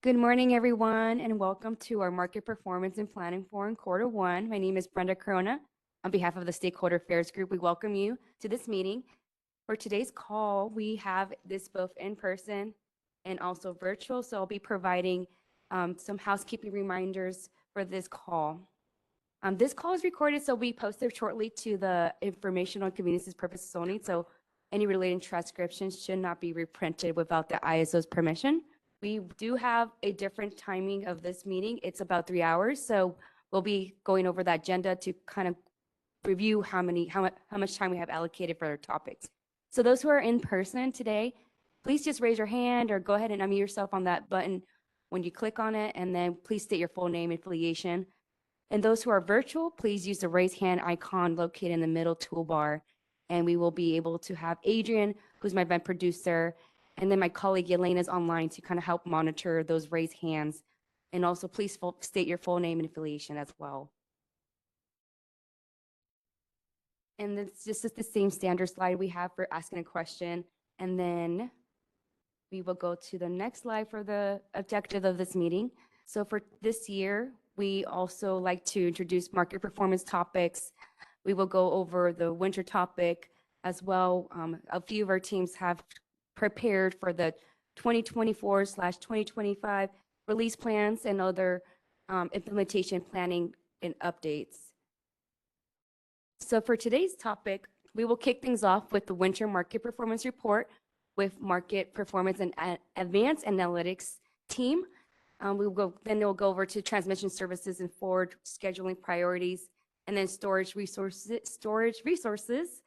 Good morning, everyone, and welcome to our Market Performance and Planning Forum Quarter 1. My name is Brenda Corona. On behalf of the Stakeholder Affairs Group, we welcome you to this meeting. For today's call, we have this both in person and also virtual, so I'll be providing some housekeeping reminders for this call. This call is recorded, so we posted shortly to the informational conveniences purposes only, so any related transcriptions should not be reprinted without the ISO's permission. We do have a different timing of this meeting. It's about 3 hours, so we'll be going over that agenda to kind of review how much time we have allocated for our topics. So those who are in person today, please just raise your hand or go ahead and unmute yourself on that button when you click on it, and then please state your full name and affiliation. And those who are virtual, please use the raise hand icon located in the middle toolbar, and we will be able to have Adrian, who's my event producer, and then my colleague Elena is online to kind of help monitor those raised hands. And also please state your full name and affiliation as well. And this just is the same standard slide we have for asking a question. And then we will go to the next slide for the objective of this meeting. So for this year, we also like to introduce market performance topics. We will go over the winter topic as well. A few of our teams have prepared for the 2024/2025 release plans and other implementation planning and updates. So for today's topic, we will kick things off with the winter market performance report with market performance and advanced analytics team. Then we'll go over to transmission services and forward scheduling priorities, and then storage resources.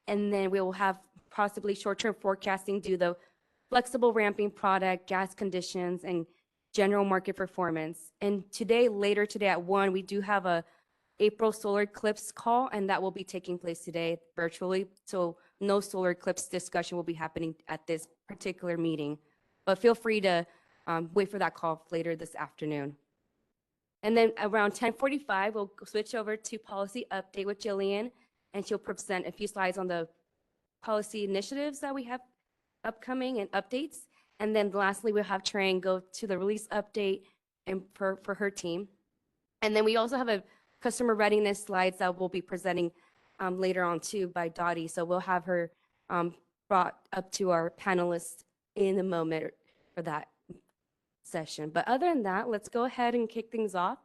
And then we will have possibly short-term forecasting due to the flexible ramping product, gas conditions, and general market performance. And later today at 1, we do have a April solar eclipse call, and that will be taking place today virtually. So no solar eclipse discussion will be happening at this particular meeting. But feel free to wait for that call later this afternoon. And then around 10:45, we'll switch over to policy update with Jillian, and she'll present a few slides on the policy initiatives that we have upcoming and updates. And then lastly, we'll have Trang go to the release update and for her team. And then we also have a customer readiness slides that we'll be presenting later on too by Dottie. So we'll have her brought up to our panelists in a moment for that session. But other than that, let's go ahead and kick things off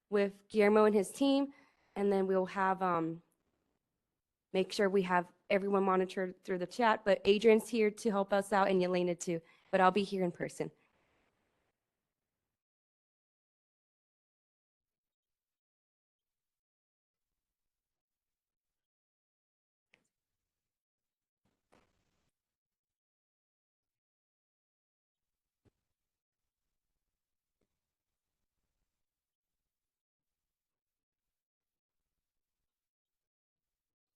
with Guillermo and his team. And then we'll have make sure we have everyone monitored through the chat, but Adrian's here to help us out and Yelena too, but I'll be here in person.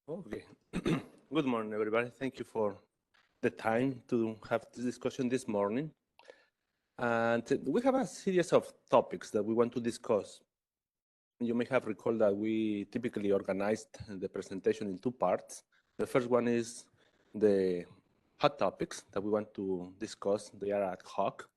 Okay. Good morning, everybody. Thank you for the time to have this discussion this morning. And we have a series of topics that we want to discuss. You may have recalled that we typically organized the presentation in 2 parts. The first one is the hot topics that we want to discuss. They are ad hoc.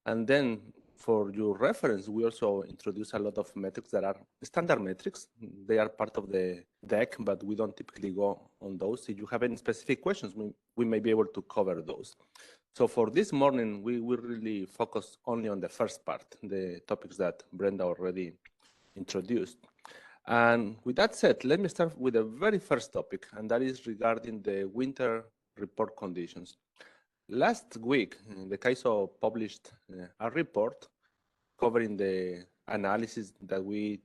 And then for your reference, we also introduce a lot of metrics that are standard metrics. They are part of the deck, but we don't typically go on those. If you have any specific questions, we may be able to cover those. So for this morning, we will really focus only on the first part, the topics that Brenda already introduced. And with that said, let me start with the very first topic, and that is regarding the winter report conditions. Last week, the CAISO published a report covering the analysis that we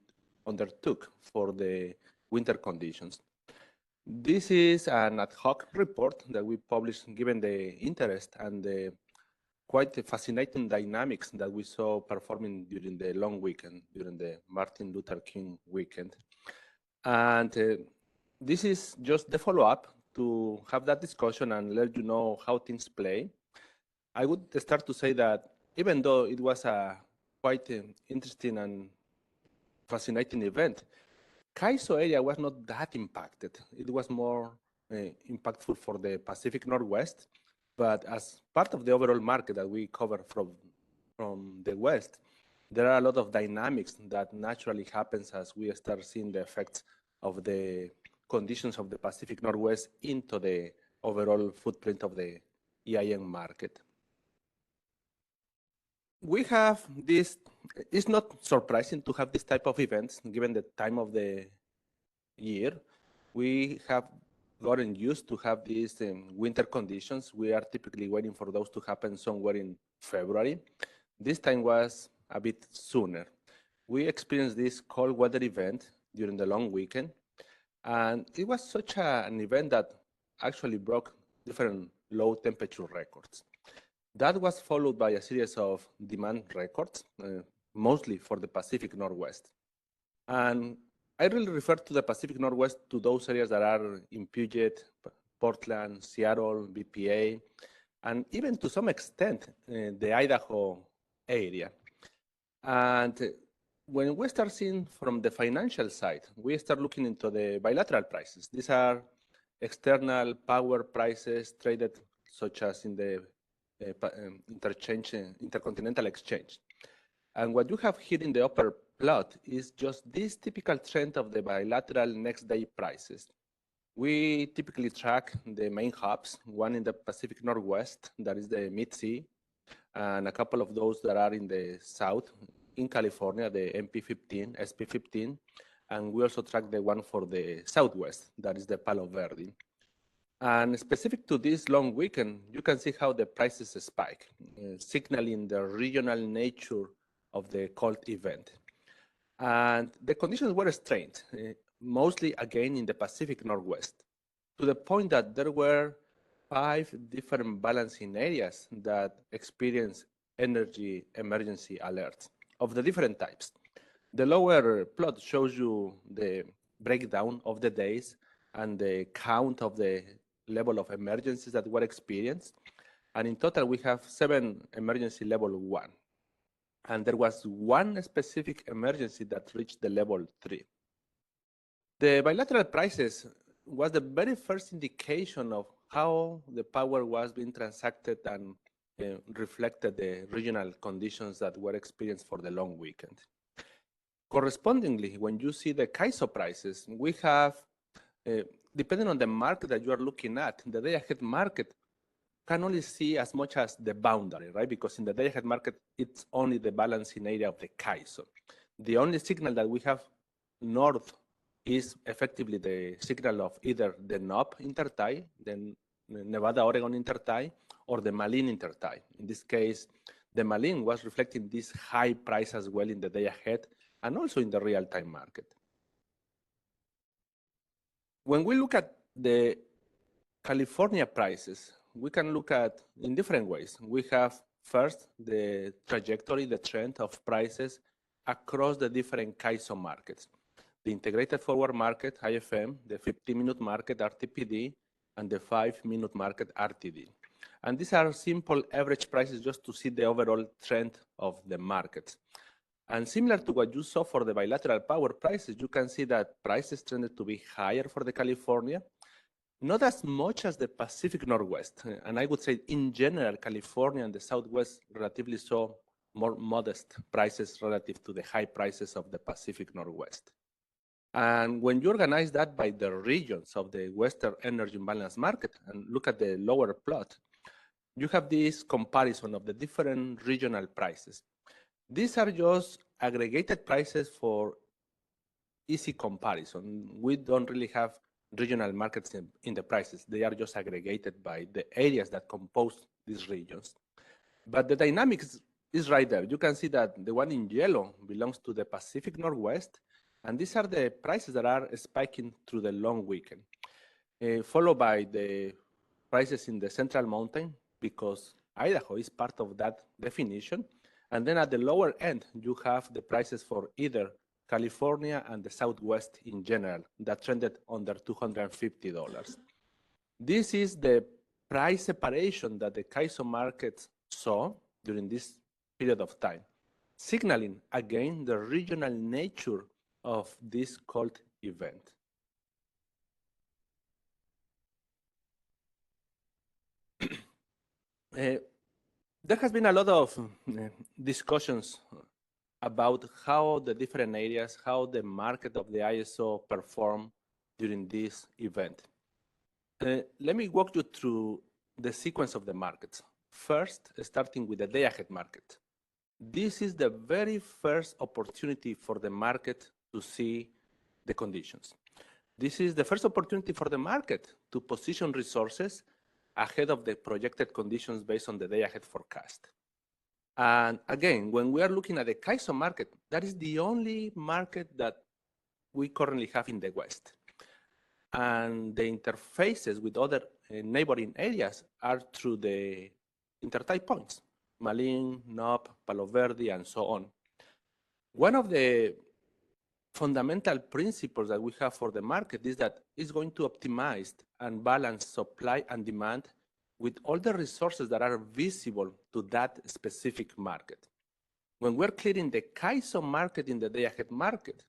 undertook for the winter conditions. This is an ad hoc report that we published given the interest and the quite fascinating dynamics that we saw performing during the long weekend, during the Martin Luther King weekend. And this is just the follow-up to have that discussion and let you know how things play. I would start to say that even though it was a quite interesting and fascinating event, CAISO area was not that impacted. It was more impactful for the Pacific Northwest, but as part of the overall market that we cover from from the West, there are a lot of dynamics that naturally happens as we start seeing the effects of the conditions of the Pacific Northwest into the overall footprint of the EIN market. We have this, it's not surprising to have this type of events given the time of the year. We have gotten used to have these winter conditions. We are typically waiting for those to happen somewhere in February. This time was a bit sooner. We experienced this cold weather event during the long weekend, and it was such an event that actually broke different low temperature records. That was followed by a series of demand records, mostly for the Pacific Northwest. And I really refer to the Pacific Northwest to those areas that are in Puget, Portland, Seattle, BPA, and even to some extent, the Idaho area. And when we start seeing from the financial side, we start looking into the bilateral prices. These are external power prices traded such as in the intercontinental exchange. And what you have here in the upper plot is just this typical trend of the bilateral next day prices. We typically track the main hubs, one in the Pacific Northwest, that is the Mid-C, and a couple of those that are in the south, in California, the MP15, SP15, and we also track the one for the Southwest, that is the Palo Verde. And specific to this long weekend, you can see how the prices spike, signaling the regional nature of the cold event. And the conditions were strained, mostly again in the Pacific Northwest, to the point that there were 5 different balancing areas that experienced energy emergency alerts of the different types. The lower plot shows you the breakdown of the days and the count of the level of emergencies that were experienced. And in total, we have 7 emergency level 1. And there was one specific emergency that reached the level 3. The bilateral prices was the very first indication of how the power was being transacted and reflected the regional conditions that were experienced for the long weekend. Correspondingly, when you see the CAISO prices, we have, depending on the market that you are looking at, the day-ahead market can only see as much as the boundary, right? Because in the day-ahead market, it's only the balancing area of the CAISO. The only signal that we have north is effectively the signal of either the NOP intertie, the Nevada-Oregon intertie, or the Malin intertie. In this case, the Malin was reflecting this high price as well in the day ahead and also in the real-time market. When we look at the California prices, we can look at in different ways. We have first the trajectory, the trend of prices across the different CAISO markets. The integrated forward market, IFM, the 50-minute market, RTPD, and the 5-minute market, RTD. And these are simple average prices just to see the overall trend of the markets. And similar to what you saw for the bilateral power prices, you can see that prices tended to be higher for the California, not as much as the Pacific Northwest. And I would say in general, California and the Southwest relatively saw more modest prices relative to the high prices of the Pacific Northwest. And when you organize that by the regions of the Western Energy Imbalance Market and look at the lower plot, you have this comparison of the different regional prices. These are just aggregated prices for easy comparison. We don't really have regional markets in the prices. They are just aggregated by the areas that compose these regions. But the dynamics is right there. You can see that the one in yellow belongs to the Pacific Northwest, and these are the prices that are spiking through the long weekend, followed by the prices in the Central Mountain, because Idaho is part of that definition. And then at the lower end, you have the prices for either California and the Southwest in general that trended under $250. This is the price separation that the CAISO markets saw during this period of time, signaling again the regional nature of this cold event. There has been a lot of discussions about how the different areas, how the market of the ISO performed during this event. Let me walk you through the sequence of the markets. First, starting with the day-ahead market. This is the very first opportunity for the market to see the conditions. This is the first opportunity for the market to position resources ahead of the projected conditions based on the day-ahead forecast. And again, when we are looking at the CAISO market, that is the only market that we currently have in the West. And the interfaces with other neighboring areas are through the intertie points, Malin, Knob, Palo Verde, and so on. One of the fundamental principles that we have for the market is that it's going to optimize and balance supply and demand with all the resources that are visible to that specific market. When we're clearing the CAISO market in the day-ahead market,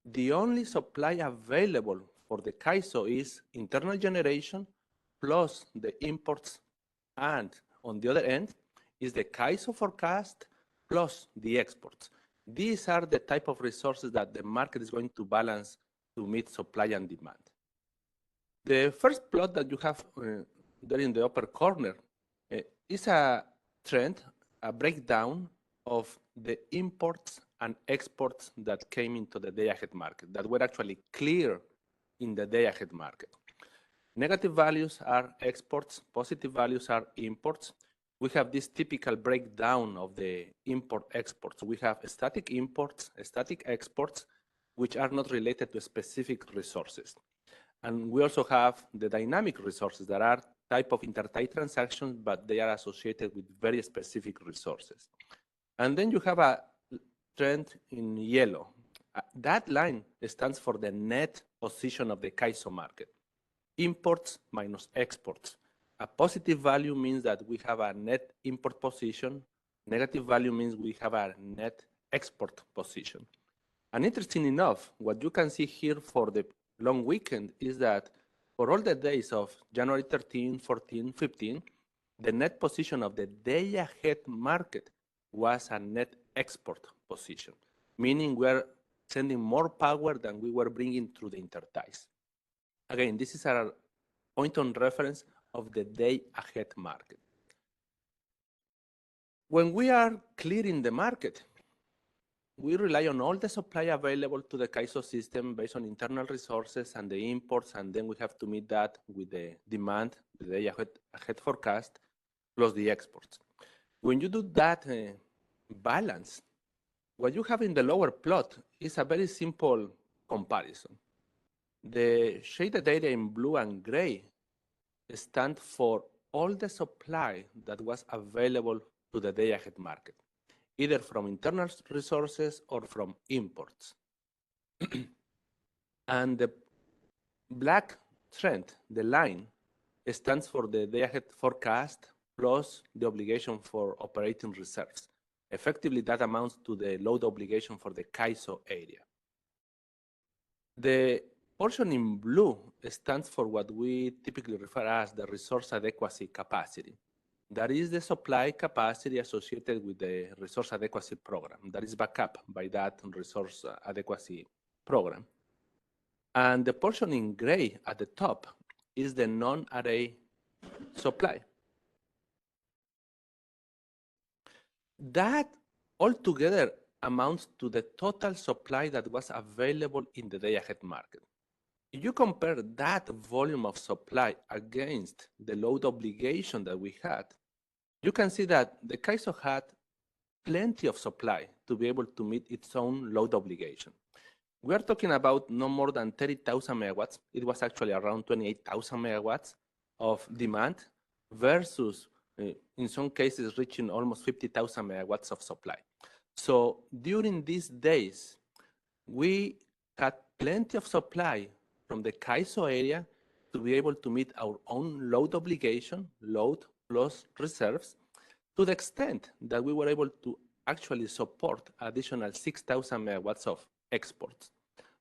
the only supply available for the CAISO is internal generation plus the imports, and on the other end is the CAISO forecast plus the exports. These are the type of resources that the market is going to balance to meet supply and demand. The first plot that you have there in the upper corner is a trend, a breakdown of the imports and exports that came into the day-ahead market, that were actually clear in the day-ahead market. Negative values are exports, positive values are imports. We have this typical breakdown of the import-exports. We have static imports, static exports, which are not related to specific resources. And we also have the dynamic resources that are type of intertie transactions, but they are associated with very specific resources. And then you have a trend in yellow. That line stands for the net position of the CAISO market. Imports minus exports. A positive value means that we have a net import position. Negative value means we have a net export position. And interesting enough, what you can see here for the long weekend is that for all the days of January 13, 14, 15, the net position of the day-ahead market was a net export position, meaning we're sending more power than we were bringing through the interties. Again, this is a point on reference of the day-ahead market. When we are clearing the market, we rely on all the supply available to the CAISO system based on internal resources and the imports, and then we have to meet that with the demand, the day-ahead forecast, plus the exports. When you do that balance, what you have in the lower plot is a very simple comparison. The shaded area in blue and gray stand for all the supply that was available to the day-ahead market, either from internal resources or from imports. And the black trend, the line, stands for the day-ahead forecast plus the obligation for operating reserves. Effectively, that amounts to the load obligation for the CAISO area. The portion in blue stands for what we typically refer as the resource adequacy capacity. That is the supply capacity associated with the resource adequacy program. That is backed up by that resource adequacy program. And the portion in gray at the top is the non-array supply. That altogether amounts to the total supply that was available in the day-ahead market. If you compare that volume of supply against the load obligation that we had, you can see that the CAISO had plenty of supply to be able to meet its own load obligation. We are talking about no more than 30,000 megawatts. It was actually around 28,000 megawatts of demand versus, in some cases, reaching almost 50,000 megawatts of supply. So during these days, we had plenty of supply from the CAISO area to be able to meet our own load obligation, load plus reserves, to the extent that we were able to actually support additional 6,000 megawatts of exports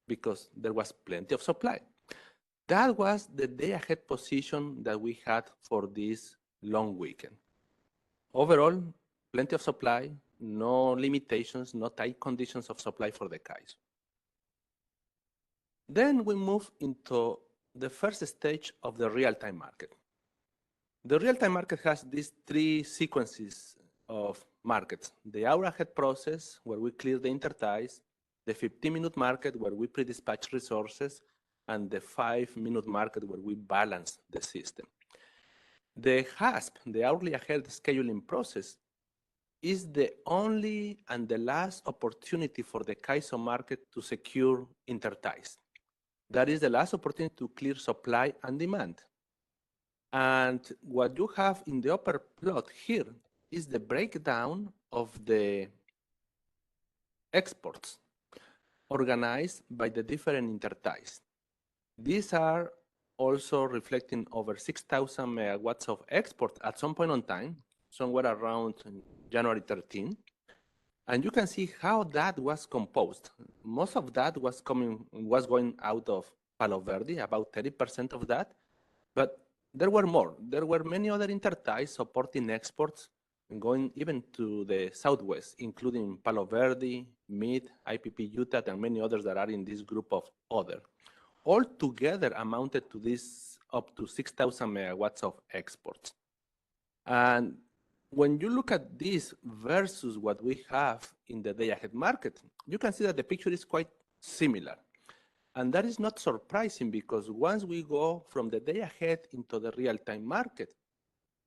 because there was plenty of supply. That was the day-ahead position that we had for this long weekend. Overall, plenty of supply, no limitations, no tight conditions of supply for the CAISO. Then we move into the first stage of the real-time market. The real-time market has these three sequences of markets: the hour-ahead process, where we clear the interties; the 15-minute market, where we pre-dispatch resources; and the 5-minute market, where we balance the system. The HASP, the hourly ahead scheduling process, is the only and the last opportunity for the CAISO market to secure interties. That is the last opportunity to clear supply and demand. And what you have in the upper plot here is the breakdown of the exports organized by the different interties. These are also reflecting over 6,000 megawatts of export at some point in time, somewhere around January 13. And you can see how that was composed. Most of that was going out of Palo Verde, about 30% of that. But there were more. There were many other interties supporting exports and going even to the southwest, including Palo Verde, MID, IPP Utah, and many others that are in this group of other. All together amounted to this up to 6,000 megawatts of exports. And when you look at this versus what we have in the day-ahead market, you can see that the picture is quite similar. And that is not surprising, because once we go from the day-ahead into the real-time market,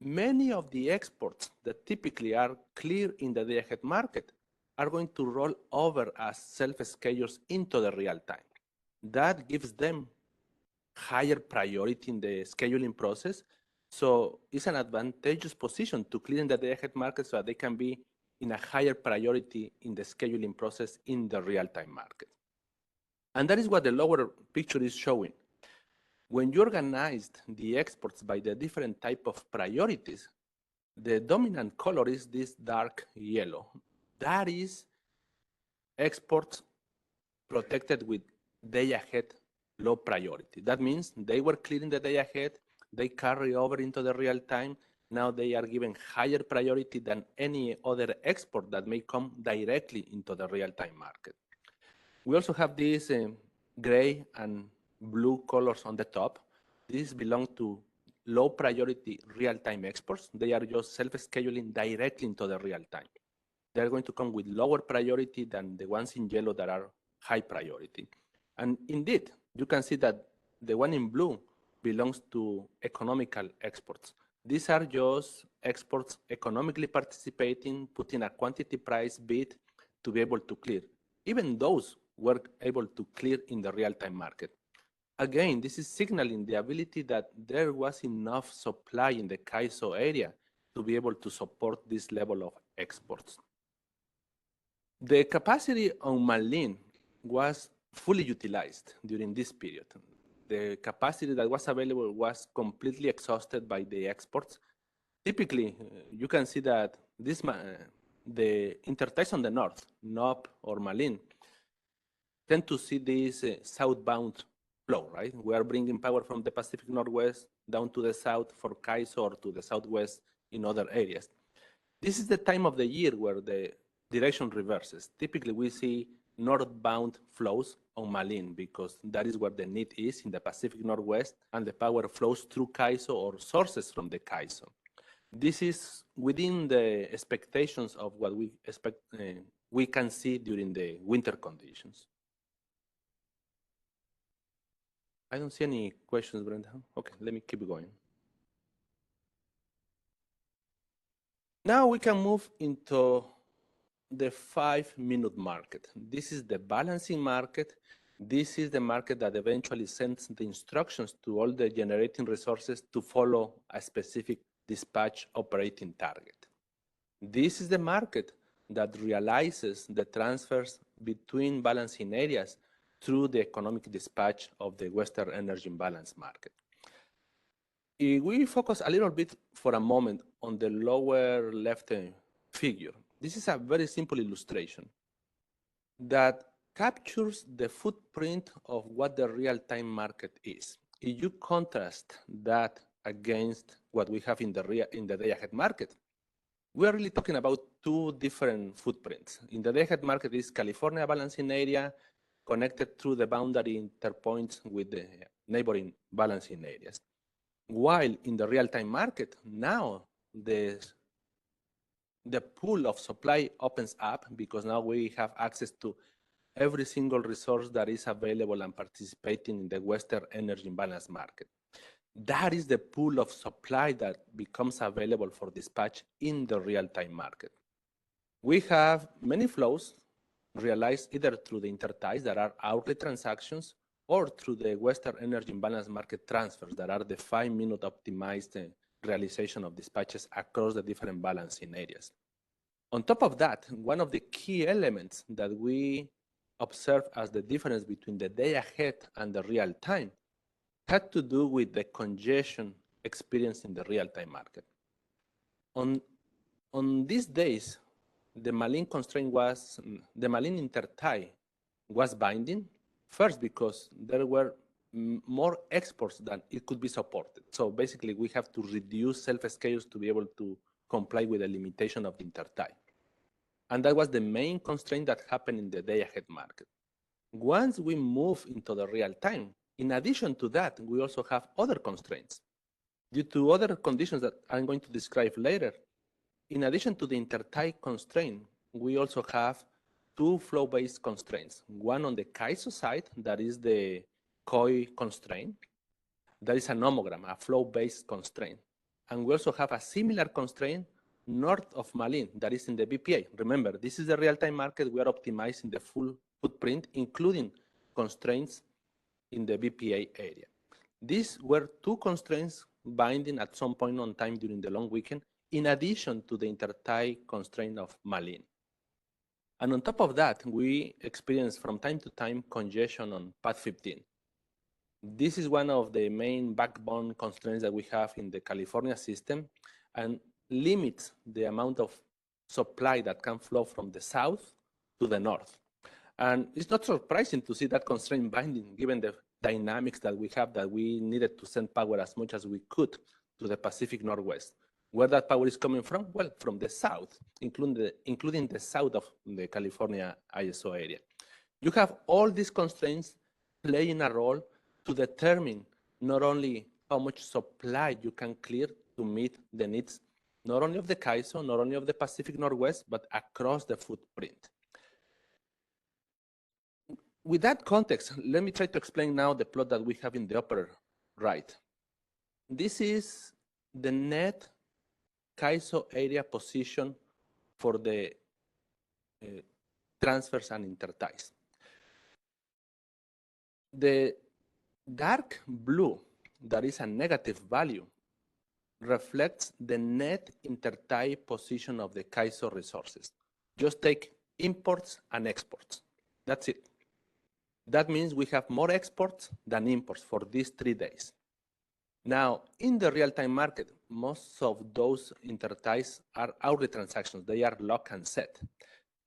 many of the exports that typically are clear in the day-ahead market are going to roll over as self-schedules into the real-time. That gives them higher priority in the scheduling process. So it's an advantageous position to clear in the day-ahead market so that they can be in a higher priority in the scheduling process in the real-time market. And that is what the lower picture is showing. When you organized the exports by the different type of priorities, the dominant color is this dark yellow. That is exports protected with day-ahead low priority. That means they were clearing the day ahead, they carry over into the real time. Now they are given higher priority than any other export that may come directly into the real-time market. We also have these gray and blue colors on the top. These belong to low priority real-time exports. They are just self-scheduling directly into the real time. They're going to come with lower priority than the ones in yellow that are high priority. And indeed, you can see that the one in blue belongs to economical exports. These are just exports economically participating, putting a quantity price bid to be able to clear. Even those were able to clear in the real-time market. Again, this is signaling the ability that there was enough supply in the CAISO area to be able to support this level of exports. The capacity on Malin was fully utilized during this period. The capacity that was available was completely exhausted by the exports. Typically, you can see that this the interties on the north, NOP or Malin, tend to see this southbound flow, right? We are bringing power from the Pacific Northwest down to the south for CAISO or to the southwest in other areas. This is the time of the year where the direction reverses. Typically, we see northbound flows on Malin because that is where the need is in the Pacific Northwest, and the power flows through CAISO or sources from the CAISO. This is within the expectations of what we expect we can see during the winter conditions. I don't see any questions, Brenda. Okay, let me keep going. Now we can move into the 5-minute market. This is the balancing market. This is the market that eventually sends the instructions to all the generating resources to follow a specific dispatch operating target. This is the market that realizes the transfers between balancing areas through the economic dispatch of the Western Energy Imbalance market. If we focus a little bit for a moment on the lower left figure, this is a very simple illustration that captures the footprint of what the real-time market is. If you contrast that against what we have in the day-ahead market, we are really talking about two different footprints. In the day-ahead market is California balancing area connected through the boundary interpoints with the neighboring balancing areas. While in the real-time market, now the pool of supply opens up because now we have access to every single resource that is available and participating in the Western energy imbalance market. That is the pool of supply that becomes available for dispatch in the real-time market. We have many flows realized either through the interties that are hourly transactions or through the Western energy imbalance market transfers that are the 5-minute optimized realization of dispatches across the different balancing areas. On top of that, one of the key elements that we observe as the difference between the day ahead and the real time had to do with the congestion experienced in the real-time market. On these days, the Malin constraint was, the Malin intertie was binding, first because there were more exports than it could be supported. So basically we have to reduce self-schedules to be able to comply with the limitation of the intertie. And that was the main constraint that happened in the day-ahead market. Once we move into the real time, in addition to that, we also have other constraints. Due to other conditions that I'm going to describe later, in addition to the intertie constraint, we also have two flow-based constraints. One on the CAISO side, that is the COI constraint. That is a nomogram, a flow-based constraint. And we also have a similar constraint north of Malin, that is in the BPA. Remember, this is the real-time market. We are optimizing the full footprint, including constraints in the BPA area. These were two constraints binding at some point on time during the long weekend, in addition to the intertie constraint of Malin. And on top of that, we experience from time to time congestion on path 15. This is one of the main backbone constraints that we have in the California system and limits the amount of supply that can flow from the south to the north. And it's not surprising to see that constraint binding, given the dynamics that we have, that we needed to send power as much as we could to the Pacific Northwest. Where that power is coming from? Well, from the south, including the south of the California ISO area. You have all these constraints playing a role to determine not only how much supply you can clear to meet the needs, not only of the CAISO, not only of the Pacific Northwest, but across the footprint. With that context, let me try to explain now the plot that we have in the upper right. This is the net CAISO area position for the transfers and interties. The dark blue, that is a negative value, reflects the net intertie position of the CAISO resources. Just take imports and exports. That's it. That means we have more exports than imports for these 3 days. Now, in the real-time market, most of those interties are hourly transactions. They are locked and set.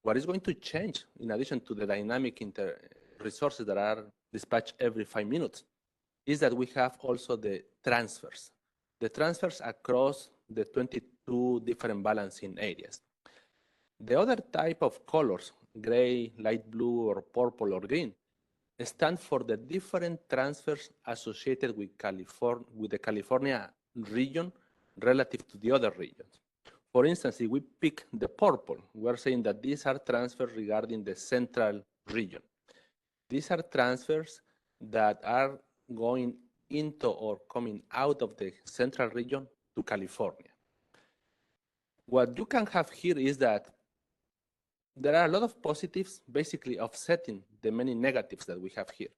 What is going to change, in addition to the dynamic resources that are dispatched every 5 minutes, is that we have also the transfers. The transfers across the 22 different balancing areas. The other type of colors, gray, light blue, or purple, or green, stand for the different transfers associated with the California region relative to the other regions. For instance, if we pick the purple, we're saying that these are transfers regarding the central region. These are transfers that are going into or coming out of the central region to California. What you can have here is that there are a lot of positives basically offsetting the many negatives that we have here.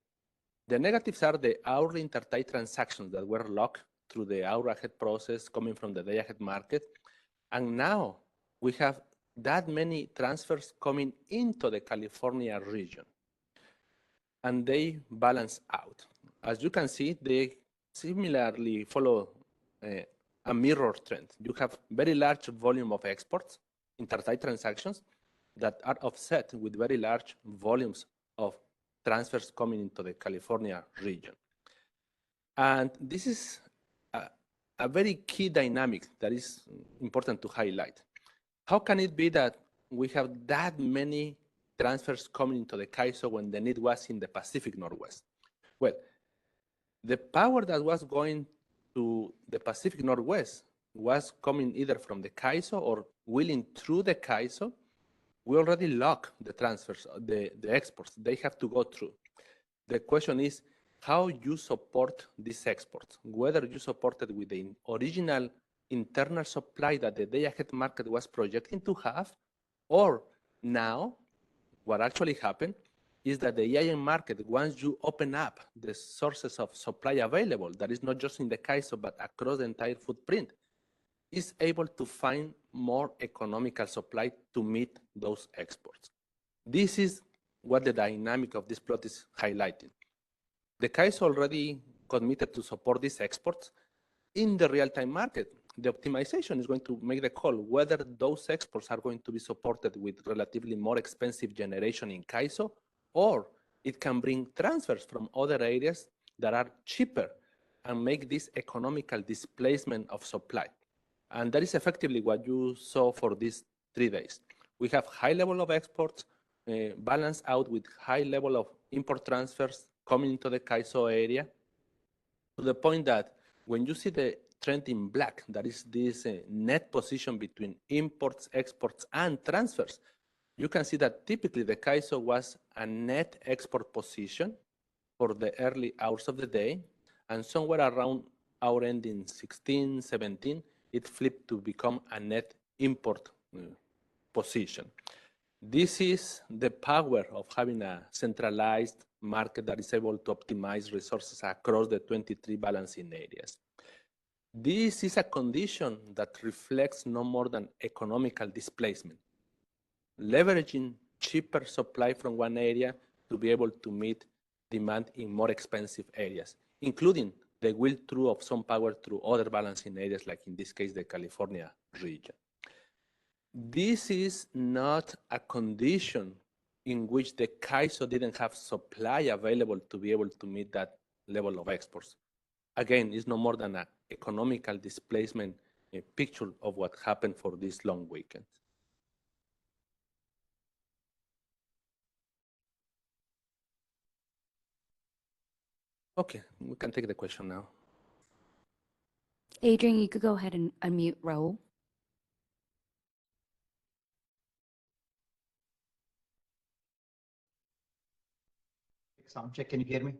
The negatives are the hourly intertie transactions that were locked through the hour ahead process coming from the day ahead market. And now we have that many transfers coming into the California region. And they balance out. As you can see, they similarly follow a mirror trend. You have very large volume of exports, intertie transactions, that are offset with very large volumes of transfers coming into the California region. And this is a very key dynamic that is important to highlight. how can it be that we have that many transfers coming into the CAISO when the need was in the Pacific Northwest? Well, the power that was going to the Pacific Northwest was coming either from the CAISO or willing through the CAISO. We already lock the transfers, the exports. They have to go through. The question is how you support these exports, whether you support it with the original internal supply that the day-ahead market was projecting to have, or now what actually happened is that the EIM market, once you open up the sources of supply available, that is not just in the CAISO, but across the entire footprint, is able to find more economical supply to meet those exports. This is what the dynamic of this plot is highlighting. The CAISO already committed to support these exports. In the real-time market, the optimization is going to make the call whether those exports are going to be supported with relatively more expensive generation in CAISO, or it can bring transfers from other areas that are cheaper and make this economical displacement of supply. And that is effectively what you saw for these 3 days. We have high level of exports balanced out with high level of import transfers coming into the CAISO area, to the point that when you see the trend in black, that is this net position between imports, exports, and transfers, you can see that typically the CAISO was a net export position for the early hours of the day, and somewhere around hour ending 16, 17, it flipped to become a net import position. This is the power of having a centralized market that is able to optimize resources across the 23 balancing areas. This is a condition that reflects no more than economical displacement, leveraging cheaper supply from one area to be able to meet demand in more expensive areas, including the will through of some power through other balancing areas, like in this case, the California region. This is not a condition in which the CAISO didn't have supply available to be able to meet that level of exports. Again, it's no more than an economical displacement picture of what happened for this long weekend. Okay, we can take the question now. Adrian, you could go ahead and unmute Raul. Sound check, can you hear me?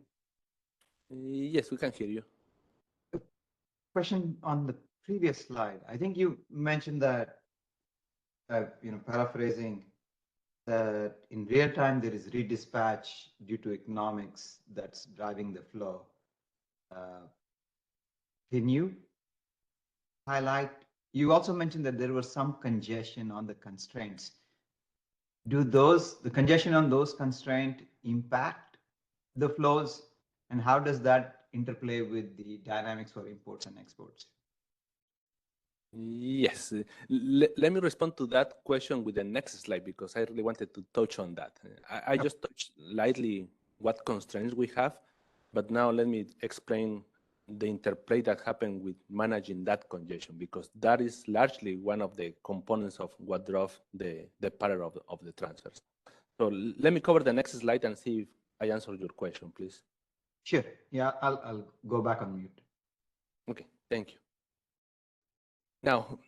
Yes, we can hear you. Question on the previous slide. I think you mentioned that, paraphrasing, that in real time there is redispatch due to economics that's driving the flow. Can you highlight? You also mentioned that there was some congestion on the constraints. Do the congestion on those constraints impact the flows, and how does that interplay with the dynamics for imports and exports? Yes, let me respond to that question with the next slide, because I really wanted to touch on that. I just touched lightly what constraints we have, but now let me explain the interplay that happened with managing that congestion, because that is largely one of the components of what drove the pattern of the transfers. So let me cover the next slide and see if I answered your question, please. Sure. Yeah, I'll go back on mute. Okay, thank you. Now,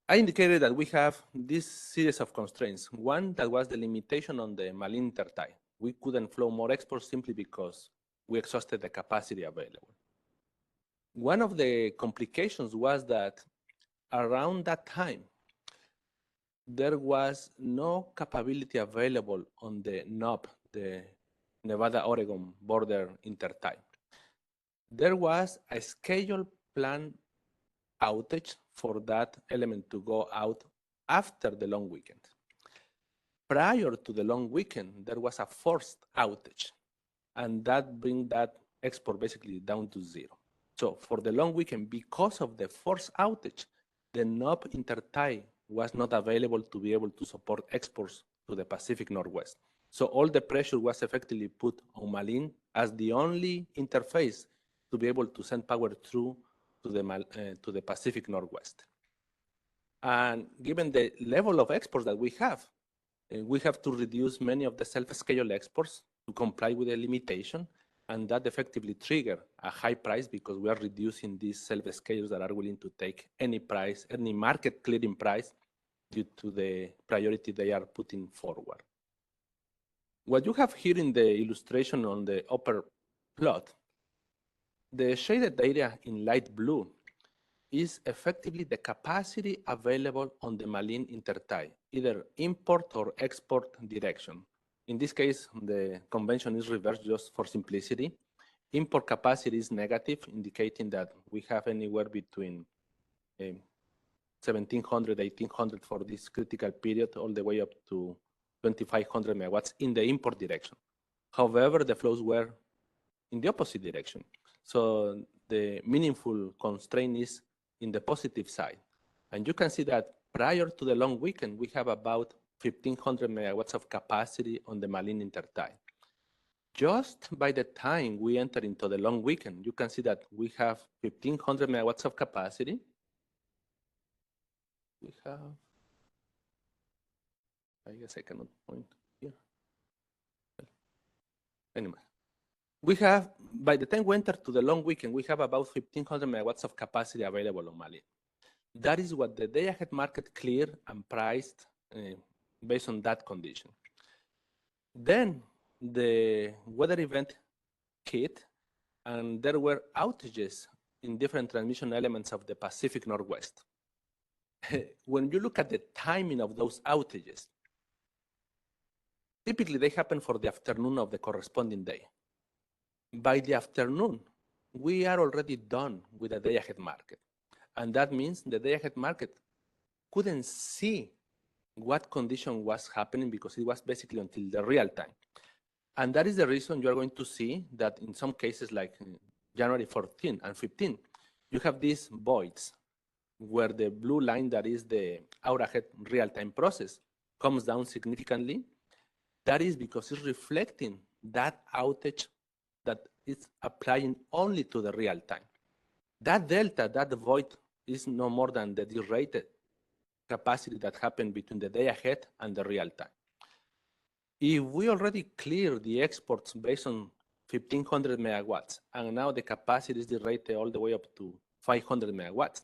I indicated that we have this series of constraints. One that was the limitation on the Malin intertie. We couldn't flow more exports simply because we exhausted the capacity available. One of the complications was that around that time, there was no capability available on the NOP, the Nevada-Oregon border intertie. There was a scheduled plan outage for that element to go out after the long weekend. Prior to the long weekend, there was a forced outage, and that brings that export basically down to zero. So for the long weekend, because of the forced outage, the NOP intertie was not available to be able to support exports to the Pacific Northwest. So all the pressure was effectively put on Malin as the only interface to be able to send power through to the Pacific Northwest. And given the level of exports that we have to reduce many of the self-scheduled exports to comply with the limitation, and that effectively trigger a high price because we are reducing these self-schedules that are willing to take any price, any market clearing price due to the priority they are putting forward. What you have here in the illustration on the upper plot, the shaded area in light blue is effectively the capacity available on the Malin intertie, either import or export direction. In this case, the convention is reversed just for simplicity. Import capacity is negative, indicating that we have anywhere between 1,700, 1,800 for this critical period, all the way up to 2,500 megawatts in the import direction. However, the flows were in the opposite direction. So the meaningful constraint is in the positive side. And you can see that prior to the long weekend, we have about 1,500 megawatts of capacity on the Malin intertie. Just by the time we enter into the long weekend, you can see that we have 1,500 megawatts of capacity. We have, I guess I cannot point here. Anyway, we have, by the time we enter to the long weekend, we have about 1,500 megawatts of capacity available on Malin. That is what the day-ahead market cleared and priced based on that condition. Then the weather event hit, and there were outages in different transmission elements of the Pacific Northwest. When you look at the timing of those outages, typically they happen for the afternoon of the corresponding day. By the afternoon, we are already done with the day-ahead market. And that means the day-ahead market couldn't see what condition was happening because it was basically until the real time. And that is the reason you are going to see that in some cases like January 14 and 15, you have these voids where the blue line that is the hour-ahead real-time process comes down significantly. That is because it's reflecting that outage that is applying only to the real time. That delta, that void, is no more than the derated capacity that happened between the day ahead and the real time. If we already cleared the exports based on 1,500 megawatts, and now the capacity is derated all the way up to 500 megawatts,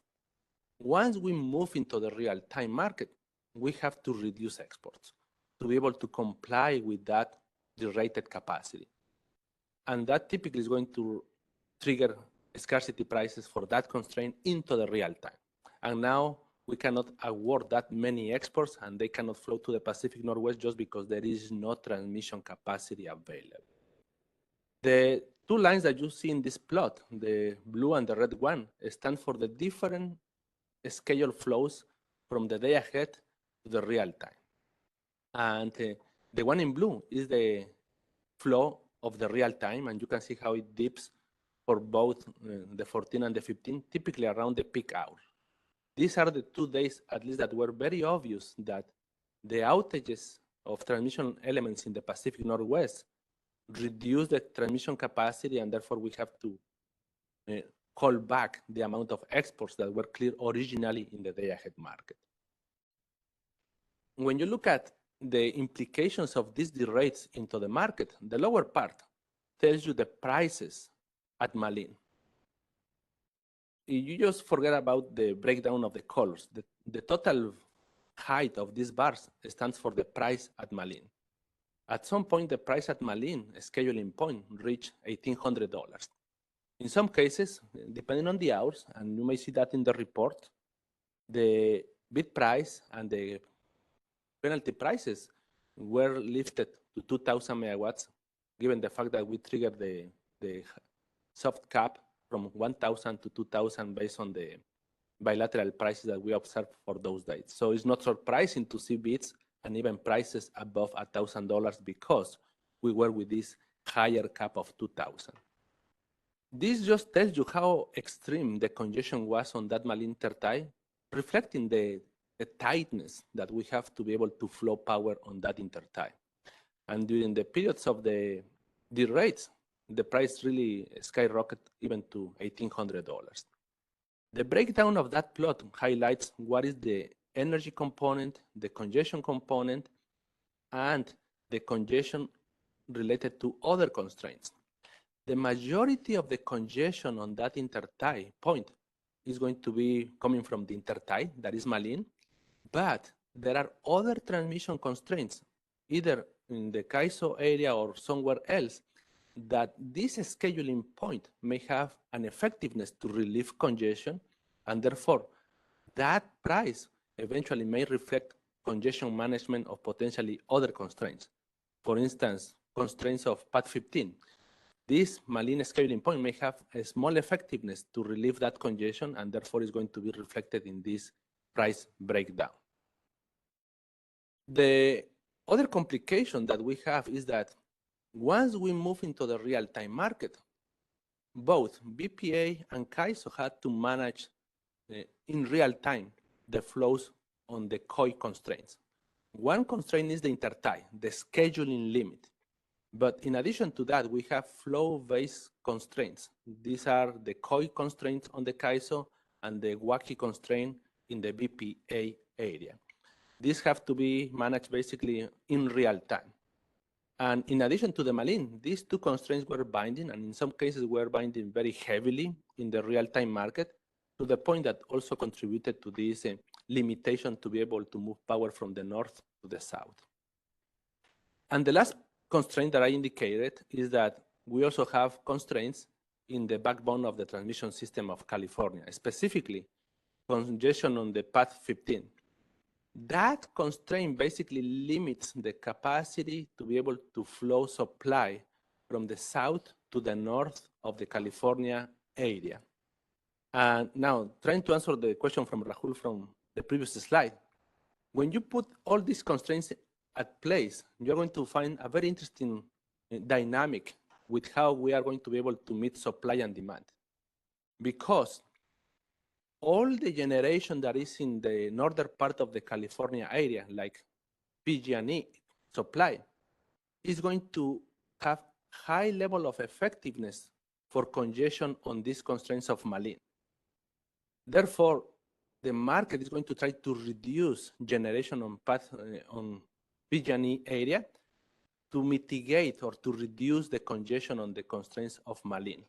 once we move into the real-time market, we have to reduce exports to be able to comply with that derated capacity. And that typically is going to trigger scarcity prices for that constraint into the real time. And now we cannot award that many exports, and they cannot flow to the Pacific Northwest just because there is no transmission capacity available. The two lines that you see in this plot, the blue and the red one, stand for the different scheduled flows from the day ahead to the real time. And the one in blue is the flow of the real time, and you can see how it dips for both the 14 and the 15, typically around the peak hour. These are the 2 days, at least, that were very obvious that the outages of transmission elements in the Pacific Northwest reduce the transmission capacity, and therefore we have to call back the amount of exports that were cleared originally in the day-ahead market. When you look at the implications of these derates into the market, the lower part tells you the prices at Malin. You just forget about the breakdown of the colors. The total height of these bars stands for the price at Malin. At some point, the price at Malin, scheduling point, reached $1,800. In some cases, depending on the hours, and you may see that in the report, the bid price and the penalty prices were lifted to 2,000 megawatts, given the fact that we triggered the soft cap from 1,000 to 2,000 based on the bilateral prices that we observed for those dates. So it's not surprising to see bids and even prices above $1,000 because we were with this higher cap of 2,000. This just tells you how extreme the congestion was on that Malin intertie, reflecting the tightness that we have to be able to flow power on that intertie. And during the periods of the rates, the price really skyrocketed even to $1,800. The breakdown of that plot highlights what is the energy component, the congestion component, and the congestion related to other constraints. The majority of the congestion on that intertie point is going to be coming from the intertie, that is Malin, but there are other transmission constraints, either in the CAISO area or somewhere else, that this scheduling point may have an effectiveness to relieve congestion, and therefore that price eventually may reflect congestion management of potentially other constraints. For instance, constraints of Path 15. This Malin scheduling point may have a small effectiveness to relieve that congestion, and therefore is going to be reflected in this price breakdown. The other complication that we have is that once we move into the real-time market, both BPA and CAISO had to manage in real time the flows on the COI constraints. One constraint is the intertie, the scheduling limit. But in addition to that, we have flow-based constraints. These are the COI constraints on the CAISO and the WACI constraint in the BPA area. These have to be managed basically in real time. And in addition to the Malin, these two constraints were binding, and in some cases were binding very heavily in the real-time market, to the point that also contributed to this limitation to be able to move power from the north to the south. And the last constraint that I indicated is that we also have constraints in the backbone of the transmission system of California, specifically congestion on the Path 15. That constraint basically limits the capacity to be able to flow supply from the south to the north of the California area. And now, trying to answer the question from Rahul from the previous slide, when you put all these constraints at place, you're going to find a very interesting dynamic with how we are going to be able to meet supply and demand. Because all the generation that is in the northern part of the California area, like PG&E supply, is going to have high level of effectiveness for congestion on these constraints of Malin. Therefore, the market is going to try to reduce generation on PG&E area to mitigate or to reduce the congestion on the constraints of Malin.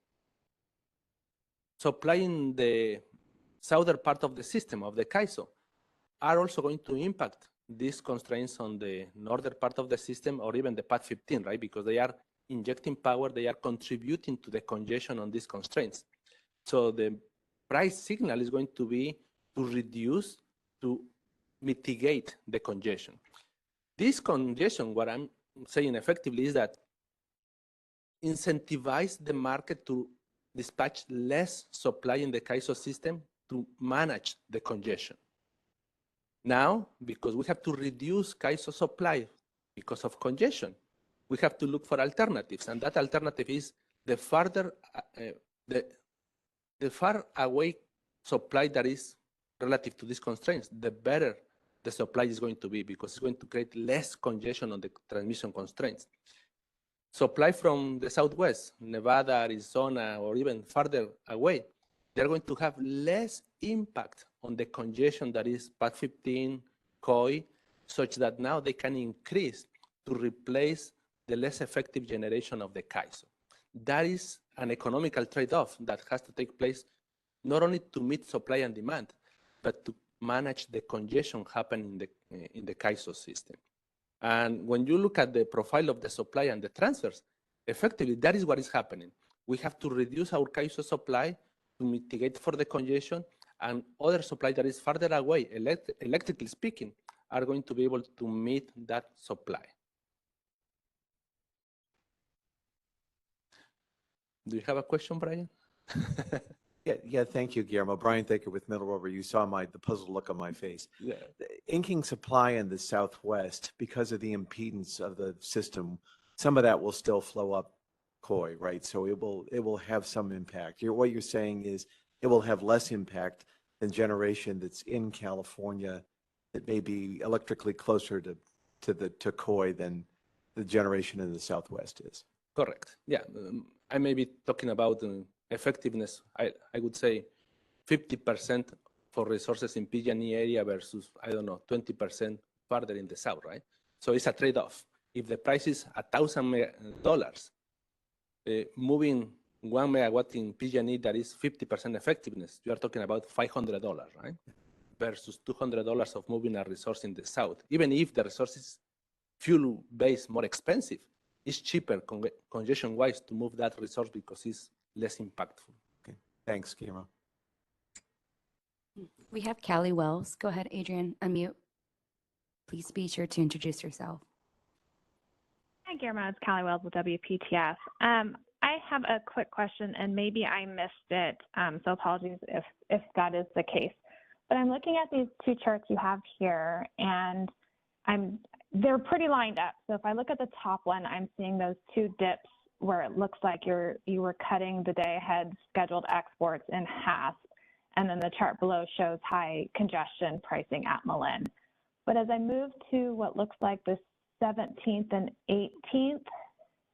Supplying the southern part of the system, of the CAISO, are also going to impact these constraints on the northern part of the system, or even the Path 15, right? Because they are injecting power, they are contributing to the congestion on these constraints. So the price signal is going to be to reduce, to mitigate the congestion. This congestion, what I'm saying effectively is that incentivize the market to dispatch less supply in the CAISO system to manage the congestion. Now, because we have to reduce CAISO supply because of congestion, we have to look for alternatives, and that alternative is the farther, the far away supply that is relative to these constraints, the better the supply is going to be, because it's going to create less congestion on the transmission constraints. Supply from the Southwest, Nevada, Arizona, or even farther away, they're going to have less impact on the congestion that is Path 15, COI, such that now they can increase to replace the less effective generation of the CAISO. That is an economical trade-off that has to take place not only to meet supply and demand, but to manage the congestion happening in the CAISO system. And when you look at the profile of the supply and the transfers, effectively, that is what is happening. We have to reduce our CAISO supply to mitigate for the congestion, and other supply that is farther away, electrically speaking, are going to be able to meet that supply. Do you have a question, Brian? Yeah, thank you, Guillermo. Brian Thaker with Middle River. You saw the puzzled look on my face. Yeah. The inking supply in the Southwest, because of the impedance of the system, some of that will still flow up COI, right? So it will have some impact. What you're saying is it will have less impact than generation that's in California that may be electrically closer to COI than the generation in the Southwest is. Correct. Yeah, I may be talking about effectiveness. I would say 50% for resources in PG&E area versus, I don't know, 20% farther in the south, right? So it's a trade-off. If the price is $1,000, moving 1 megawatt in PG&E that is 50% effectiveness, you are talking about $500, right? Versus $200 of moving a resource in the south. Even if the resource is fuel-based, more expensive, it's cheaper congestion-wise to move that resource because it's less impactful. Okay, thanks, Guillermo. We have Callie Wells. Go ahead, Adrian, unmute. Please be sure to introduce yourself. Hi, Guillermo. It's Callie Wells with WPTF. I have a quick question, and maybe I missed it, so apologies if that is the case. But I'm looking at these two charts you have here, and they're pretty lined up. So if I look at the top one, I'm seeing those two dips where it looks like you were cutting the day-ahead scheduled exports in half, and then the chart below shows high congestion pricing at Malin. But as I move to what looks like the 17th and 18th,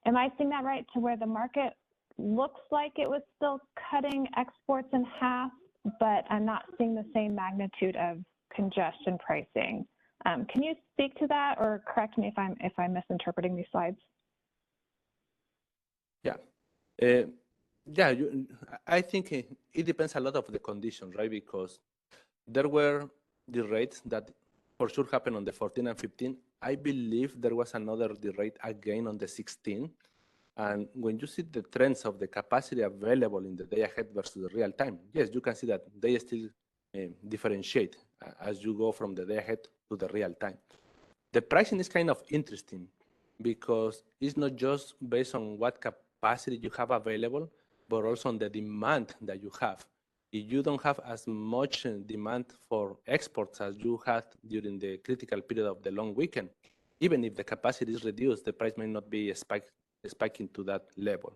am I seeing that right, to where the market looks like it was still cutting exports in half, but I'm not seeing the same magnitude of congestion pricing? Can you speak to that, or correct me if I'm misinterpreting these slides? Yeah. I think it depends a lot of the conditions, right? Because there were the rates that for sure happened on the 14 and 15. I believe there was another rate again on the 16. And when you see the trends of the capacity available in the day ahead versus the real time, yes, you can see that they still differentiate as you go from the day ahead to the real time. The pricing is kind of interesting because it's not just based on what capacity you have available, but also on the demand that you have. If you don't have as much demand for exports as you had during the critical period of the long weekend, even if the capacity is reduced, the price may not be spiking to that level.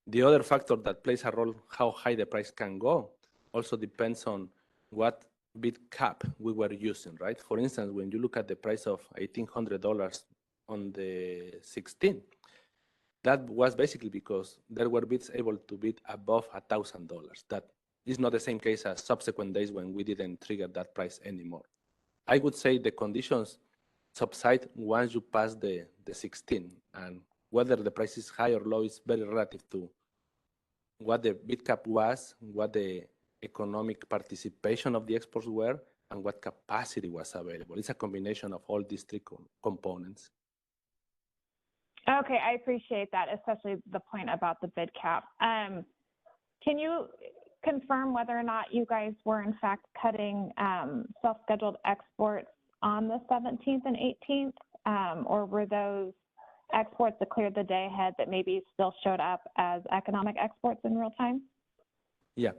The other factor that plays a role, how high the price can go, also depends on what bid cap we were using, right? For instance, when you look at the price of $1,800 on the 16th, that was basically because there were bids able to bid above $1,000. That is not the same case as subsequent days when we didn't trigger that price anymore. I would say the conditions subside once you pass the 16, and whether the price is high or low is very relative to what the bid cap was, what the economic participation of the exports were, and what capacity was available. It's a combination of all these three components. Okay, I appreciate that, especially the point about the bid cap. Can you confirm whether or not you guys were in fact cutting self-scheduled exports on the 17th and 18th, or were those exports that cleared the day ahead that maybe still showed up as economic exports in real time? Yeah,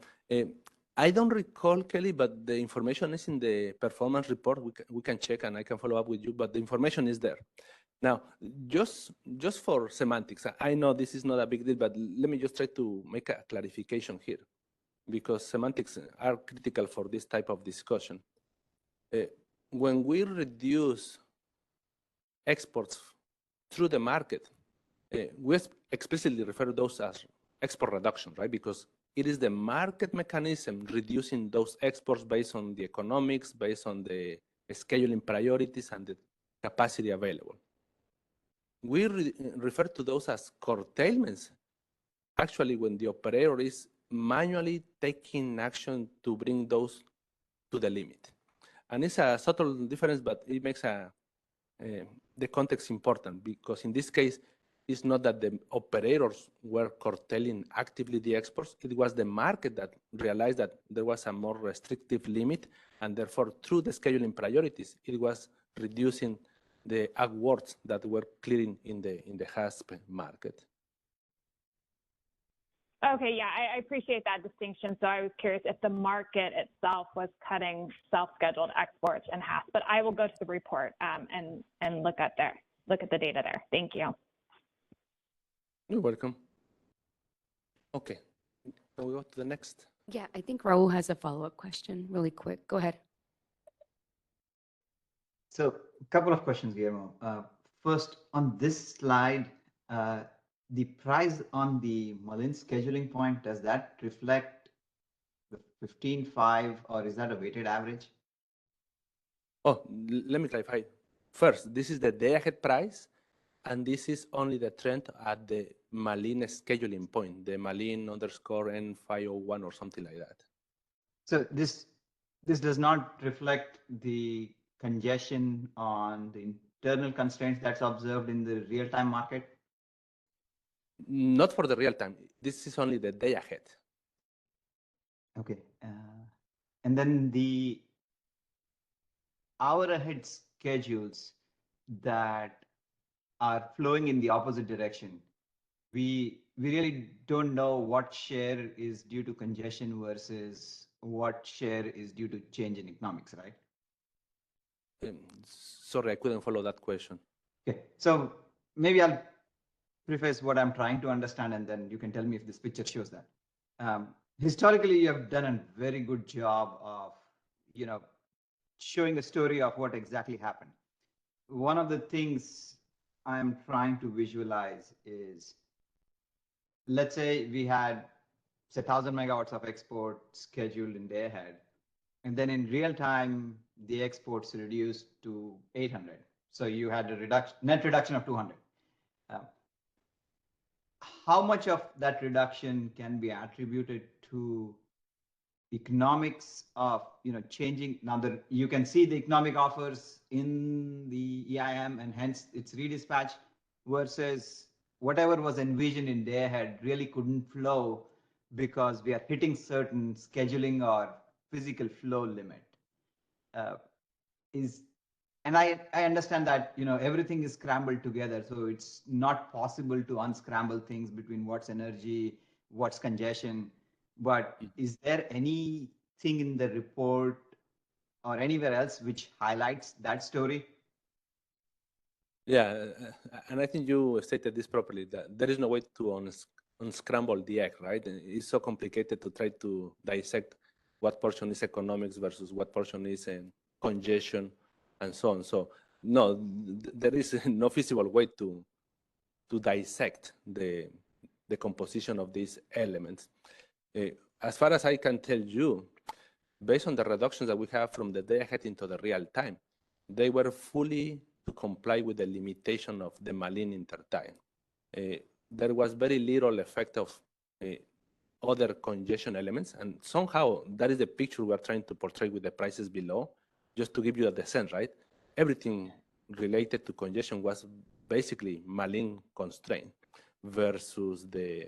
I don't recall, Kelly, but the information is in the performance report. We can check and I can follow up with you, but the information is there. Now, just for semantics, I know this is not a big deal, but let me just try to make a clarification here, because semantics are critical for this type of discussion. When we reduce exports through the market, we explicitly refer to those as export reduction, right? Because it is the market mechanism reducing those exports based on the economics, based on the scheduling priorities and the capacity available. We refer to those as curtailments, actually when the operator is manually taking action to bring those to the limit. And it's a subtle difference, but it makes the context important, because in this case, it's not that the operators were curtailing actively the exports. It was the market that realized that there was a more restrictive limit, and therefore, through the scheduling priorities, it was reducing the awards that were clearing in the HASP market. Okay, yeah, I appreciate that distinction. So I was curious if the market itself was cutting self-scheduled exports in half, but I will go to the report and look at the data there. Thank you. You're welcome. Okay, can we go to the next? Yeah, I think Raul has a follow-up question really quick. Go ahead. So a couple of questions, Guillermo. First, on this slide, the price on the Malin scheduling point, does that reflect the 15.5, or is that a weighted average? Oh, let me clarify. First, this is the day-ahead price, and this is only the trend at the Malin scheduling point, the Malin underscore N501 or something like that. So this does not reflect the congestion on the internal constraints that's observed in the real-time market? Not for the real time. This is only the day ahead. Okay. And then the hour ahead schedules that are flowing in the opposite direction. We really don't know what share is due to congestion versus what share is due to change in economics, right? Sorry, I couldn't follow that question. Okay, so maybe I'll preface what I'm trying to understand, and then you can tell me if this picture shows that. Historically, you have done a very good job of, showing a story of what exactly happened. One of the things I'm trying to visualize is, let's say we had, say, 1,000 megawatts of export scheduled in day ahead, and then in real time, the exports reduced to 800. So you had a net reduction of 200. How much of that reduction can be attributed to economics of changing? Now that you can see the economic offers in the EIM, and hence it's redispatch, versus whatever was envisioned in day ahead really couldn't flow because we are hitting certain scheduling or physical flow limit. And I understand that everything is scrambled together, so it's not possible to unscramble things between what's energy, what's congestion. But is there anything in the report or anywhere else which highlights that story? Yeah, and I think you stated this properly, that there is no way to unscramble the egg, right? It's so complicated to try to dissect what portion is economics versus what portion is congestion and so on. So no, there is no feasible way to dissect the composition of these elements. As far as I can tell you, based on the reductions that we have from the day ahead into the real time, they were fully to comply with the limitation of the Malin intertime. There was very little effect of other congestion elements, and somehow that is the picture we're trying to portray with the prices below, just to give you the sense, right? Everything related to congestion was basically Malin constraint versus the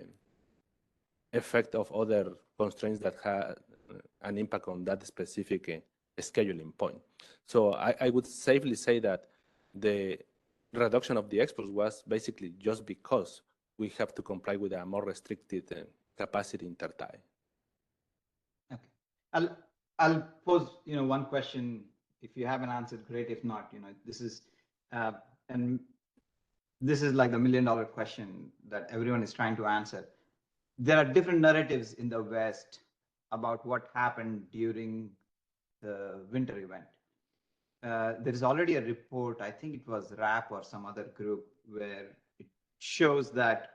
effect of other constraints that had an impact on that specific scheduling point. So I would safely say that the reduction of the exports was basically just because we have to comply with a more restricted capacity intertie. Okay, I'll pose one question. If you have an answer, great. If not, this is and this is like the $1 million question that everyone is trying to answer. There are different narratives in the West about what happened during the winter event. There is already a report, I think it was RAP or some other group, where it shows that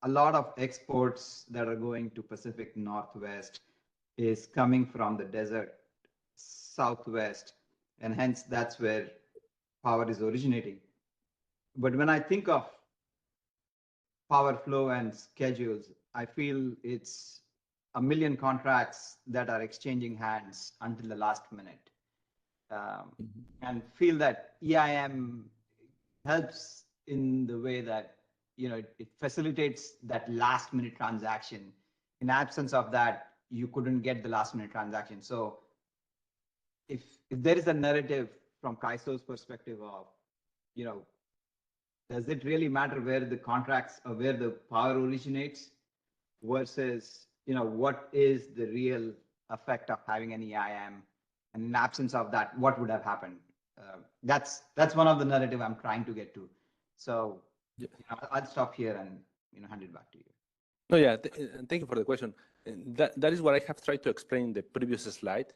a lot of exports that are going to Pacific Northwest is coming from the desert Southwest, and hence that's where power is originating. But when I think of power flow and schedules, I feel it's a million contracts that are exchanging hands until the last minute. And feel that EIM helps in the way that it facilitates that last minute transaction. In absence of that, you couldn't get the last minute transaction. So if there is a narrative from CAISO's perspective of, does it really matter where the contracts or where the power originates versus, what is the real effect of having an EIM? And in absence of that, what would have happened? That's one of the narrative I'm trying to get to. So I'll stop here and hand it back to you. No, yeah, thank you for the question. That is what I have tried to explain in the previous slide,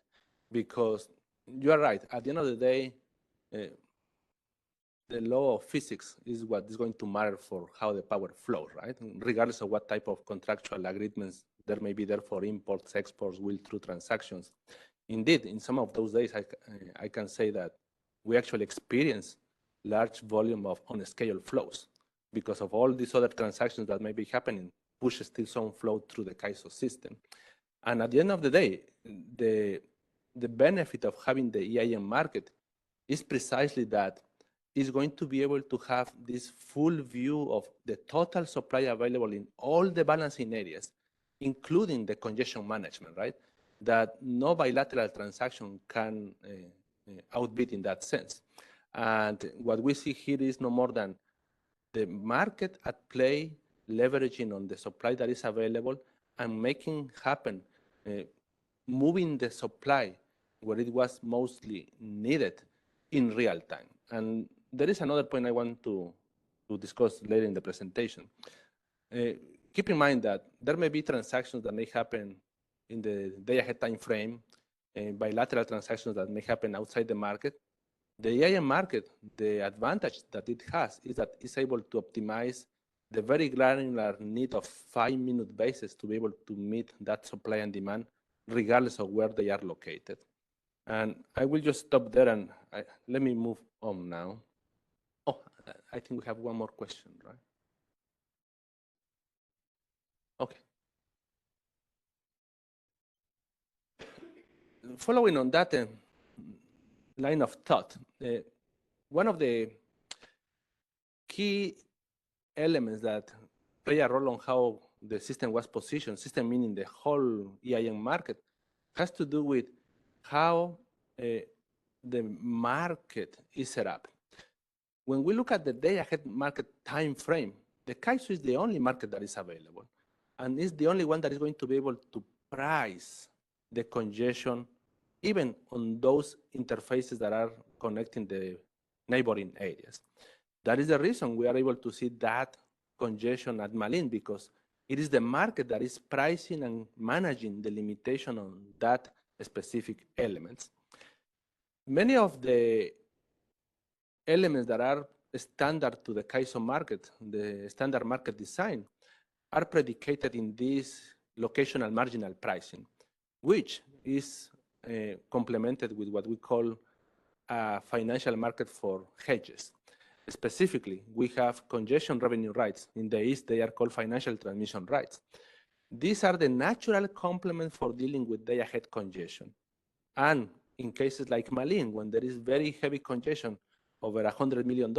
because you are right. At the end of the day, the law of physics is what is going to matter for how the power flows, right? Regardless of what type of contractual agreements there may be there for imports, exports, will-through transactions. Indeed, in some of those days, I can say that we actually experience large volume of unscheduled flows because of all these other transactions that may be happening, push still some flow through the CAISO system. And at the end of the day, the benefit of having the EIM market is precisely that it's going to be able to have this full view of the total supply available in all the balancing areas, including the congestion management, right? That no bilateral transaction can outbid in that sense. And what we see here is no more than the market at play, leveraging on the supply that is available and making happen, moving the supply where it was mostly needed in real time. And there is another point I want to discuss later in the presentation. Keep in mind that there may be transactions that may happen in the day-ahead time frame, bilateral transactions that may happen outside the market. The EIM market, the advantage that it has is that it's able to optimize the very granular need of 5-minute basis to be able to meet that supply and demand, regardless of where they are located. And I will just stop there and let me move on now. Oh, I think we have one more question, right? Okay. Following on that line of thought, one of the key elements that play a role on how the system was positioned, system meaning the whole EIM market, has to do with how the market is set up. When we look at the day-ahead market time frame, the CAISO is the only market that is available, and is the only one that is going to be able to price the congestion, even on those interfaces that are connecting the neighboring areas. That is the reason we are able to see that congestion at Malin, because it is the market that is pricing and managing the limitation on that specific elements. Many of the elements that are standard to the CAISO market, the standard market design, are predicated in this locational marginal pricing, which is complemented with what we call a financial market for hedges. Specifically, we have congestion revenue rights. In the East, they are called financial transmission rights. These are the natural complement for dealing with day-ahead congestion. And in cases like Malin, when there is very heavy congestion, over $100 million,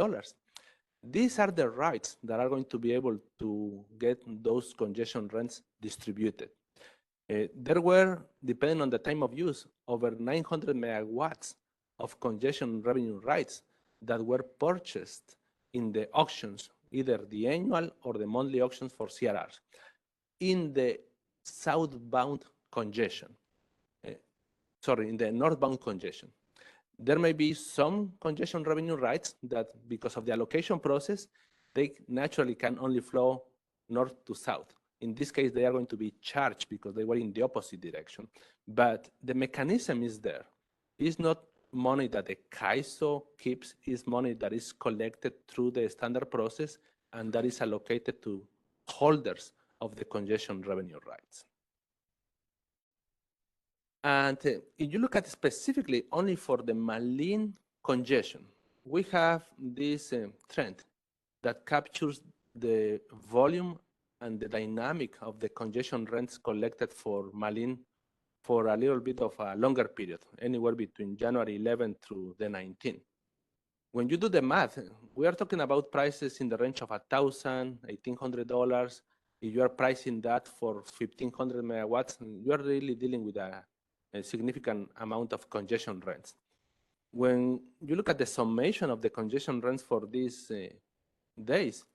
these are the rights that are going to be able to get those congestion rents distributed. There were, depending on the time of use, over 900 megawatts of congestion revenue rights that were purchased in the auctions, either the annual or the monthly auctions for CRRs, in the southbound congestion. In the northbound congestion. There may be some congestion revenue rights that, because of the allocation process, they naturally can only flow north to south. In this case, they are going to be charged because they were in the opposite direction. But the mechanism is there. It's not money that the CAISO keeps, it's money that is collected through the standard process and that is allocated to holders of the congestion revenue rights. And if you look at specifically only for the Malin congestion, we have this trend that captures the volume and the dynamic of the congestion rents collected for Malin for a little bit of a longer period, anywhere between January 11 through the 19th. When you do the math, we are talking about prices in the range of $1,000, $1,800. If you are pricing that for 1,500 megawatts, you are really dealing with a significant amount of congestion rents. When you look at the summation of the congestion rents for these days,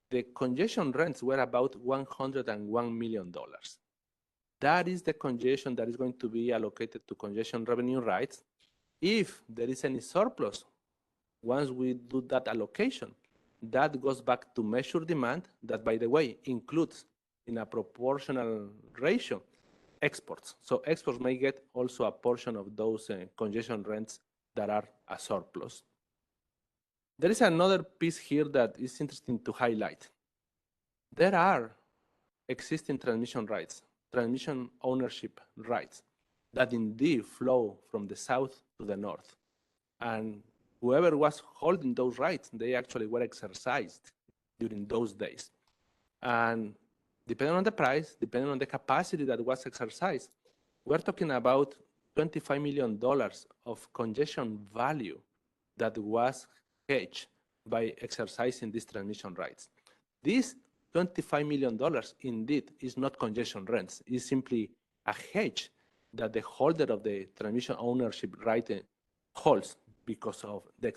the congestion rents were about $101 million. That is the congestion that is going to be allocated to congestion revenue rights. If there is any surplus, once we do that allocation, that goes back to measured demand that, by the way, includes in a proportional ratio exports. So exports may get also a portion of those congestion rents that are a surplus. There is another piece here that is interesting to highlight. There are existing transmission rights, transmission ownership rights that indeed flow from the south to the north. And whoever was holding those rights, they actually were exercised during those days. And depending on the price, depending on the capacity that was exercised, we're talking about $25 million of congestion value that was hedged by exercising these transmission rights. This $25 million indeed is not congestion rents, it's simply a hedge that the holder of the transmission ownership right holds because of the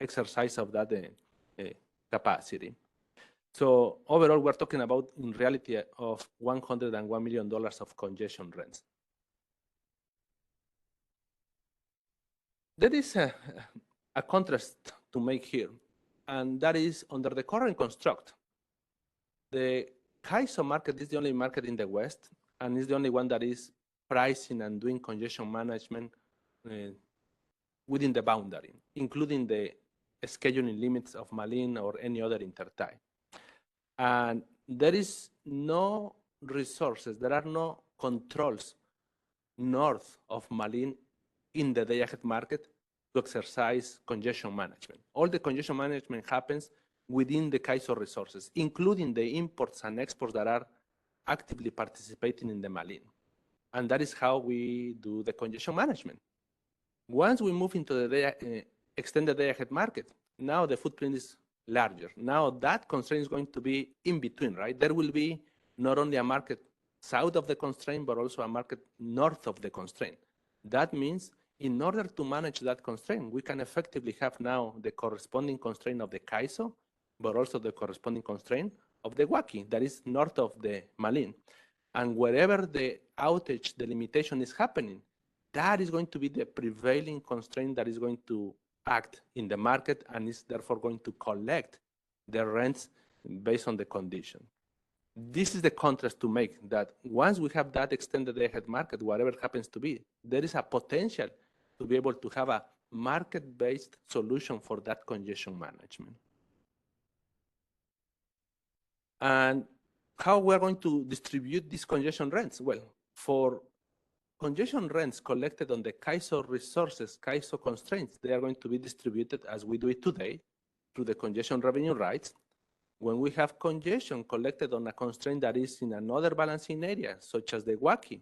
exercise of that capacity. So overall, we're talking about, in reality, of $101 million of congestion rents. There is a contrast to make here, and that is under the current construct. The CAISO market is the only market in the West, and is the only one that is pricing and doing congestion management within the boundary, including the scheduling limits of Malin or any other intertie. And there is no resources, there are no controls north of Malin in the day-ahead market to exercise congestion management. All the congestion management happens within the CAISO resources, including the imports and exports that are actively participating in the Malin. And that is how we do the congestion management. Once we move into the extended day-ahead market, now the footprint is larger. Now that constraint is going to be in between, right? There will be not only a market south of the constraint, but also a market north of the constraint. That means in order to manage that constraint, we can effectively have now the corresponding constraint of the CAISO, but also the corresponding constraint of the WACI, that is north of the Malin. And wherever the outage, the limitation is happening, that is going to be the prevailing constraint that is going to act in the market and is therefore going to collect the rents based on the condition. This is the contrast to make, that once we have that extended day-ahead market, whatever it happens to be, there is a potential to be able to have a market-based solution for that congestion management. And how we're going to distribute these congestion rents? Well, for congestion rents collected on the CAISO resources, CAISO constraints, they are going to be distributed as we do it today through the congestion revenue rights. When we have congestion collected on a constraint that is in another balancing area, such as the WACI,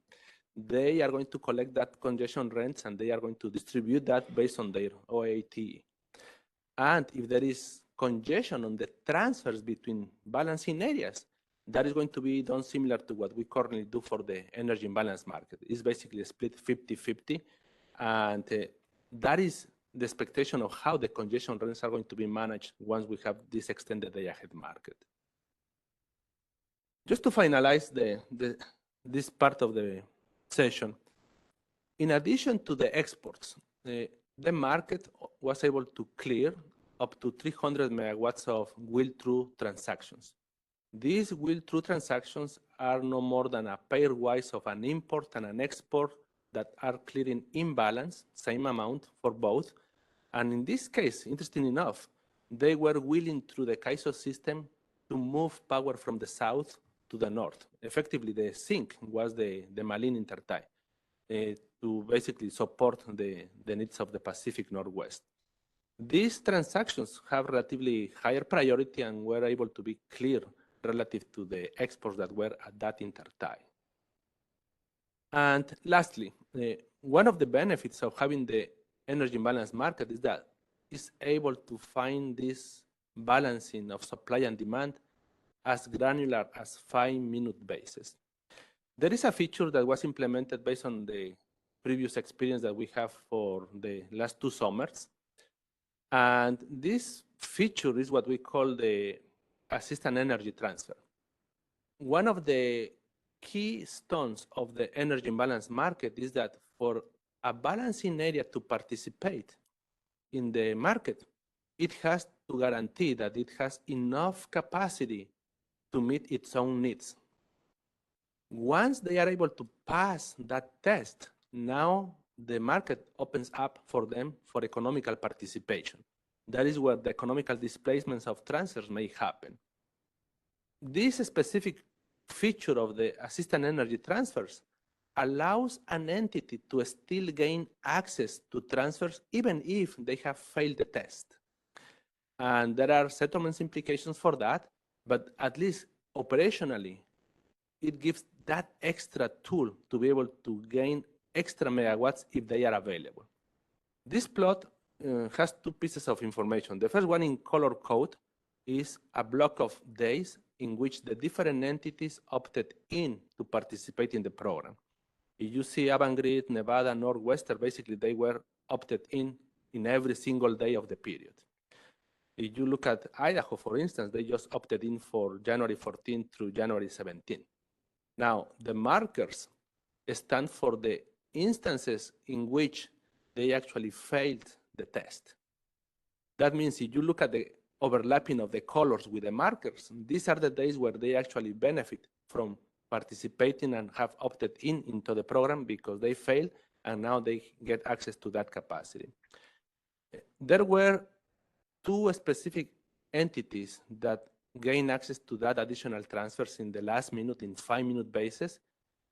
they are going to collect that congestion rents and they are going to distribute that based on their OATE. And if there is congestion on the transfers between balancing areas, that is going to be done similar to what we currently do for the energy imbalance market. It's basically a split 50-50, and that is the expectation of how the congestion rents are going to be managed once we have this extended day-ahead market. Just to finalize this part of the session, in addition to the exports, the market was able to clear up to 300 megawatts of will-through transactions. These will-through transactions are no more than a pairwise of an import and an export that are clearing in balance, same amount for both. And in this case, interesting enough, they were willing through the CAISO system to move power from the south to the north. Effectively, the sink was the Malin intertie to basically support the needs of the Pacific Northwest. These transactions have relatively higher priority and were able to be clear relative to the exports that were at that intertie. And lastly, one of the benefits of having the energy imbalance market is that it's able to find this balancing of supply and demand as granular as 5-minute basis. There is a feature that was implemented based on the previous experience that we have for the last 2 summers. And this feature is what we call the assistant energy transfer. One of the keystones of the energy imbalance market is that for a balancing area to participate in the market, it has to guarantee that it has enough capacity to meet its own needs. Once they are able to pass that test, now the market opens up for them for economical participation. That is where the economical displacements of transfers may happen. This specific feature of the assistant energy transfers allows an entity to still gain access to transfers even if they have failed the test. And there are settlements implications for that, but at least operationally, it gives that extra tool to be able to gain extra megawatts if they are available. This plot has two pieces of information. The first one in color code is a block of days in which the different entities opted in to participate in the program. If you see Avangrid, Nevada, Northwestern, basically they were opted in every single day of the period. If you look at Idaho, for instance, they just opted in for January 14 through January 17. Now, the markers stand for the instances in which they actually failed the test. That means if you look at the overlapping of the colors with the markers, these are the days where they actually benefit from participating and have opted in into the program because they failed and now they get access to that capacity. There were two specific entities that gain access to that additional transfers in the last minute in 5-minute basis,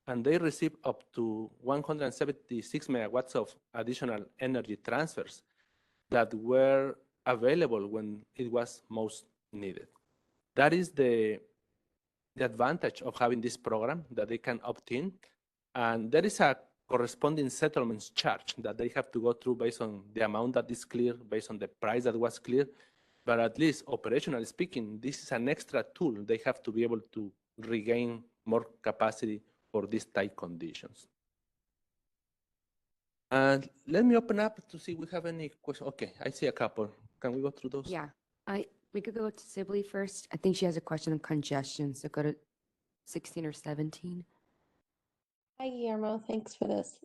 and they received up to 176 megawatts of additional energy transfers that were available when it was most needed. That is the advantage of having this program, that they can opt in, and there is a corresponding settlements charge that they have to go through based on the amount that is clear, based on the price that was clear. But at least operationally speaking, this is an extra tool. They have to be able to regain more capacity for these tight conditions. And let me open up to see if we have any questions. Okay, I see a couple. Can we go through those? Yeah, we could go to Sibley first. I think she has a question on congestion, so go to 16 or 17. Hi, Guillermo. Thanks for this.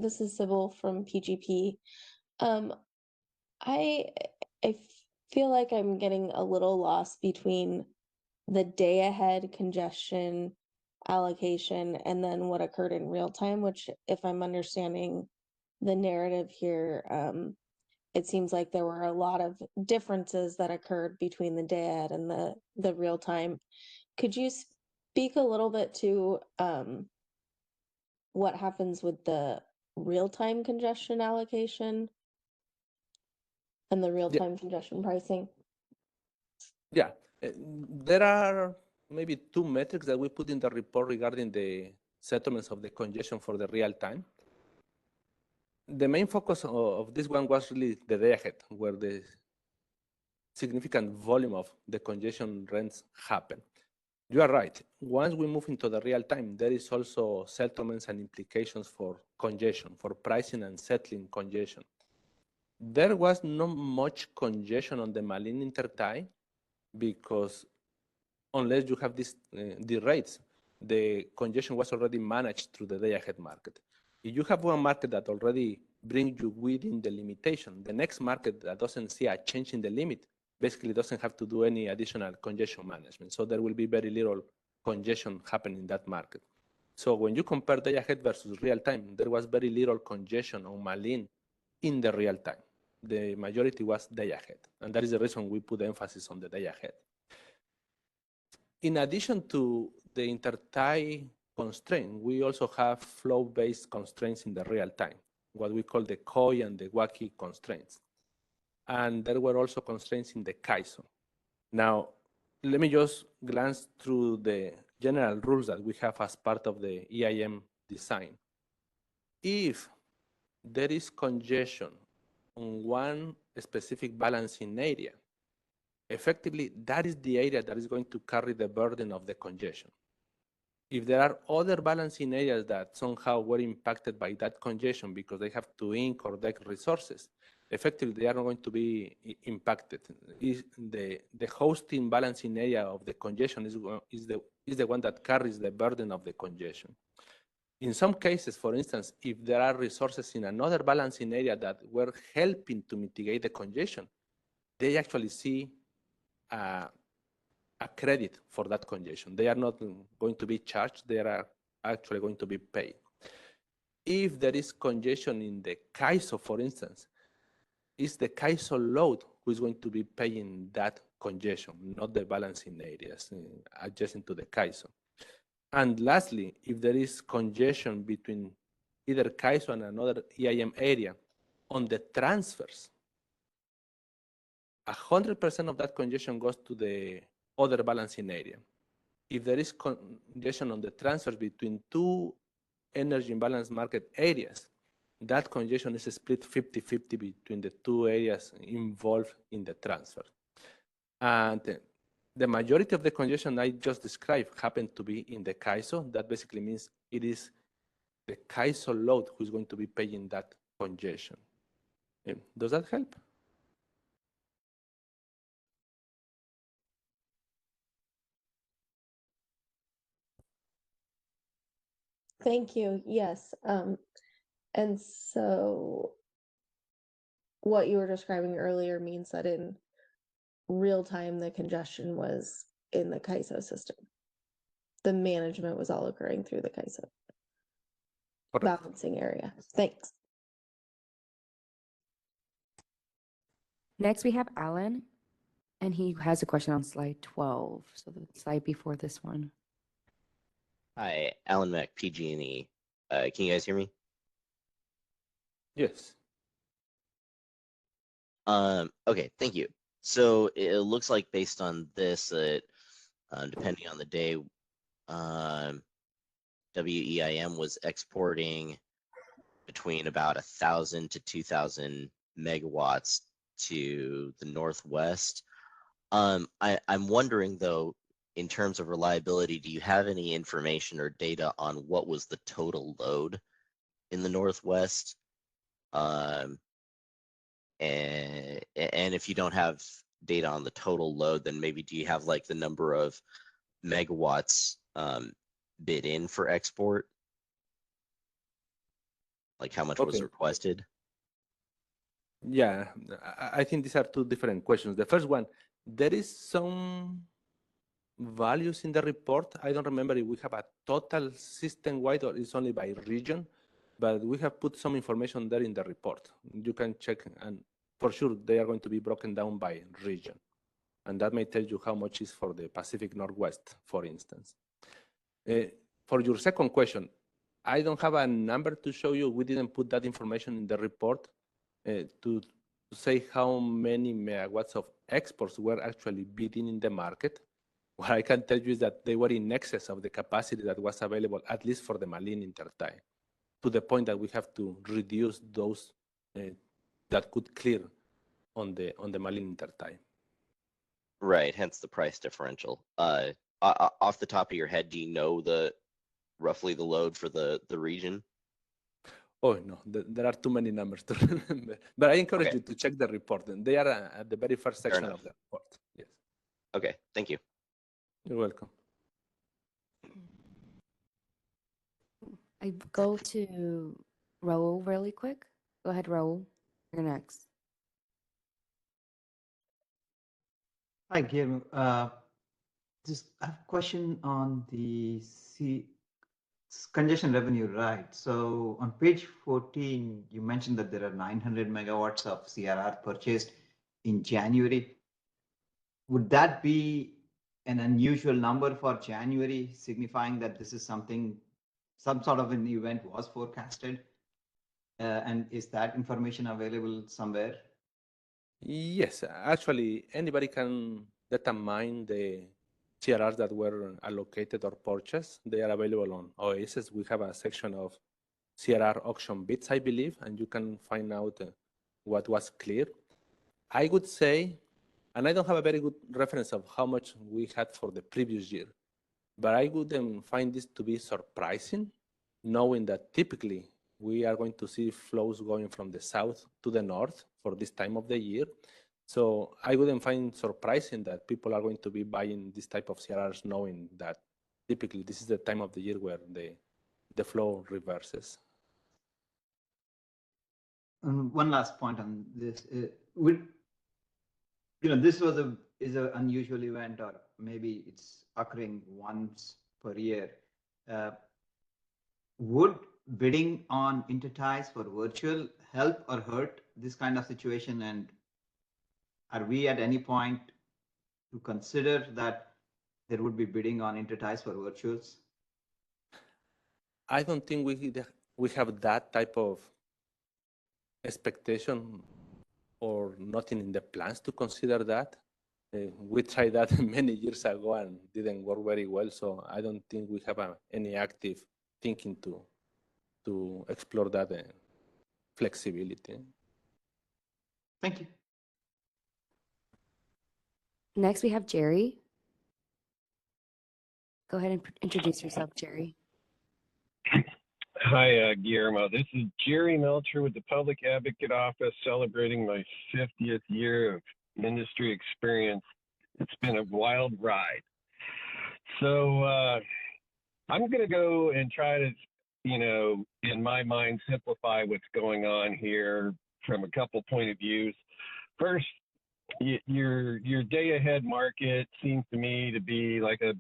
This is Sybil from PGP. I feel like I'm getting a little lost between the day ahead congestion allocation and then what occurred in real time, which, if I'm understanding the narrative here, it seems like there were a lot of differences that occurred between the day ahead and the real time. Could you speak a little bit to what happens with the real-time congestion allocation and the real-time congestion pricing? Yeah, there are maybe two metrics that we put in the report regarding the settlements of the congestion for the real time. The main focus of this one was really the day ahead, where the significant volume of the congestion rents happen. You are right. Once we move into the real time, there is also settlements and implications for congestion, for pricing and settling congestion. There was not much congestion on the Malin intertie because unless you have the rates, the congestion was already managed through the day-ahead market. If you have one market that already brings you within the limitation, the next market that doesn't see a change in the limit basically doesn't have to do any additional congestion management. So there will be very little congestion happening in that market. So when you compare day ahead versus real time, there was very little congestion on Malin in the real time. The majority was day ahead. And that is the reason we put emphasis on the day ahead. In addition to the intertie constraint, we also have flow-based constraints in the real time, what we call the COI and the WACI constraints. And there were also constraints in the CAISO. Now, let me just glance through the general rules that we have as part of the EIM design. If there is congestion on one specific balancing area, effectively, that is the area that is going to carry the burden of the congestion. If there are other balancing areas that somehow were impacted by that congestion because they have to ink or deck resources, effectively, they are not going to be impacted. The hosting balancing area of the congestion is the one that carries the burden of the congestion. In some cases, for instance, if there are resources in another balancing area that were helping to mitigate the congestion, they actually see a credit for that congestion. They are not going to be charged, they are actually going to be paid. If there is congestion in the CAISO, for instance, it's the CAISO load who is going to be paying that congestion, not the balancing areas adjacent to the CAISO. And lastly, if there is congestion between either CAISO and another EIM area on the transfers, 100% of that congestion goes to the other balancing area. If there is congestion on the transfers between two energy imbalance market areas, that congestion is split 50-50 between the two areas involved in the transfer. And the majority of the congestion I just described happened to be in the CAISO. That basically means it is the CAISO load who is going to be paying that congestion. Does that help? Thank you. Yes. And so what you were describing earlier means that in real time, the congestion was in the CAISO system. The management was all occurring through the CAISO Correct. balancing area. Thanks. Next, we have Alan, and he has a question on slide 12, so the slide before this one. Hi, Alan Mack, PG&E. Can you guys hear me? Yes. Okay, thank you. So it looks like based on this that depending on the day, WEIM was exporting between about 1,000 to 2,000 megawatts to the Northwest. I'm wondering though, in terms of reliability, do you have any information or data on what was the total load in the Northwest? And if you don't have data on the total load, then maybe do you have like the number of megawatts bid in for export? Like how much was Okay. requested? Yeah, I think these are two different questions. The first one, there is some values in the report. I don't remember if we have a total system-wide or it's only by region, but we have put some information there in the report. You can check, and for sure they are going to be broken down by region. And that may tell you how much is for the Pacific Northwest, for instance. For your second question, I don't have a number to show you. We didn't put that information in the report to say how many megawatts of exports were actually bidding in the market. What I can tell you is that they were in excess of the capacity that was available, at least for the Malin intertie, to the point that we have to reduce those that could clear on the Malin intertie. Right, hence the price differential. Off the top of your head, do you know roughly the load for the region? Oh, no, there are too many numbers to remember. But I encourage Okay. you to check the report. They are at the very first section enough. of the report. Yes, Okay, thank you. you're welcome. I go to Raul really quick. Go ahead, Raul. You're next. Hi, Guillermo. Just I have a question on the congestion revenue, right? So on page 14, you mentioned that there are 900 megawatts of CRR purchased in January. Would that be an unusual number for January, signifying that this is something, some sort of an event was forecasted? And is that information available somewhere? Yes, actually, anybody can determine the CRRs that were allocated or purchased. They are available on OASIS. We have a section of CRR auction bids, I believe, and you can find out what was clear. I would say, and I don't have a very good reference of how much we had for the previous year, but I wouldn't find this to be surprising, knowing that typically we are going to see flows going from the south to the north for this time of the year. So I wouldn't find surprising that people are going to be buying this type of CRRs, knowing that typically this is the time of the year where the flow reverses. One last point on this. This is an unusual event, or maybe it's occurring once per year. Would bidding on interties for virtual help or hurt this kind of situation? And are we at any point to consider that there would be bidding on interties for virtuals? I don't think we have that type of expectation or nothing in the plans to consider that. We tried that many years ago and didn't work very well. So I don't think we have any active thinking to explore that flexibility. Thank you. Next, we have Jerry. Go ahead and introduce yourself, Jerry. Hi, Guillermo. This is Jerry Melcher with the Public Advocate Office, celebrating my 50th year of industry experience. It's been a wild ride. So I'm going to go and try to, in my mind, simplify what's going on here from a couple point of views. First, your day-ahead market seems to me to be like a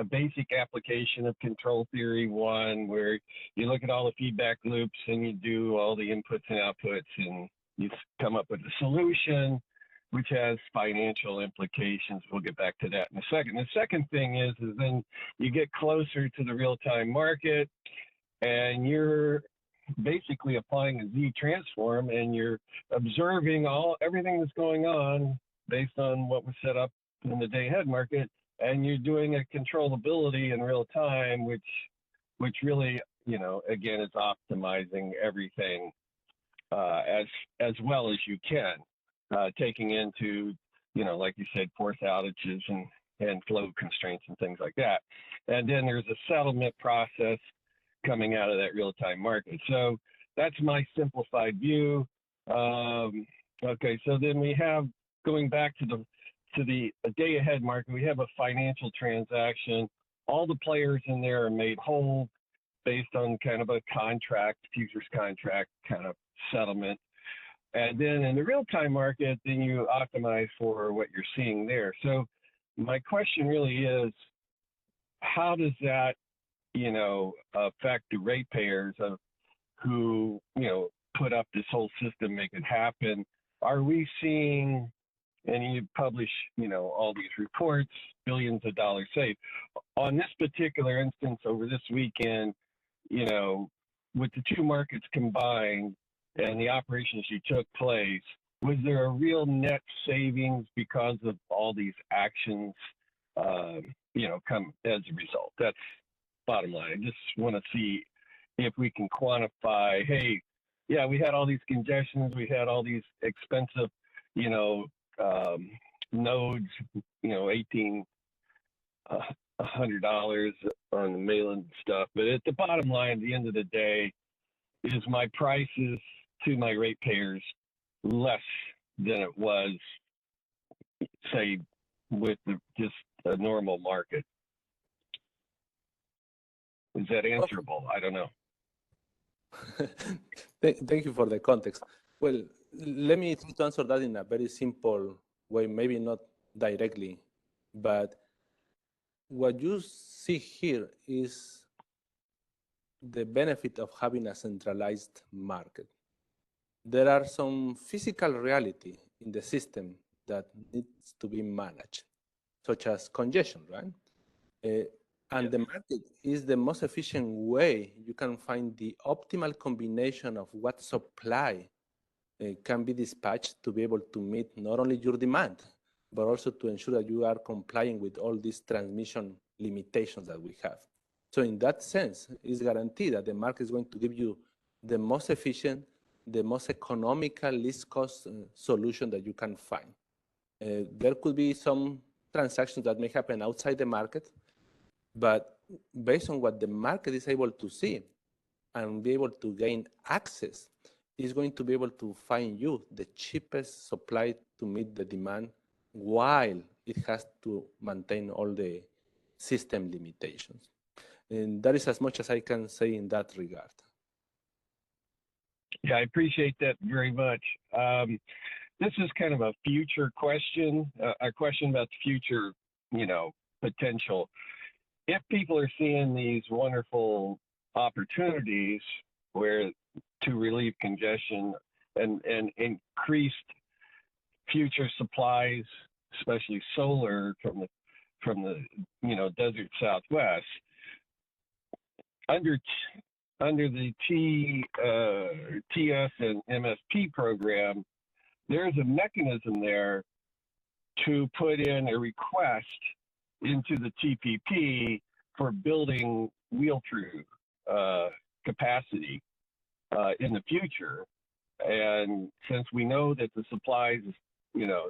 basic application of control theory 1, where you look at all the feedback loops and you do all the inputs and outputs and you come up with a solution which has financial implications. We'll get back to that in a second. The second thing is then you get closer to the real-time market and you're basically applying a Z transform and you're observing everything that's going on based on what was set up in the day-ahead market, and you're doing a controllability in real time, which really, again, is optimizing everything as well as you can, taking into, like you said, force outages and flow constraints and things like that. And then there's a settlement process coming out of that real-time market. So that's my simplified view. Okay, so then we have, going back to the day-ahead market, we have a financial transaction. All the players in there are made whole based on kind of a contract, futures contract kind of settlement. And then in the real-time market, then you optimize for what you're seeing there. So my question really is, how does that, affect the ratepayers who, put up this whole system, make it happen? Are we seeing, and you publish, all these reports, billions of dollars saved. On this particular instance over this weekend, with the two markets combined and the operations you took place, was there a real net savings because of all these actions, come as a result? That's bottom line. I just want to see if we can quantify, hey, yeah, we had all these congestions, we had all these expensive, nodes, $1,800 on the mailing stuff. But at the bottom line, at the end of the day, is my prices to my ratepayers less than it was, say, with just a normal market? Is that answerable? I don't know. Thank you for the context. Well, let me try to answer that in a very simple way, maybe not directly, but what you see here is the benefit of having a centralized market. There are some physical reality in the system that needs to be managed, such as congestion, right? And the market is the most efficient way you can find the optimal combination of what supply can be dispatched to be able to meet not only your demand, but also to ensure that you are complying with all these transmission limitations that we have. So in that sense, it's guaranteed that the market is going to give you the most efficient, the most economical, least cost solution that you can find. There could be some transactions that may happen outside the market, but based on what the market is able to see and be able to gain access, is going to be able to find you the cheapest supply to meet the demand while it has to maintain all the system limitations. And that is as much as I can say in that regard. Yeah, I appreciate that very much. This is kind of a future question, a question about the future, potential. If people are seeing these wonderful opportunities where to relieve congestion and increased future supplies, especially solar from the desert Southwest, under the TS and MSP program, there's a mechanism there to put in a request into the TPP for building wheel-through capacity in the future. And since we know that the supplies,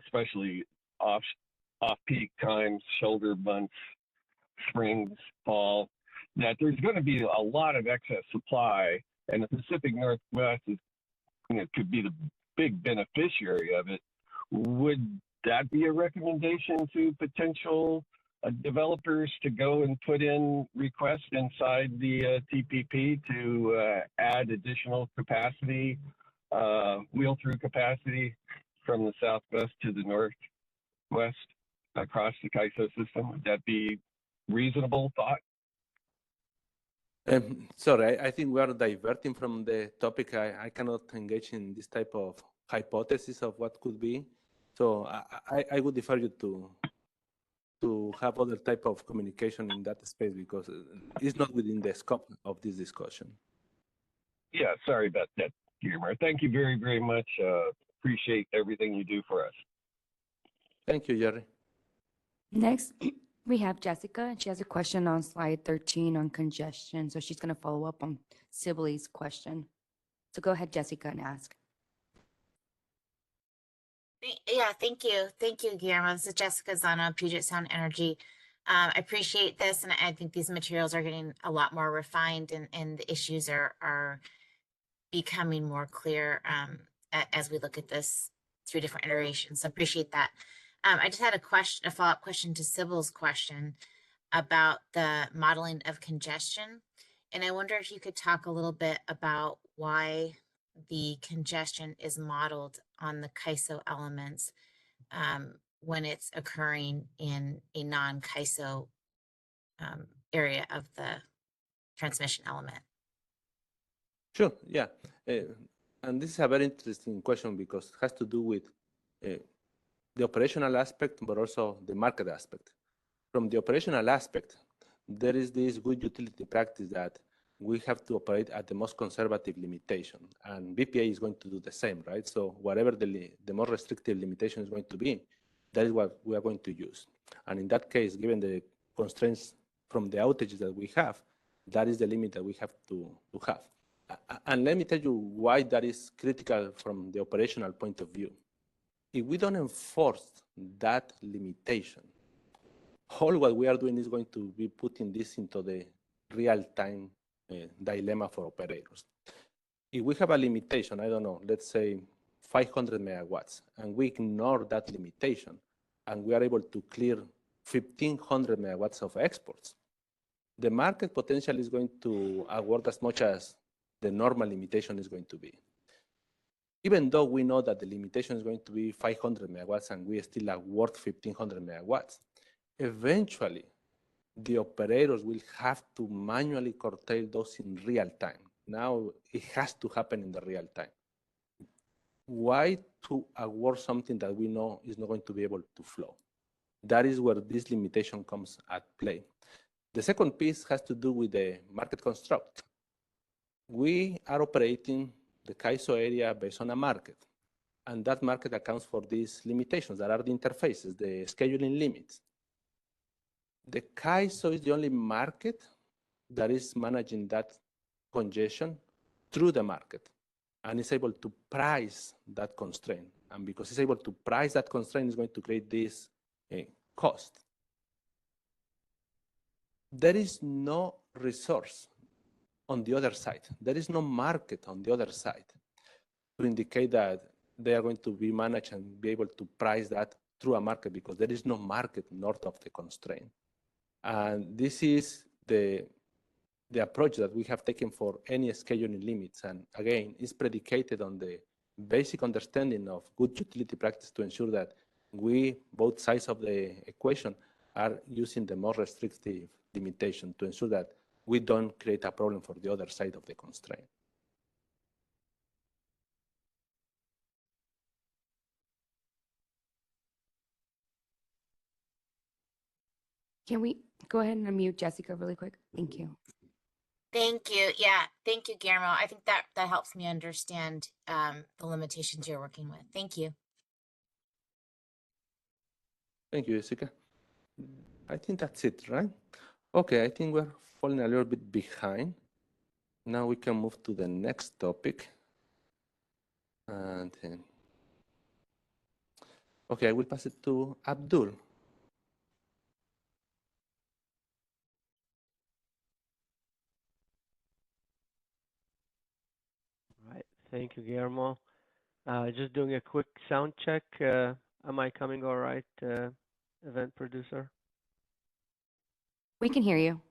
especially off-peak times, shoulder months, springs, fall, that there's going to be a lot of excess supply, and the Pacific Northwest could be the big beneficiary of it. Would that be a recommendation to potential developers to go and put in requests inside the TPP to add additional capacity, wheel-through capacity from the Southwest to the Northwest across the CAISO system? Would that be reasonable thought? Sorry, I think we are diverting from the topic. I cannot engage in this type of hypothesis of what could be. So I would defer you to have other type of communication in that space, because it's not within the scope of this discussion. Yeah, sorry about that, Guillermo. Thank you very, very much. Appreciate everything you do for us. Thank you, Jerry. Next, we have Jessica. She has a question on slide 13 on congestion. So she's going to follow up on Sibley's question. So go ahead, Jessica, and ask. Yeah, thank you. Thank you, Guillermo. This is Jessica Zano, Puget Sound Energy. I appreciate this, and I think these materials are getting a lot more refined, and the issues are becoming more clear as we look at this through different iterations. So appreciate that. I just had a follow-up question to Sybil's question about the modeling of congestion. And I wonder if you could talk a little bit about why the congestion is modeled on the CAISO elements when it's occurring in a non-CAISO area of the transmission element. Sure, yeah. And this is a very interesting question, because it has to do with the operational aspect, but also the market aspect. From the operational aspect, there is this good utility practice that we have to operate at the most conservative limitation, and BPA is going to do the same, right? So whatever the more restrictive limitation is going to be, that is what we are going to use. And in that case, given the constraints from the outages that we have, that is the limit that we have to have. And let me tell you why that is critical from the operational point of view. If we don't enforce that limitation, all what we are doing is going to be putting this into the real-time dilemma for operators. If we have a limitation, I don't know, let's say 500 megawatts, and we ignore that limitation, and we are able to clear 1,500 megawatts of exports, the market potential is going to award as much as the normal limitation is going to be. Even though we know that the limitation is going to be 500 megawatts and we still award 1,500 megawatts, eventually the operators will have to manually curtail those in real time. Now it has to happen in the real time. Why to award something that we know is not going to be able to flow? That is where this limitation comes at play. The second piece has to do with the market construct. We are operating the CAISO area based on a market, and that market accounts for these limitations that are the interfaces, the scheduling limits. The CAISO is the only market that is managing that congestion through the market, and is able to price that constraint. And because it's able to price that constraint, it's going to create this cost. There is no resource on the other side. There is no market on the other side to indicate that they are going to be managed and be able to price that through a market, because there is no market north of the constraint. And this is the approach that we have taken for any scheduling limits. And again, it's predicated on the basic understanding of good utility practice to ensure that we, both sides of the equation, are using the more restrictive limitation to ensure that we don't create a problem for the other side of the constraint. Can we go ahead and unmute Jessica really quick? Thank you. Thank you. Yeah, thank you, Guillermo. I think that helps me understand the limitations you're working with. Thank you. Thank you, Jessica. I think that's it, right? Okay, I think we're falling a little bit behind. Now we can move to the next topic. And okay, I will pass it to Abdul. All right. Thank you, Guillermo. Just doing a quick sound check. Am I coming all right, event producer? We can hear you.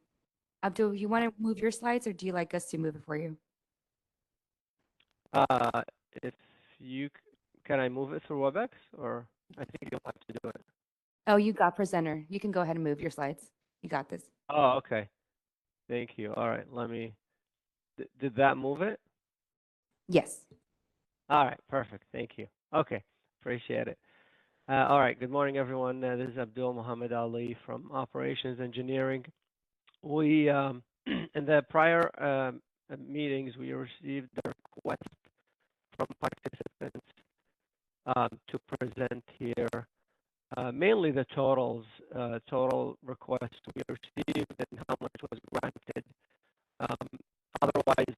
Abdul, you want to move your slides or do you like us to move it for you? If you can I move it through WebEx, or I think you'll have to do it. Oh, you got presenter. You can go ahead and move your slides. You got this. Oh, okay. Thank you. All right. Let me. Did that move it? Yes. All right. Perfect. Thank you. Okay. Appreciate it. All right. Good morning, everyone. This is Abdul Muhammad Ali from Operations Engineering. We in the prior meetings we received a request from participants to present here mainly the total requests we received and how much was granted. Otherwise,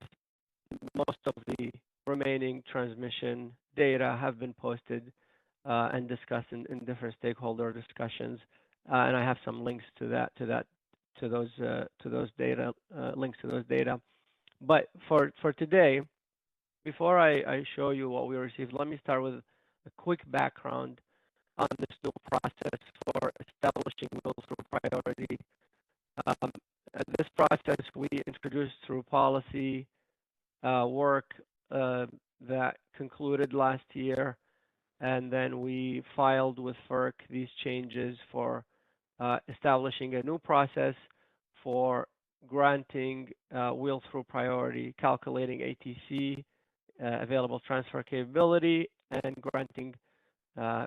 most of the remaining transmission data have been posted and discussed in different stakeholder discussions, and I have some links to those data links to those data. But for today, before I show you what we received, let me start with a quick background on this new process for establishing wheels through priority. This process we introduced through policy work that concluded last year, and then we filed with FERC these changes for establishing a new process for granting wheel through priority, calculating ATC, available transfer capability, and granting,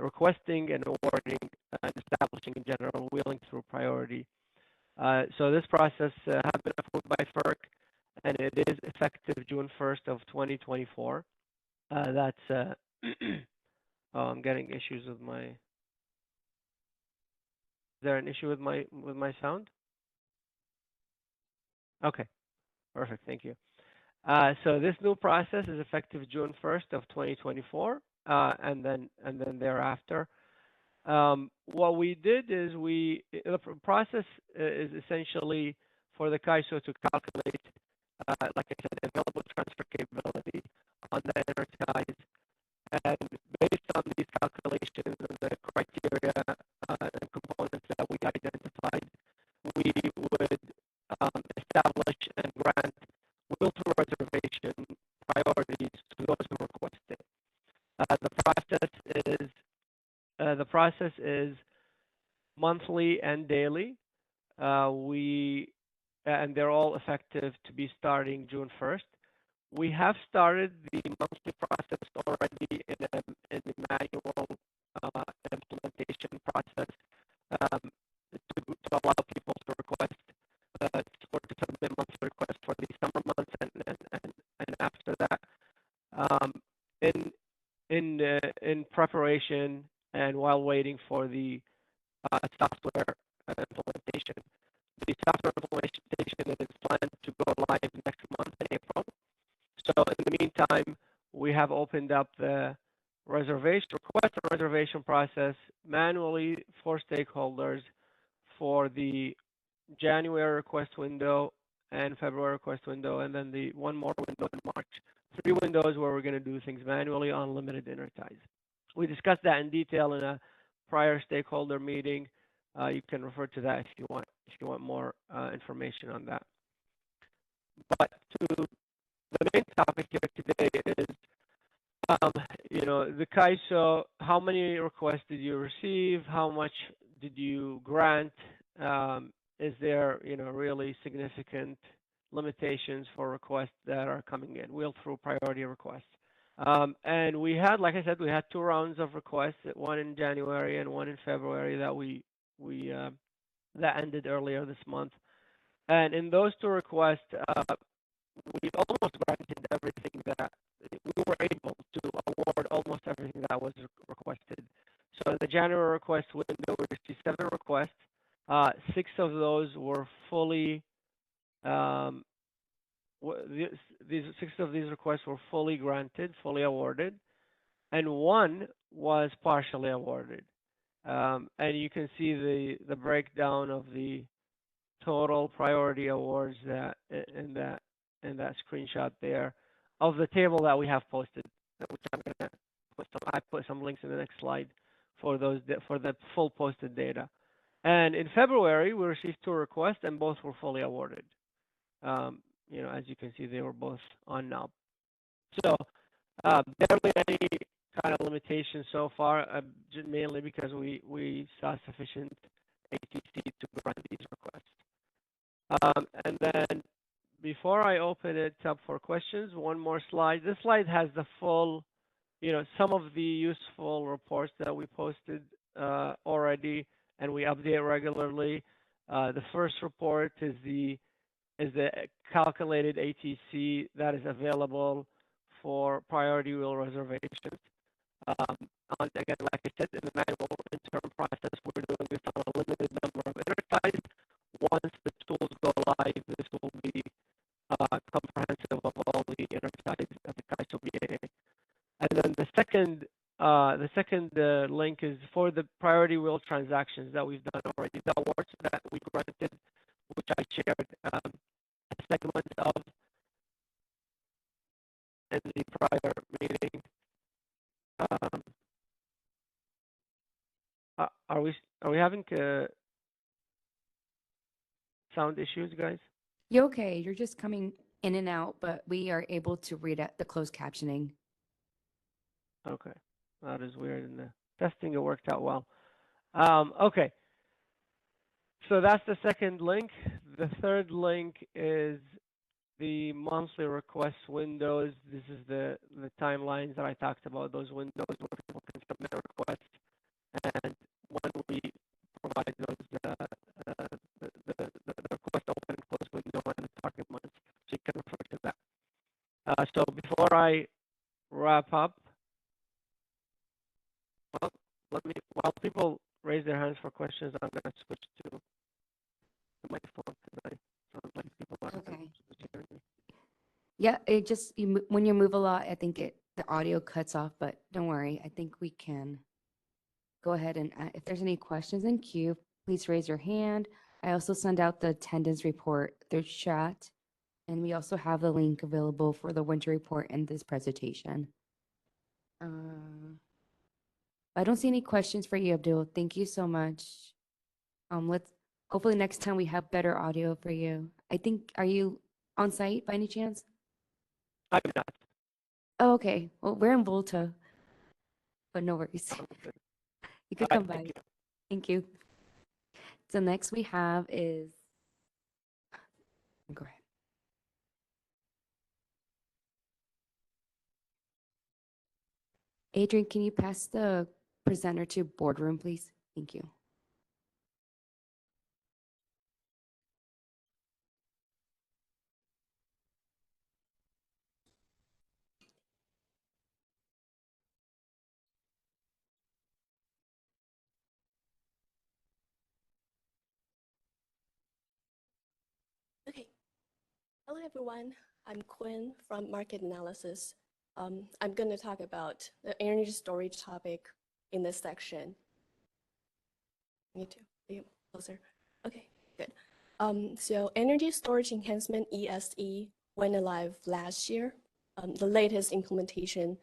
requesting and awarding and establishing in general wheeling through priority. So this process has been approved by FERC, and it is effective June 1st of 2024. That's oh, I'm getting issues with my. Is there an issue with my sound? Okay, perfect. Thank you. So this new process is effective June 1st of 2024, and then thereafter. What we did is the process is essentially for the CAISO to calculate, like I said, available transfer capability on the enterprise, and based on these calculations and the criteria and components that we identified, we would establish and grant wheel through reservation priorities to those who request it. The process is monthly and daily. And they're all effective to be starting June 1st. We have started the monthly process already in the manual implementation process to allow people to request or to submit monthly requests for the summer months and after that. In preparation and while waiting for the software implementation. The software implementation is planned to go live next month in April. So in the meantime, we have opened up the request and reservation process manually for stakeholders for the January request window and February request window, and then the one more window in March. 3 windows where we're going to do things manually on limited interties. We discussed that in detail in a prior stakeholder meeting. You can refer to that if you want more information on that. But to the main topic here today is, the CAISO, how many requests did you receive? How much did you grant? Is there, really significant limitations for requests that are coming in, wheel through priority requests? And we had, like I said, we had 2 rounds of requests, one in January and one in February that we that ended earlier this month. And in those two requests, we almost granted everything that we were able to award almost everything that was requested. So in the January request window, we received 7 requests. 6 of those were fully, these 6 of these requests were fully granted, fully awarded, and 1 was partially awarded. And you can see the breakdown of the total priority awards that in that screenshot there of the table that we have posted, which I'm gonna put some links in the next slide for those for the full posted data. And in February, we received 2 requests, and both were fully awarded. You know, as you can see, they were both on NOP. So barely any kind of limitation so far, mainly because we saw sufficient ATC to grant these requests. And then before I open it up for questions, one more slide. This slide has the full, you know, some of the useful reports that we posted already, and we update regularly. The first report is the calculated ATC that is available for priority wheel reservations. Again, like I said, in the manual interim process, we're doing this on a limited number of intersites. Once the tools go live, this will be comprehensive of all the intersites at the CAISO BAA. And then the second link is for the priority wheel transactions that we've done already, the awards that we granted, which I shared segments of in the prior meeting. Are we having sound issues, guys? You're okay. You're just coming in and out, but we are able to read out the closed captioning. Okay, that is weird. In the testing, it worked out well. Okay, so that's the second link. The third link is the monthly request windows. This is the timelines that I talked about, those windows where people can submit requests. And when we provide those, the request open and close window and the target months, so you can refer to that. So before I wrap up, well, while people raise their hands for questions, I'm going to switch to the microphone because I sound like people are Okay. hearing me. Yeah, it just when you move a lot, I think the audio cuts off, but don't worry. I think we can go ahead and if there's any questions in queue, please raise your hand. I also send out the attendance report through chat, and we also have the link available for the winter report in this presentation. I don't see any questions for you, Abdul. Thank you so much. Hopefully next time we have better audio for you. I think, are you on site by any chance? I'm not. Oh, okay. Well, we're in Volta, but no worries. You could come by. Thank you. So next we have is, go ahead. Adrian, can you pass the presenter to boardroom, please? Thank you. Okay. Hello, everyone. I'm Quinn from Market Analysis. I'm going to talk about the energy storage topic in this section. Need to be closer. Okay, good. So Energy Storage Enhancement ESE went live last year. The latest implementation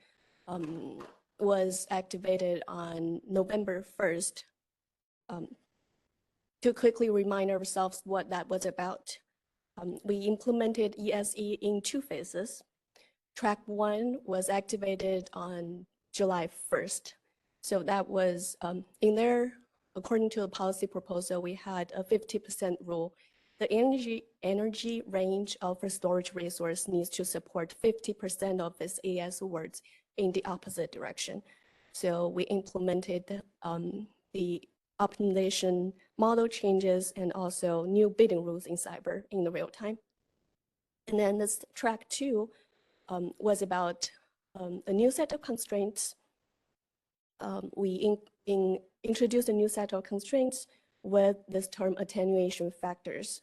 was activated on November 1st. To quickly remind ourselves what that was about, we implemented ESE in 2 phases. Track 1 was activated on July 1st. So that was in there, according to the policy proposal, we had a 50% rule. The energy range of a storage resource needs to support 50% of its AS words in the opposite direction. So we implemented the optimization model changes, and also new bidding rules in cyber in the real time. And then this track 2 was about a new set of constraints. We introduced a new set of constraints with this term attenuation factors.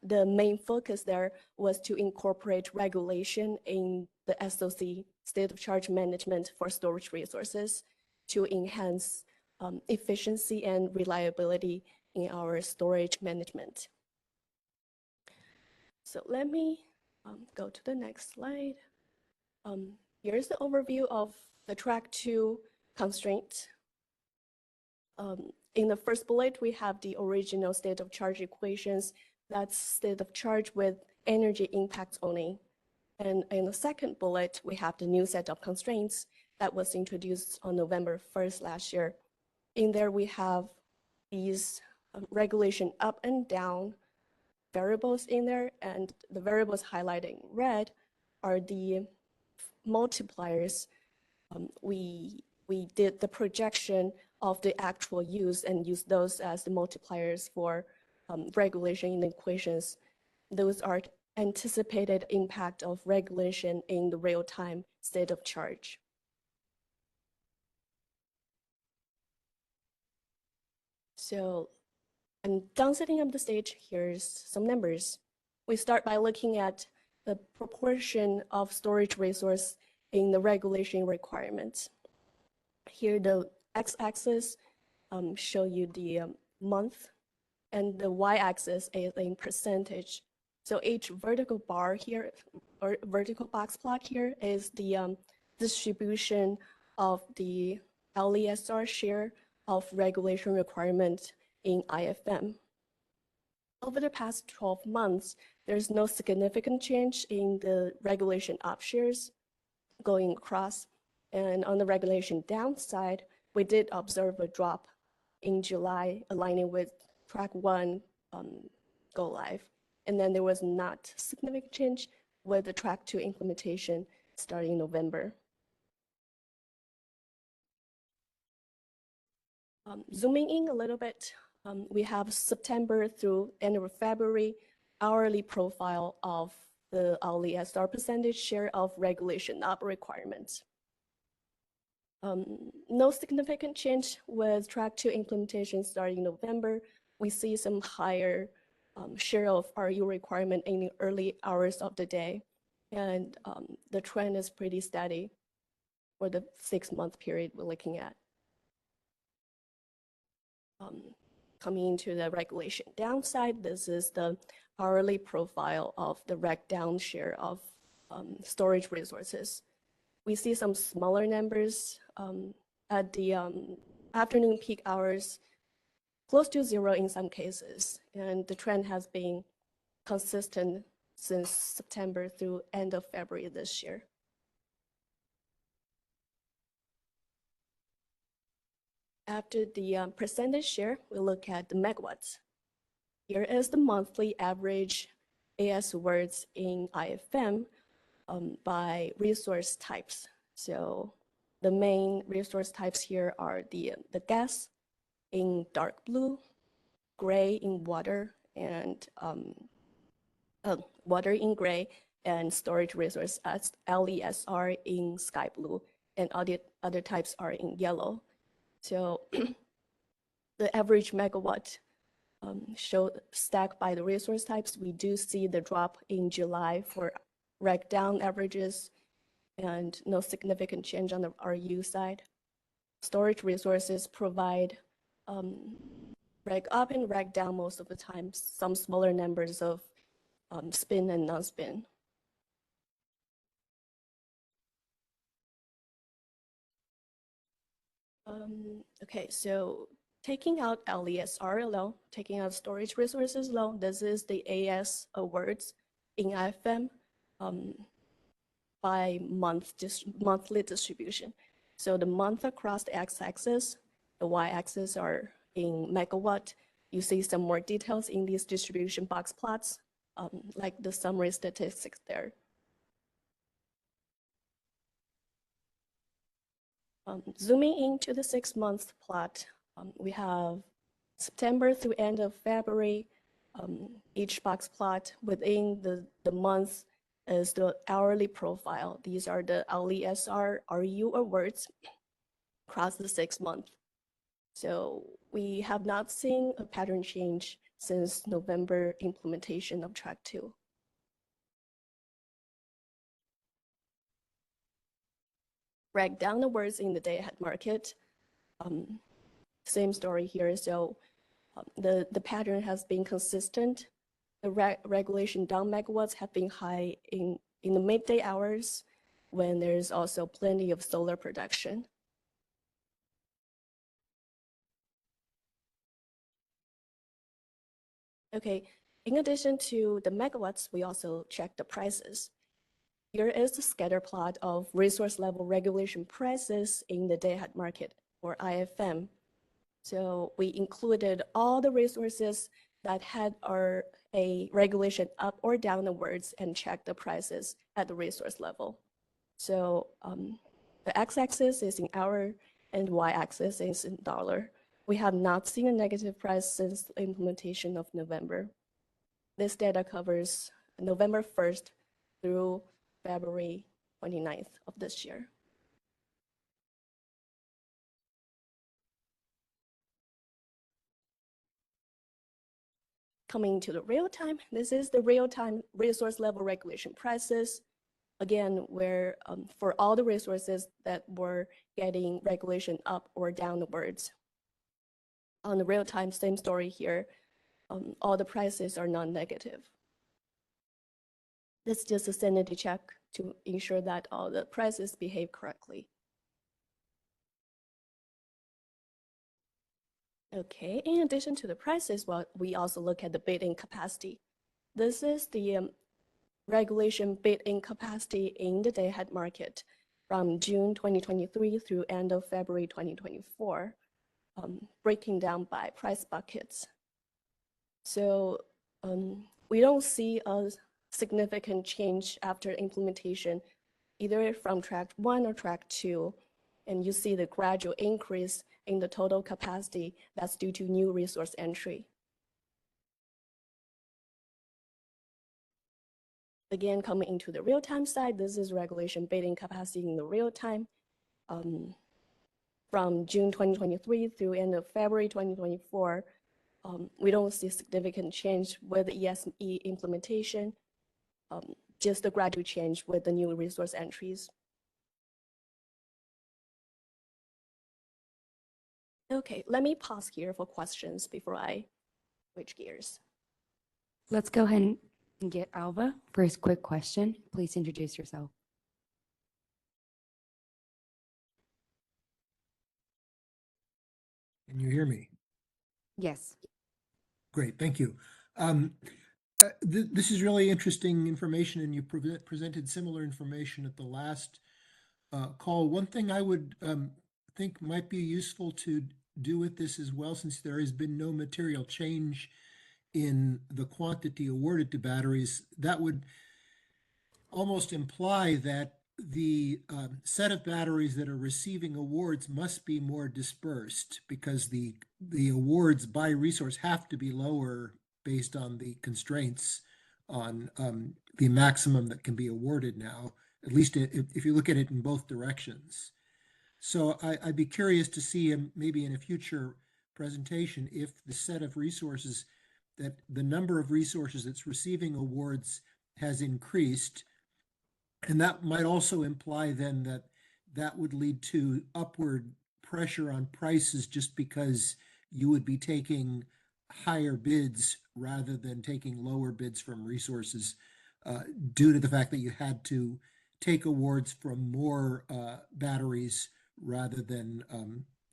The main focus there was to incorporate regulation in the SOC, state of charge management for storage resources, to enhance efficiency and reliability in our storage management. So let me go to the next slide. Here's the overview of the track 2 constraint. In the first bullet, we have the original state of charge equations. That's state of charge with energy impacts only. And in the second bullet, we have the new set of constraints that was introduced on November 1st last year. In there, we have these regulation up and down variables in there, and the variables highlighted in red are the multipliers. We did the projection of the actual use and use those as the multipliers for regulation in the equations. Those are anticipated impact of regulation in the real-time state of charge. So I'm done setting up the stage. Here's some numbers. We start by looking at the proportion of storage resource in the regulation requirements. Here, the x-axis show you the month, and the y-axis is in percentage. So each vertical bar here, or vertical box plot here, is the distribution of the LESR share of regulation requirement in IFM. Over the past 12 months, there's no significant change in the regulation up shares going across. And on the regulation downside, we did observe a drop in July, aligning with track 1 go live. And then there was not significant change with the track 2 implementation starting in November. Zooming in a little bit, we have September through end of February hourly profile of the LESR percentage share of regulation up requirements. No significant change with track 2 implementation starting in November. We see some higher share of RU requirement in the early hours of the day. And the trend is pretty steady for the 6-month period we're looking at. Coming into the regulation downside, this is the hourly profile of the reg down share of storage resources. We see some smaller numbers at the afternoon peak hours, close to 0 in some cases, and the trend has been consistent since September through end of February this year. After the percentage share, we look at the megawatts. Here is the monthly average AS words in IFM by resource types. So the main resource types here are the gas in dark blue, gray in water, and water in gray, and storage resource as LESR in sky blue, and other types are in yellow. So the average megawatt stacked by the resource types, we do see the drop in July for reg down averages and no significant change on the RU side. Storage resources provide reg up and reg down most of the time, some smaller numbers of spin and non-spin. Okay, so taking out LESR alone, taking out storage resources alone, this is the AS awards in IFM by monthly distribution. So the month across the x-axis, the y-axis are in megawatt. You see some more details in these distribution box plots, like the summary statistics there. Zooming into the 6-month plot, We have September through end of February. Each box plot within the month is the hourly profile. These are the hourly SR, RU awards across the 6 months. So we have not seen a pattern change since November implementation of track 2. Break down the words in the day ahead market. Same story here. So the pattern has been consistent. The regulation down megawatts have been high in the midday hours when there's also plenty of solar production. Okay, in addition to the megawatts, we also check the prices. Here is the scatter plot of resource level regulation prices in the day-ahead market, or IFM. So we included all the resources that had a regulation up or downwards and checked the prices at the resource level. So the x-axis is in hour and y-axis is in dollar. We have not seen a negative price since the implementation of November. This data covers November 1st through February 29th of this year. Coming to the real time, this is the real time resource level regulation prices. Again, where for all the resources that were getting regulation up or downwards. On the real time, same story here. All the prices are non-negative. This is just a sanity check to ensure that all the prices behave correctly. Okay, in addition to the prices, well, we also look at the bid-in capacity. This is the regulation bid-in capacity in the day-ahead market from June 2023 through end of February 2024, breaking down by price buckets. So we don't see a significant change after implementation, either from track 1 or track 2, and you see the gradual increase in the total capacity that's due to new resource entry. Again, coming into the real-time side, this is regulation bidding capacity in the real time. From June 2023 through end of February 2024, we don't see significant change with the ESE implementation, just a gradual change with the new resource entries. Okay, let me pause here for questions before I switch gears. Let's go ahead and get Alva for his quick question. Please introduce yourself. Can you hear me? Yes. Great, thank you. This is really interesting information, and you presented similar information at the last call. One thing I would think might be useful to do with this as well, since there has been no material change in the quantity awarded to batteries, that would almost imply that the set of batteries that are receiving awards must be more dispersed, because the awards by resource have to be lower based on the constraints on the maximum that can be awarded now, at least if you look at it in both directions. So I'd be curious to see maybe in a future presentation if the set of resources, that the number of resources that's receiving awards has increased. And that might also imply then that that would lead to upward pressure on prices, just because you would be taking higher bids rather than taking lower bids from resources, due to the fact that you had to take awards from more batteries rather than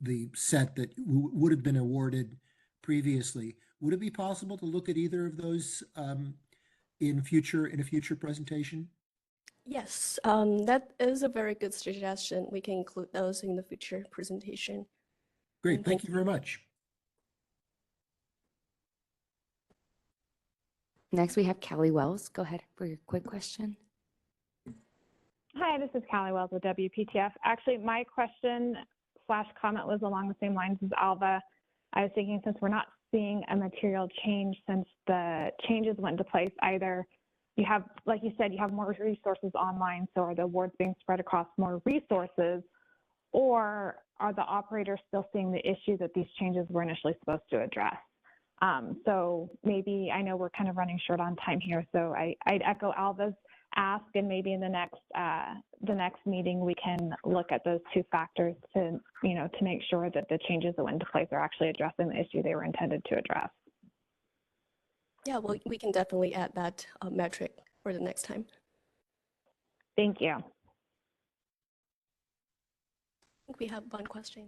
the set that would have been awarded previously. Would it be possible to look at either of those in a future presentation? Yes, that is a very good suggestion. We can include those in the future presentation. Great, thank you very much. Next, we have Callie Wells. Go ahead for your quick question. Hi, this is Callie Wells with WPTF. Actually, my question / comment was along the same lines as Alva. I was thinking since we're not seeing a material change since the changes went into place, either you have, like you said, you have more resources online, so are the awards being spread across more resources, or are the operators still seeing the issue that these changes were initially supposed to address? So maybe, I know we're kind of running short on time here, so I'd echo Alva's ask, and maybe in the next meeting we can look at those two factors to, to make sure that the changes that went into place are actually addressing the issue they were intended to address. Yeah, well, we can definitely add that metric for the next time. Thank you. I think we have one question.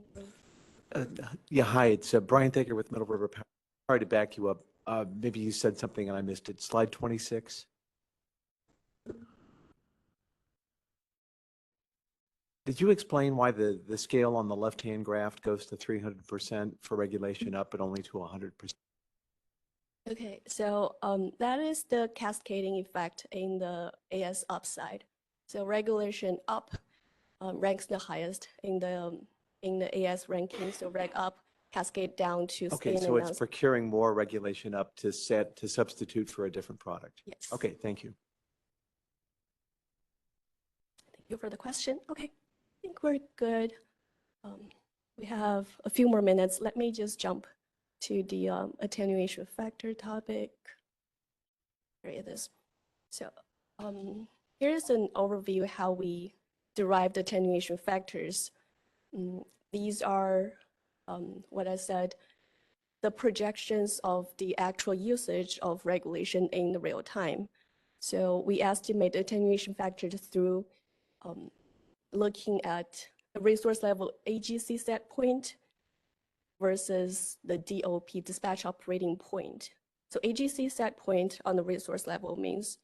Yeah, hi, it's Brian Thaker with Middle River Power. Sorry to back you up. Maybe you said something and I missed it. Slide 26. Did you explain why the scale on the left-hand graph goes to 300% for regulation up, but only to 100%? Okay, so that is the cascading effect in the AS upside. So regulation up ranks the highest in the AS ranking. So reg up cascade down to Okay, stay so in it's procuring more regulation up to substitute for a different product. Yes. Okay, thank you. Thank you for the question. Okay, I think we're good. We have a few more minutes. Let me just jump to the attenuation factor topic. Here it is. So here's an overview how we derived attenuation factors. These are what I said, the projections of the actual usage of regulation in the real time. So we estimate attenuation factors through looking at the resource level AGC set point versus the DOP dispatch operating point. So AGC set point on the resource level means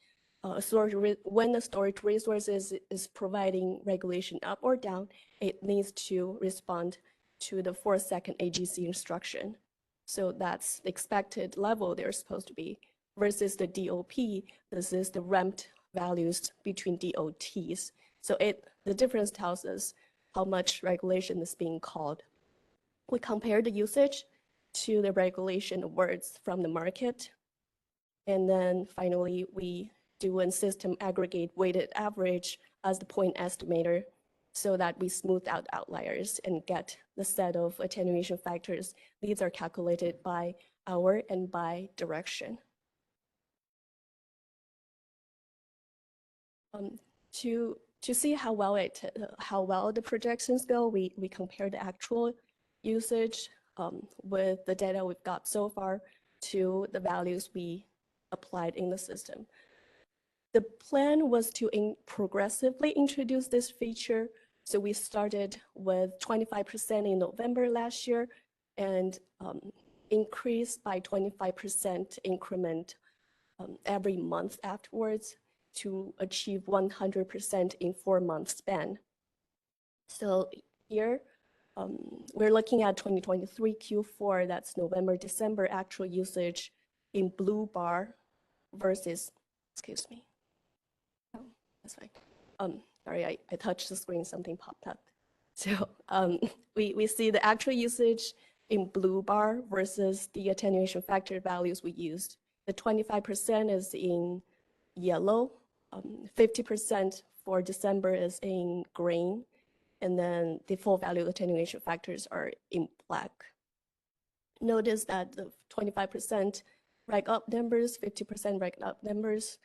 when the storage resource is providing regulation up or down, it needs to respond to the 4-second AGC instruction. So that's the expected level they're supposed to be versus the DOP. This is the ramped values between DOTs. So the difference tells us how much regulation is being called. We compare the usage to the regulation words from the market. And then finally, we do a system aggregate weighted average as the point estimator so that we smooth out outliers and get the set of attenuation factors. These are calculated by hour and by direction. To see how well the projections go, we compare the actual usage with the data we've got so far to the values we applied in the system. The plan was to progressively introduce this feature. So we started with 25% in November last year and increased by 25% increment every month afterwards to achieve 100% in 4-month span. So here, we're looking at 2023 Q4, that's November, December actual usage in blue bar versus, excuse me. Oh, that's fine. Sorry, I touched the screen, something popped up. So we see the actual usage in blue bar versus the attenuation factor values we used. The 25% is in yellow, 50% for December is in green, and then the full value attenuation factors are in black. Notice that the 25% reg up numbers, 50% reg up numbers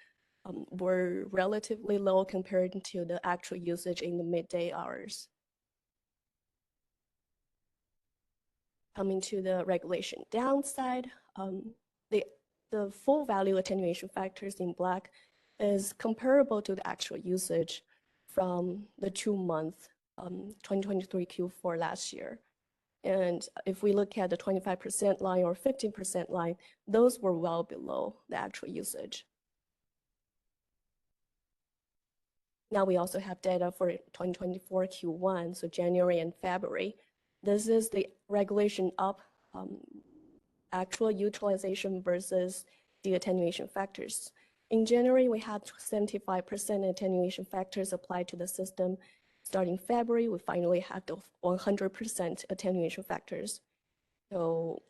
were relatively low compared to the actual usage in the midday hours. Coming to the regulation downside, the full value attenuation factors in black is comparable to the actual usage from the 2-month 2023 Q4 last year. And if we look at the 25% line or 15% line, those were well below the actual usage. Now we also have data for 2024 Q1, so January and February. This is the regulation up actual utilization versus the attenuation factors. In January, we had 75% attenuation factors applied to the system. Starting February, we finally had the 100% attenuation factors. So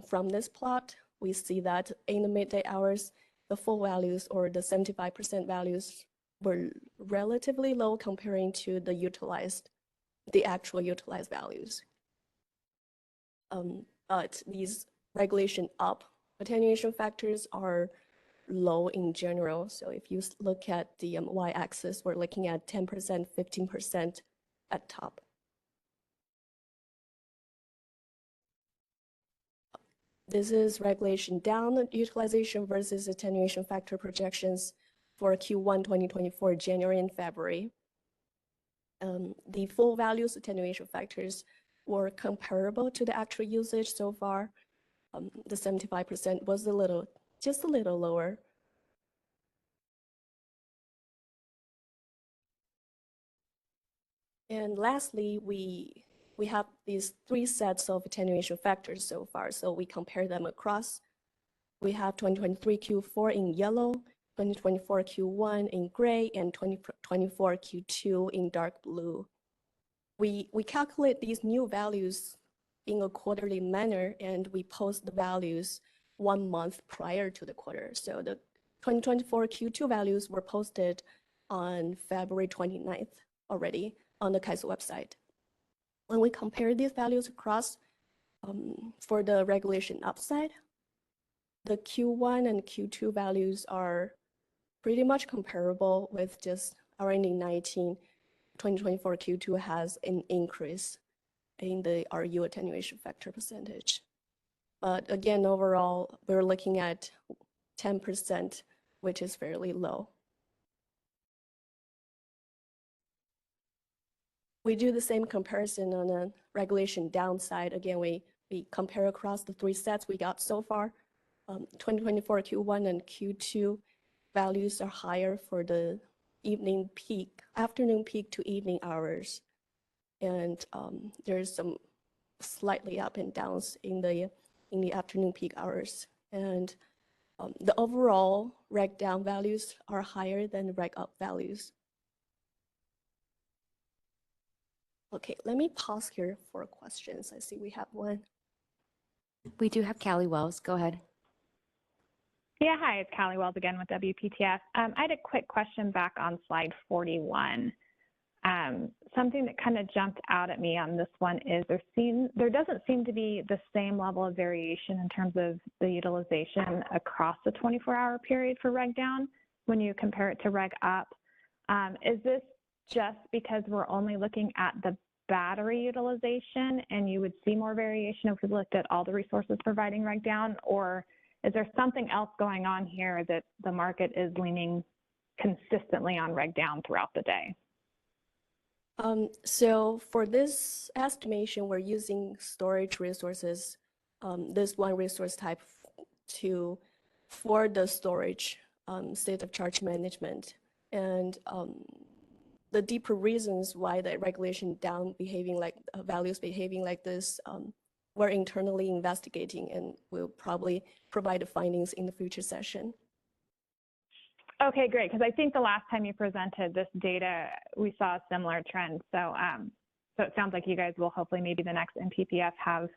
from this plot, we see that in the midday hours, the full values or the 75% values were relatively low comparing to the actual utilized values. But these regulation up attenuation factors are low in general. So if you look at the y-axis, we're looking at 10%, 15% at top. This is regulation down utilization versus attenuation factor projections for Q1 2024, January and February. The full values attenuation factors were comparable to the actual usage so far. The 75% was just a little lower. And lastly, we have these 3 sets of attenuation factors so far. So we compare them across. We have 2023 Q4 in yellow, 2024 Q1 in gray, and 2024 Q2 in dark blue. We calculate these new values in a quarterly manner, and we post the values 1 month prior to the quarter. So the 2024 Q2 values were posted on February 29th already on the CAISO website. When we compare these values across for the regulation upside, the Q1 and Q2 values are pretty much comparable with just RNA 19. 2024 Q2 has an increase in the RU attenuation factor percentage. But again, overall, we're looking at 10%, which is fairly low. We do the same comparison on a regulation downside. Again, we compare across the 3 sets we got so far. 2024 Q1 and Q2 values are higher for the evening peak, afternoon peak to evening hours. And there's some slightly up and downs in the afternoon peak hours. And the overall reg down values are higher than the reg up values. Okay, let me pause here for questions. I see we have one. We do have Callie Wells. Go ahead. Yeah, hi, it's Callie Wells again with WPTF. I had a quick question back on slide 41. Something that kind of jumped out at me on this one is there doesn't seem to be the same level of variation in terms of the utilization across the 24-hour period for reg down when you compare it to reg up. Is this just because we're only looking at the battery utilization and you would see more variation if we looked at all the resources providing reg down, or is there something else going on here that the market is leaning consistently on reg down throughout the day? So for this estimation, we're using storage resources, this one resource type for the storage state of charge management. And the deeper reasons why the regulation down behaving like values behaving like this, we're internally investigating, and we'll probably provide the findings in the future session. Okay, great. Because I think the last time you presented this data, we saw a similar trend. So, so it sounds like you guys will hopefully maybe the next NPPF have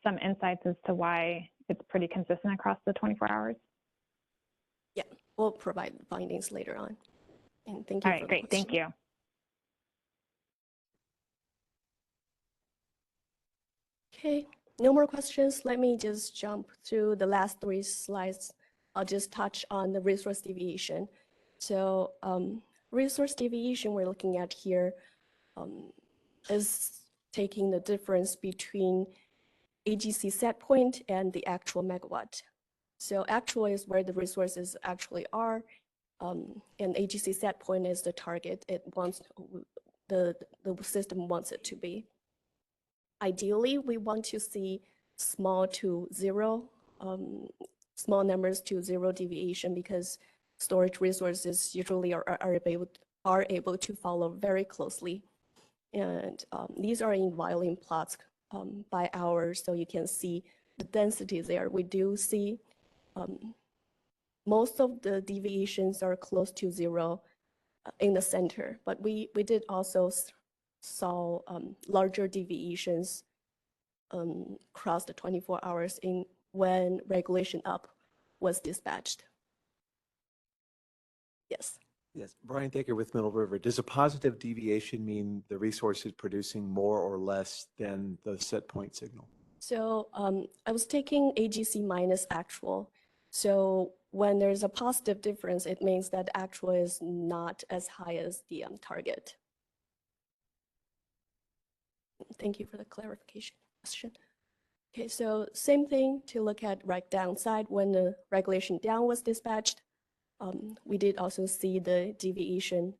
some insights as to why it's pretty consistent across the 24 hours. Yeah, we'll provide findings later on. And thank you. All right, great. Thank you. Okay, no more questions. Let me just jump through the last 3 slides. I'll just touch on the resource deviation. So resource deviation we're looking at here is taking the difference between AGC set point and the actual megawatt. So actual is where the resources actually are, and AGC set point is the target. It wants the system wants it to be. Ideally, we want to see small numbers to 0 deviation, because storage resources usually are able to follow very closely. And these are in violin plots by hour, so you can see the density there. We do see most of the deviations are close to 0 in the center, but we did also saw larger deviations crossed the 24 hours in when regulation up was dispatched. Yes. Yes, Brian Thaker with Middle River. Does a positive deviation mean the resource is producing more or less than the set point signal? So I was taking AGC minus actual. So when there's a positive difference, it means that actual is not as high as the target. Thank you for the clarification question. Okay, so same thing to look at right downside when the regulation down was dispatched. We did also see the deviation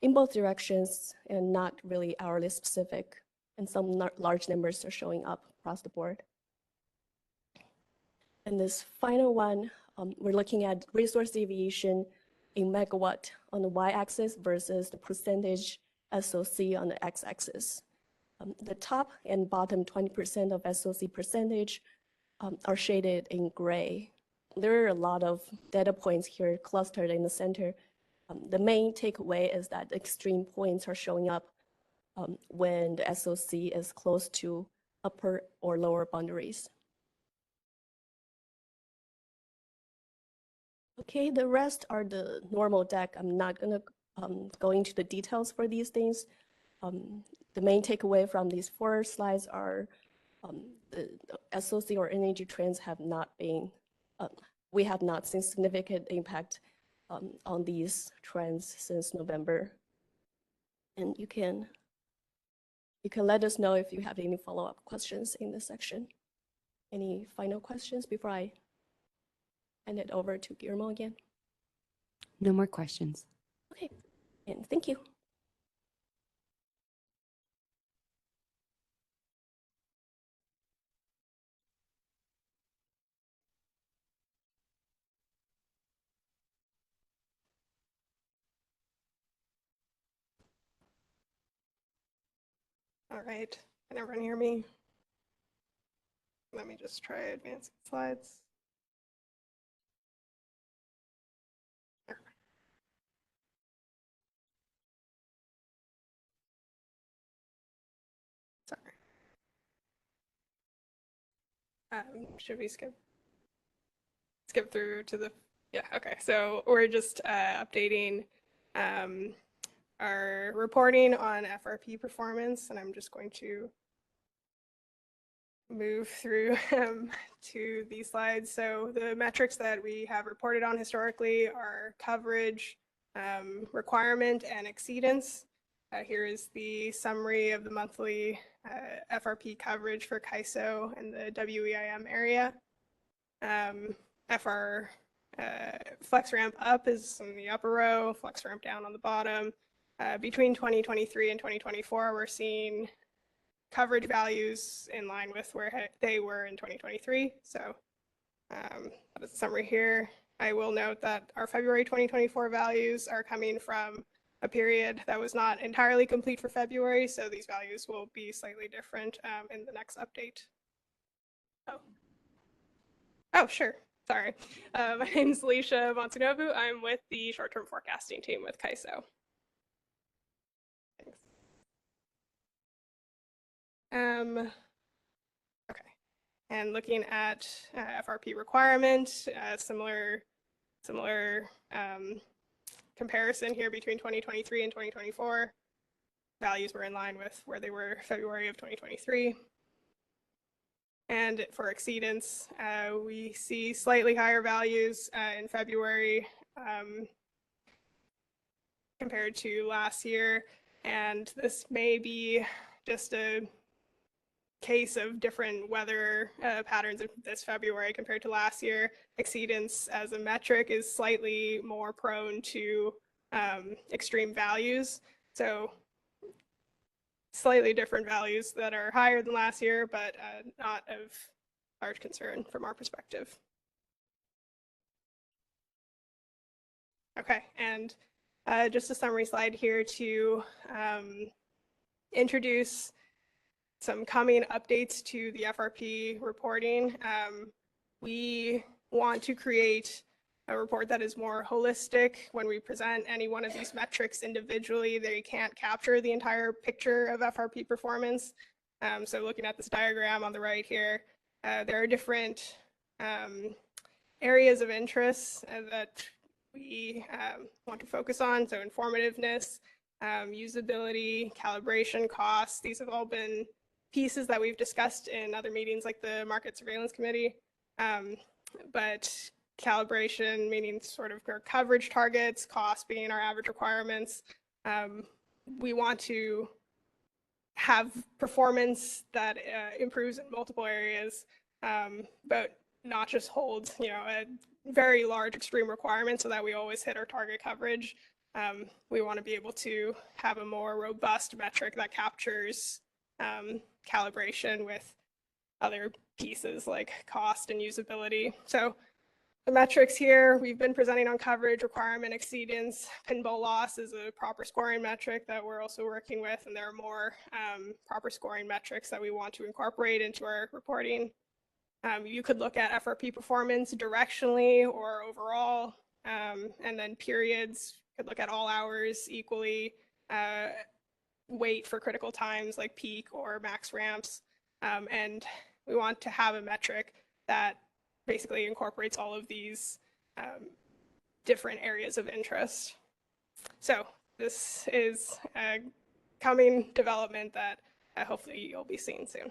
in both directions and not really hourly specific, and some large numbers are showing up across the board. And this final one, we're looking at resource deviation in megawatt on the y-axis versus the percentage SOC on the x-axis. The top and bottom 20% of SOC percentage are shaded in gray. There are a lot of data points here clustered in the center. The main takeaway is that extreme points are showing up when the SOC is close to upper or lower boundaries. Okay, the rest are the normal deck. I'm not gonna go into the details for these things. The main takeaway from these 4 slides are the SOC or energy trends have not been, we have not seen significant impact on these trends since November. And you can let us know if you have any follow-up questions in this section. Any final questions before I hand it over to Guillermo again? No more questions. Okay, and thank you. All right, can everyone hear me? Let me just try advancing slides. Sorry. Should we skip through to the, yeah, okay. So we're just updating our reporting on FRP performance, and I'm just going to move through to these slides. So the metrics that we have reported on historically are coverage, requirement, and exceedance. Here is the summary of the monthly FRP coverage for CAISO and the WEIM area. Flex ramp up is in the upper row, flex ramp down on the bottom. Between 2023 and 2024, we're seeing coverage values in line with where they were in 2023. So that is the summary here. I will note that our February 2024 values are coming from a period that was not entirely complete for February, so these values will be slightly different in the next update. Oh, sure. Sorry. My name is Alicia Monsunobu. I'm with the short-term forecasting team with CAISO. Thanks. Okay. And looking at FRP requirement, similar comparison here between 2023 and 2024. Values were in line with where they were February of 2023. And for exceedance, we see slightly higher values in February compared to last year. And this may be just a case of different weather patterns this February compared to last year. Exceedance as a metric is slightly more prone to extreme values. So slightly different values that are higher than last year, but not of large concern from our perspective. Okay, and just a summary slide here to introduce some coming updates to the FRP reporting. We want to create a report that is more holistic. When we present any one of these metrics individually, they can't capture the entire picture of FRP performance. So looking at this diagram on the right here, there are different areas of interest that we want to focus on. So informativeness, usability, calibration, costs. These have all been pieces that we've discussed in other meetings like the Market Surveillance Committee. But calibration, meaning sort of our coverage targets, cost being our average requirements. We want to have performance that improves in multiple areas, but not just holds, a very large extreme requirement so that we always hit our target coverage. We want to be able to have a more robust metric that captures calibration with other pieces like cost and usability. So the metrics here, we've been presenting on coverage, requirement exceedance. Pinball loss is a proper scoring metric that we're also working with, and there are more proper scoring metrics that we want to incorporate into our reporting. You could look at FRP performance directionally or overall, and then periods. You could look at all hours equally, wait for critical times like peak or max ramps, and we want to have a metric that basically incorporates all of these different areas of interest. So this is a coming development that hopefully you'll be seeing soon.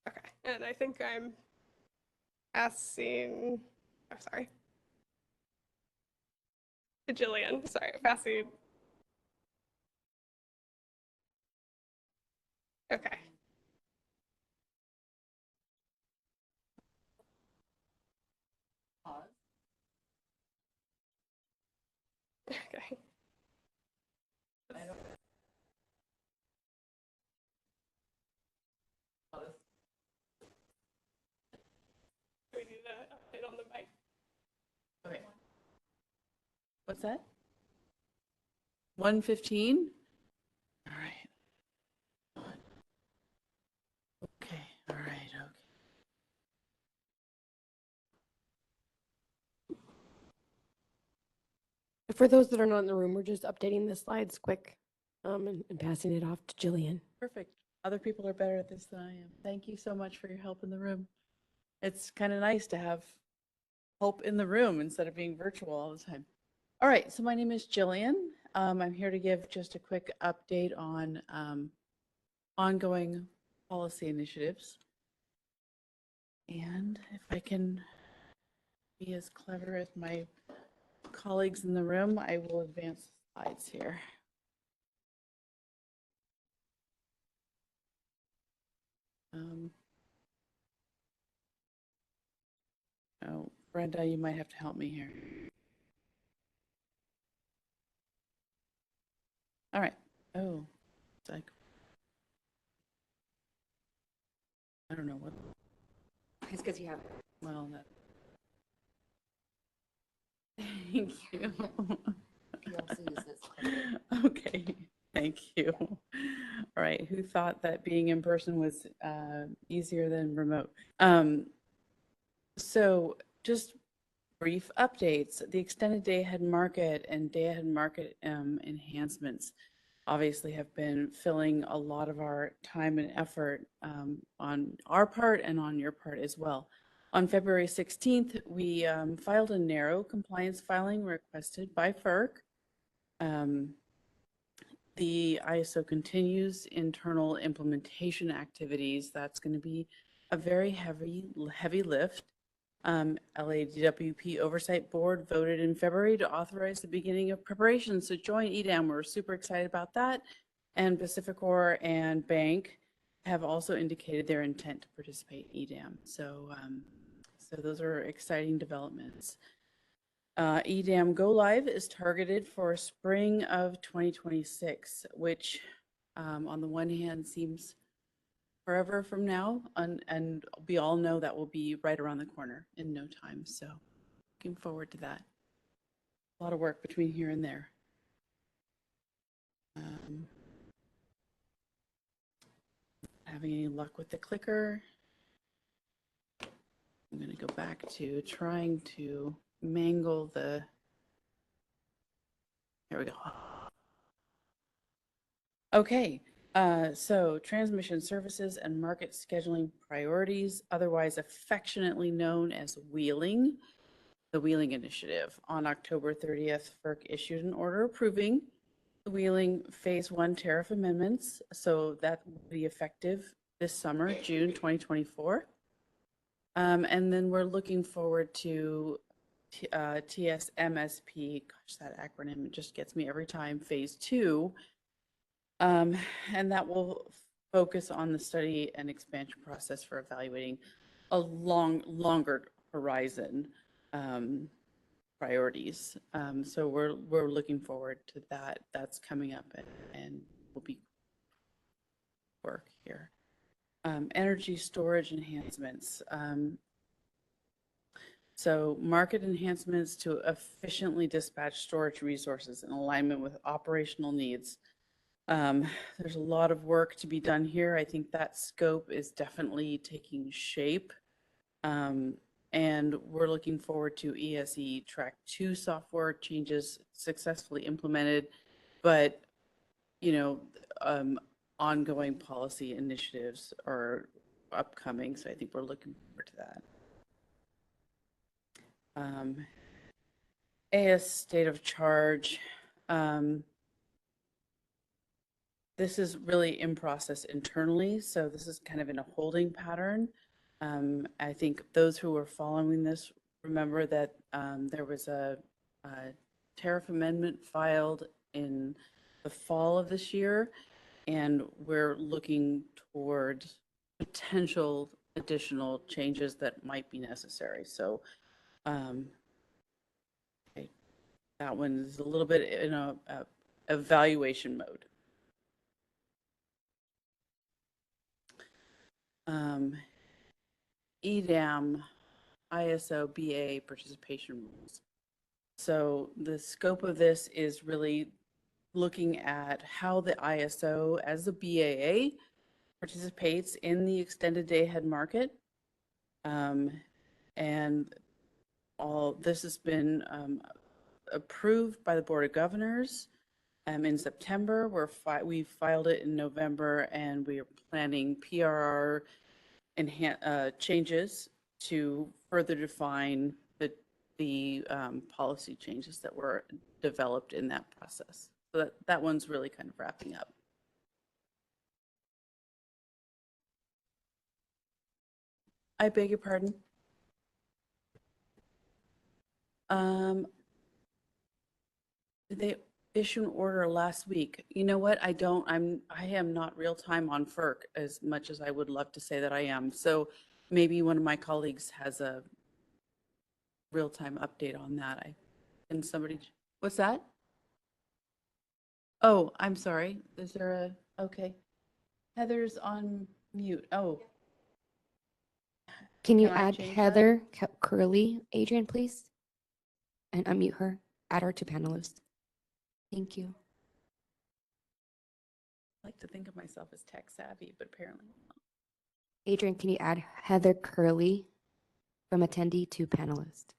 Okay, and I think I'm passing, oh, sorry. To Jillian, sorry, passing. Okay. Pause. Okay. I don't. Pause. We need an update on the mic. Okay. What's that? 1:15? All right. Okay, all right, okay. For those that are not in the room, we're just updating the slides quick and passing it off to Jillian. Perfect. Other people are better at this than I am. Thank you so much for your help in the room. It's kind of nice to have help in the room instead of being virtual all the time. All right, so my name is Jillian. I'm here to give just a quick update on ongoing policy initiatives. And if I can be as clever as my colleagues in the room, I will advance the slides here. Oh, Brenda, you might have to help me here. All right. Oh, it's like, I don't know what. It's because you have it. Well, that. Thank you. You also use this. Okay, thank you. All right, who thought that being in person was easier than remote? So just brief updates. The extended day ahead market and day ahead market enhancements obviously have been filling a lot of our time and effort on our part and on your part as well. On February 16th, we filed a narrow compliance filing requested by FERC. The ISO continues internal implementation activities. That's going to be a very heavy lift. LADWP Oversight Board voted in February to authorize the beginning of preparations to join EDAM. We're super excited about that. And Pacificor and Bank have also indicated their intent to participate in EDAM. So those are exciting developments. EDAM Go Live is targeted for spring of 2026, which on the one hand seems forever from now, and we all know that will be right around the corner in no time. So looking forward to that. A lot of work between here and there. Having any luck with the clicker. I'm going to go back to trying to mangle the Here we go. Okay, so transmission services and market scheduling priorities, otherwise affectionately known as Wheeling, the Wheeling Initiative. On October 30th, FERC issued an order approving the Wheeling Phase 1 tariff amendments, so that will be effective this summer, June 2024. And then we're looking forward to TSMSP, gosh, that acronym just gets me every time, Phase 2. And that will focus on the study and expansion process for evaluating a longer horizon priorities. So we're looking forward to that. That's coming up and will be work here. Energy storage enhancements. So market enhancements to efficiently dispatch storage resources in alignment with operational needs. There's a lot of work to be done here. I think that scope is definitely taking shape. And we're looking forward to ESE Track 2 software changes successfully implemented, but, you know, ongoing policy initiatives are upcoming. So I think we're looking forward to that. AS state of charge. This is really in process internally, so this is kind of in a holding pattern. I think those who are following this remember that there was a tariff amendment filed in the fall of this year, and we're looking toward potential additional changes that might be necessary. So okay, that one is a little bit in a evaluation mode. EDAM ISO BA participation rules. So the scope of this is really looking at how the ISO as the BAA participates in the extended day ahead market. And all this has been approved by the Board of Governors in September. We filed it in November, and we are planning PRR changes to further define the policy changes that were developed in that process. So that one's really kind of wrapping up. I beg your pardon? Did they issue an order last week? You know what? I am not real time on FERC as much as I would love to say that I am. So maybe one of my colleagues has a real time update on that. Can somebody, what's that? Oh, I'm sorry. Is there okay. Heather's on mute. Oh. Can you Can I add change that? Heather Curley, Adrian, please? And unmute her. Add her to panelist. Thank you. I like to think of myself as tech savvy, but apparently not. Adrian, can you add Heather Curley from attendee to panelist?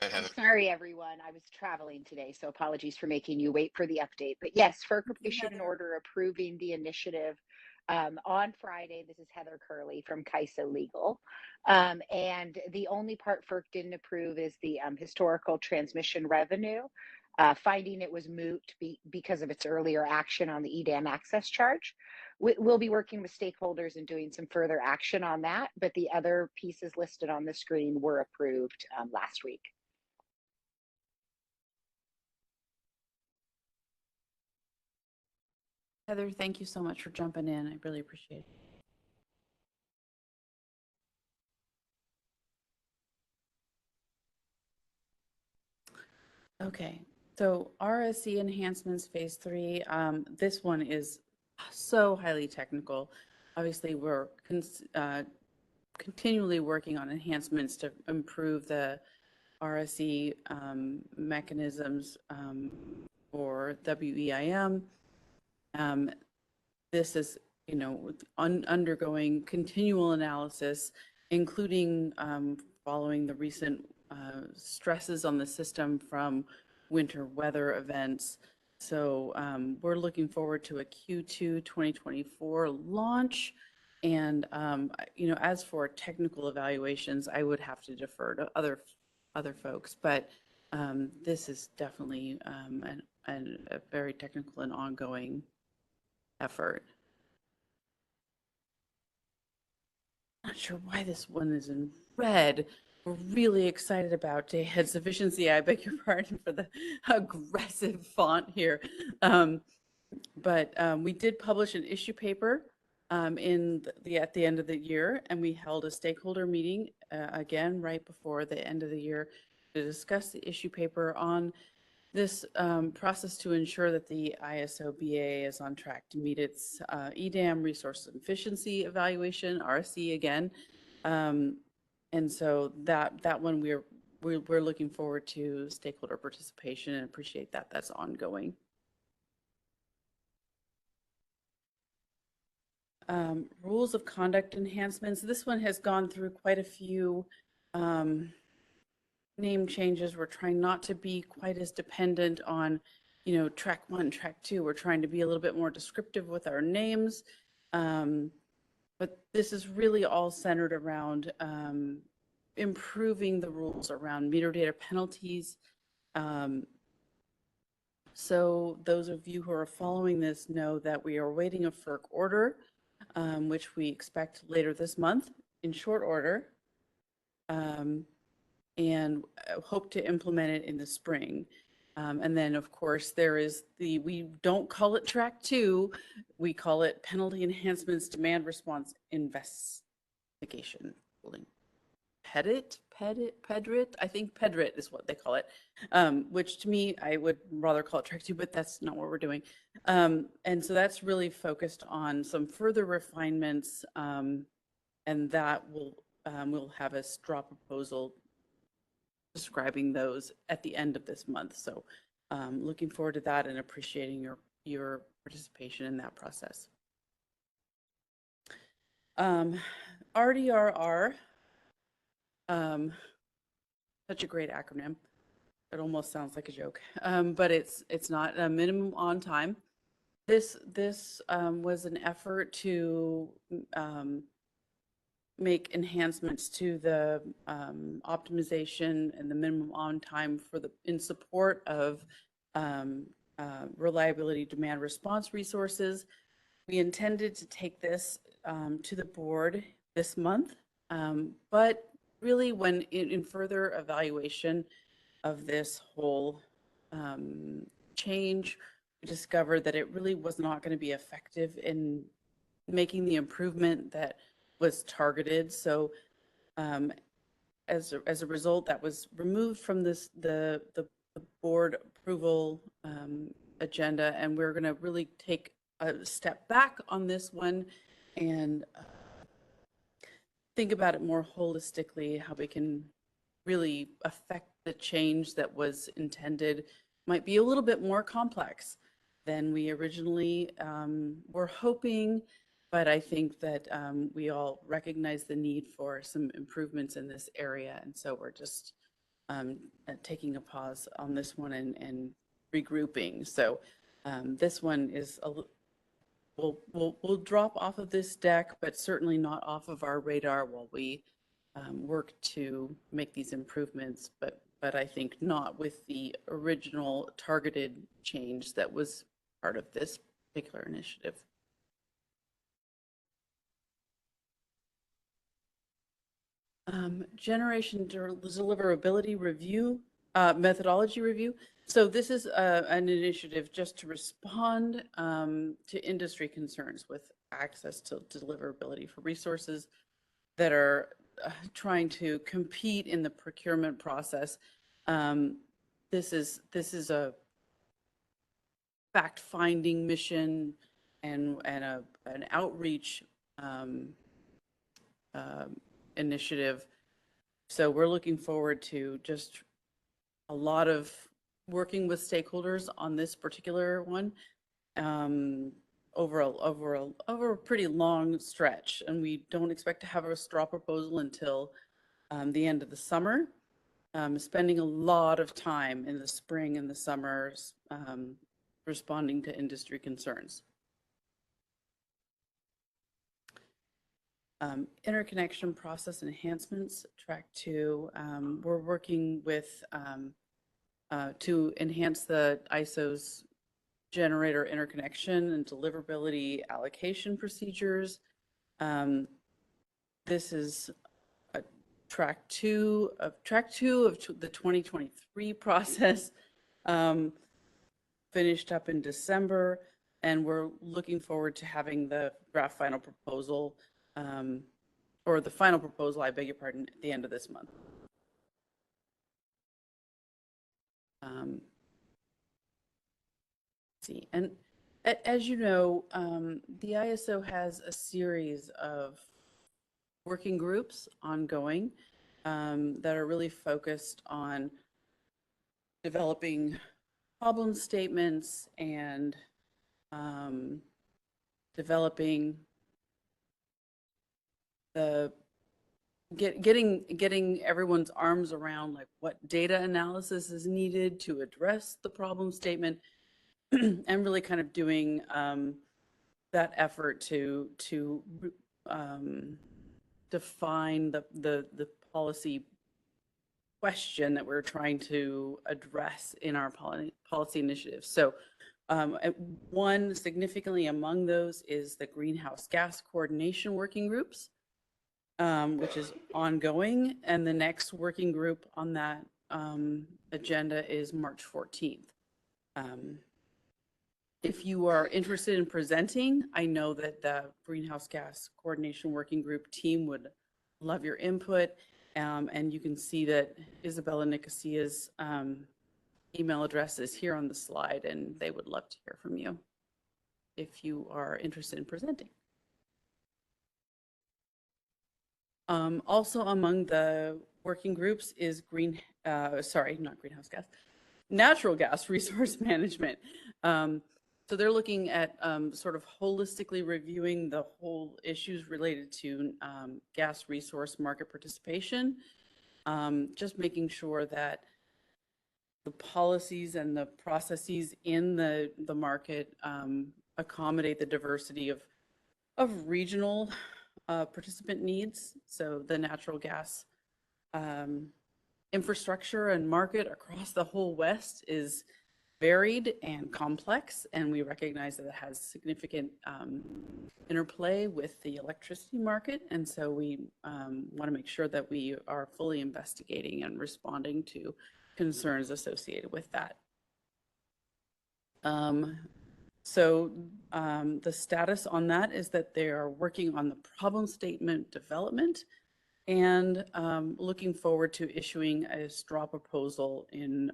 I'm sorry, everyone. I was traveling today, so apologies for making you wait for the update. But yes, FERC issued an order approving the initiative on Friday. This is Heather Curley from CAISO Legal. And the only part FERC didn't approve is the historical transmission revenue, finding it was moot because of its earlier action on the EDAM access charge. We'll be working with stakeholders and doing some further action on that, but the other pieces listed on the screen were approved last week. Heather, thank you so much for jumping in. I really appreciate it. Okay, so RSC enhancements phase 3. This one is so highly technical. Obviously, we're continually working on enhancements to improve the RSC mechanisms for WEIM. This is, undergoing continual analysis, including following the recent stresses on the system from winter weather events. So we're looking forward to a Q2 2024 launch. And, as for technical evaluations, I would have to defer to other folks, but this is definitely a very technical and ongoing effort. Not sure why this one is in red. We're really excited about day-ahead sufficiency. I beg your pardon for the aggressive font here. But we did publish an issue paper at the end of the year, and we held a stakeholder meeting again right before the end of the year to discuss the issue paper on this process to ensure that the ISO BA is on track to meet its EDAM resource efficiency evaluation, RSE again. And so that one we're looking forward to stakeholder participation and appreciate that that's ongoing. Rules of conduct enhancements. This one has gone through quite a few name changes. We're trying not to be quite as dependent on, track 1, track 2. We're trying to be a little bit more descriptive with our names. But this is really all centered around improving the rules around meter data penalties. So those of you who are following this know that we are awaiting a FERC order, which we expect later this month in short order, and hope to implement it in the spring. And then, of course, there is we don't call it track 2, we call it penalty enhancements demand response investigation. PEDIT, I think PEDRIT is what they call it, which to me, I would rather call it track 2, but that's not what we're doing. And so that's really focused on some further refinements, and that we'll have a straw proposal describing those at the end of this month. So looking forward to that and appreciating your participation in that process. RDRR, such a great acronym. It almost sounds like a joke, but it's not. A minimum on time. This was an effort to make enhancements to the optimization and the minimum on time in support of reliability demand response resources. We intended to take this to the board this month, but really when in further evaluation of this whole change, we discovered that it really was not going to be effective in making the improvement that was targeted. So as a result, that was removed from the board approval agenda, and we're going to really take a step back on this one and think about it more holistically, how we can really affect the change that was intended. Might be a little bit more complex than we originally were hoping, but I think that we all recognize the need for some improvements in this area, and so we're just taking a pause on this one and regrouping. So this one is we'll drop off of this deck, but certainly not off of our radar while we work to make these improvements. But I think not with the original targeted change that was part of this particular initiative. Generation deliverability review, methodology review. So this is an initiative just to respond to industry concerns with access to deliverability for resources that are trying to compete in the procurement process. This is a fact-finding mission and an outreach initiative. So we're looking forward to just a lot of working with stakeholders on this particular one. over a pretty long stretch, and we don't expect to have a straw proposal until the end of the summer. Spending a lot of time in the spring and the summers responding to industry concerns. Interconnection process enhancements, track 2. We're working with to enhance the ISO's generator interconnection and deliverability allocation procedures. This is track 2 of the 2023 process, finished up in December, and we're looking forward to having the draft final proposal, or the final proposal, I beg your pardon, at the end of this month. See, and as you know, the ISO has a series of working groups ongoing that are really focused on developing problem statements and developing the getting everyone's arms around like what data analysis is needed to address the problem statement, and really kind of doing that effort to define the policy question that we're trying to address in our policy initiative. So one significantly among those is the greenhouse gas coordination working groups, which is ongoing. And the next working group on that agenda is March 14th. If you are interested in presenting, I know that the Greenhouse Gas Coordination Working Group team would love your input. And you can see that Isabella Nicosia's email address is here on the slide, and they would love to hear from you if you are interested in presenting. Also among the working groups is natural gas resource management. So they're looking at sort of holistically reviewing the whole issues related to gas resource market participation, just making sure that the policies and the processes in the market accommodate the diversity of regional participant needs. So the natural gas infrastructure and market across the whole West is varied and complex, and we recognize that it has significant interplay with the electricity market, and so we want to make sure that we are fully investigating and responding to concerns associated with that. So the status on that is that they are working on the problem statement development and looking forward to issuing a straw proposal in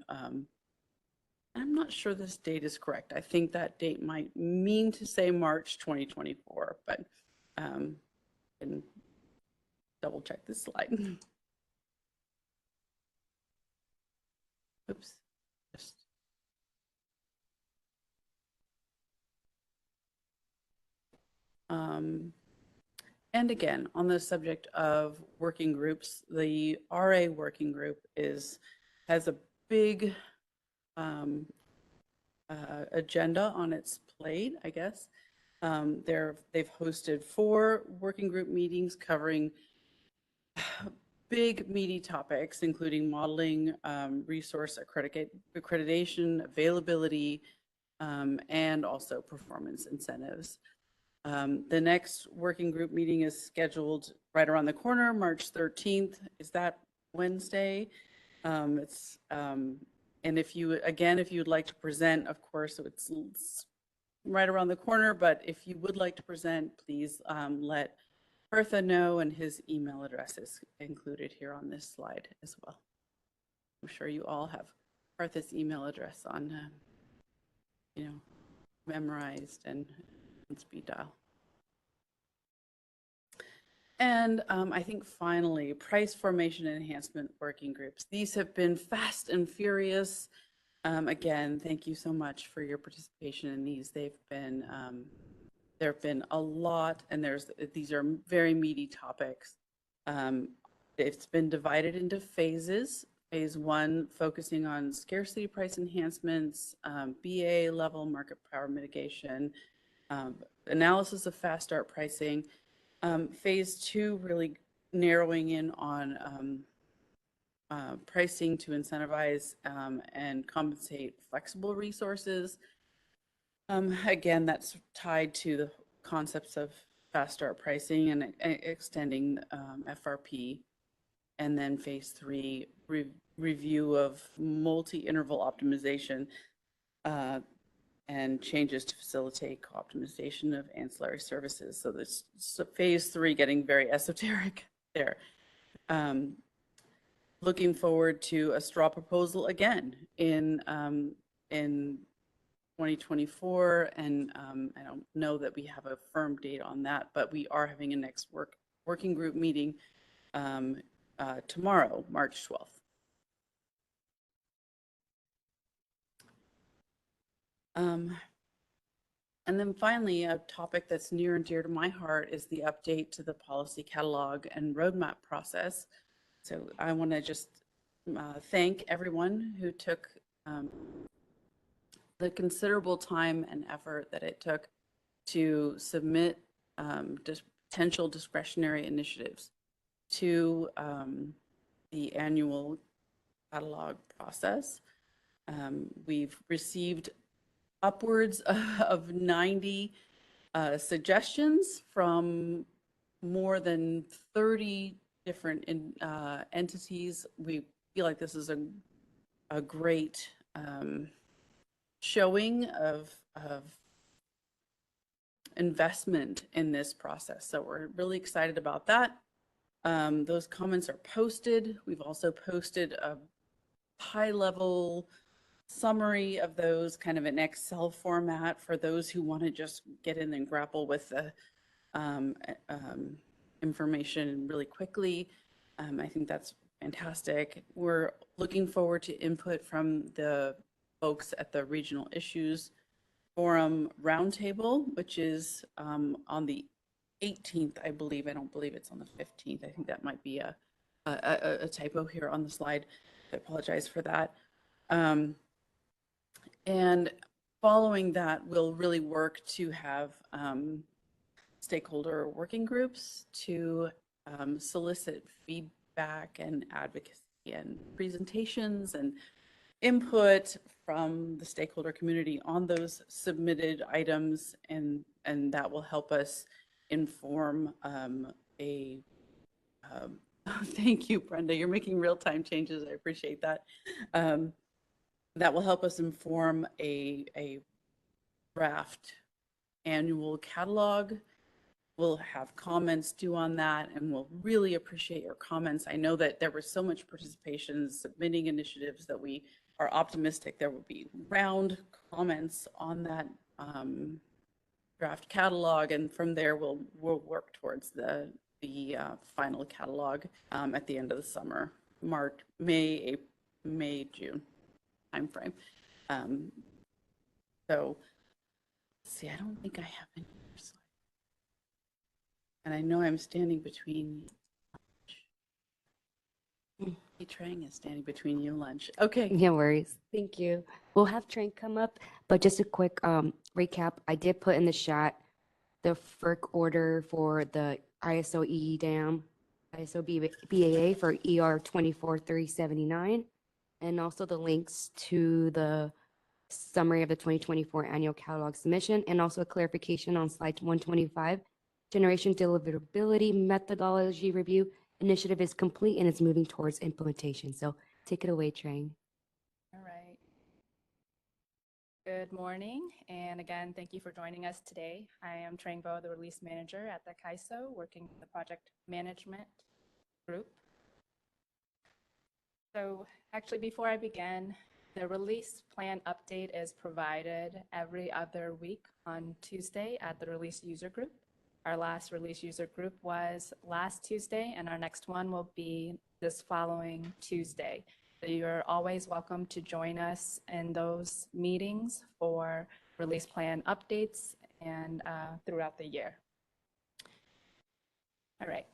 I'm not sure this date is correct. I think that date might mean to say March 2024, but I can double check this slide. Oops. And again, on the subject of working groups, the RA working group has a big agenda on its plate, I guess. They've hosted 4 working group meetings covering big meaty topics, including modeling, resource accreditation, availability, and also performance incentives. The next working group meeting is scheduled right around the corner, March 13th. Is that Wednesday? And if you'd like to present, of course, it's right around the corner, but if you would like to present, please let Partha know, and his email address is included here on this slide as well. I'm sure you all have Partha's email address on, memorized and speed dial. And I think finally, price formation and enhancement working groups. These have been fast and furious. Again, thank you so much for your participation in these. They've been There have been a lot, and these are very meaty topics. It's been divided into phases. Phase 1 focusing on scarcity price enhancements, BA level market power mitigation, analysis of fast start pricing. Phase 2 really narrowing in on pricing to incentivize and compensate flexible resources. Again, that's tied to the concepts of fast start pricing and extending FRP. And then phase 3, review of multi-interval optimization and changes to facilitate co-optimization of ancillary services. So this phase 3 getting very esoteric there. Looking forward to a straw proposal again in 2024, and I don't know that we have a firm date on that, but we are having a next working group meeting tomorrow, March 12th. And then finally, a topic that's near and dear to my heart is the update to the policy catalog and roadmap process. So I want to just thank everyone who took the considerable time and effort that it took to submit potential discretionary initiatives to the annual catalog process. We've received upwards of 90 suggestions from more than 30 different entities. We feel like this is a great showing of investment in this process. So we're really excited about that. Those comments are posted. We've also posted a high-level summary of those kind of in Excel format for those who want to just get in and grapple with the information really quickly. I think that's fantastic. We're looking forward to input from the folks at the Regional Issues Forum Roundtable, which is on the 18th, I believe. I don't believe it's on the 15th. I think that might be a typo here on the slide. I apologize for that. And following that, we'll really work to have stakeholder working groups to solicit feedback and advocacy and presentations and input from the stakeholder community on those submitted items, and that will help us inform thank you, Brenda. You're making real-time changes. I appreciate that. That will help us inform a draft annual catalog. We'll have comments due on that, and we'll really appreciate your comments. I know that there was so much participation submitting initiatives that we are optimistic there will be round comments on that draft catalog, and from there we'll work towards the final catalog at the end of the summer, May, June timeframe. So let's see, I don't think I have any other slides. And I know I'm standing between Trang is standing between you and lunch. Okay. No worries. Thank you. We'll have Trang come up, but just a quick recap. I did put in the chat the FERC order for the ISO EEDAM, ISO BAA for ER 24379, and also the links to the summary of the 2024 annual catalog submission, and also a clarification on slide 125. Generation deliverability methodology review initiative is complete and it's moving towards implementation. So take it away, Trang. All right. Good morning. And again, thank you for joining us today. I am Trang Vo, the release manager at the CAISO, working with the project management group. So actually, before I begin, the release plan update is provided every other week on Tuesday at the release user group. Our last release user group was last Tuesday, and our next one will be this following Tuesday. So you're always welcome to join us in those meetings for release plan updates and throughout the year. All right.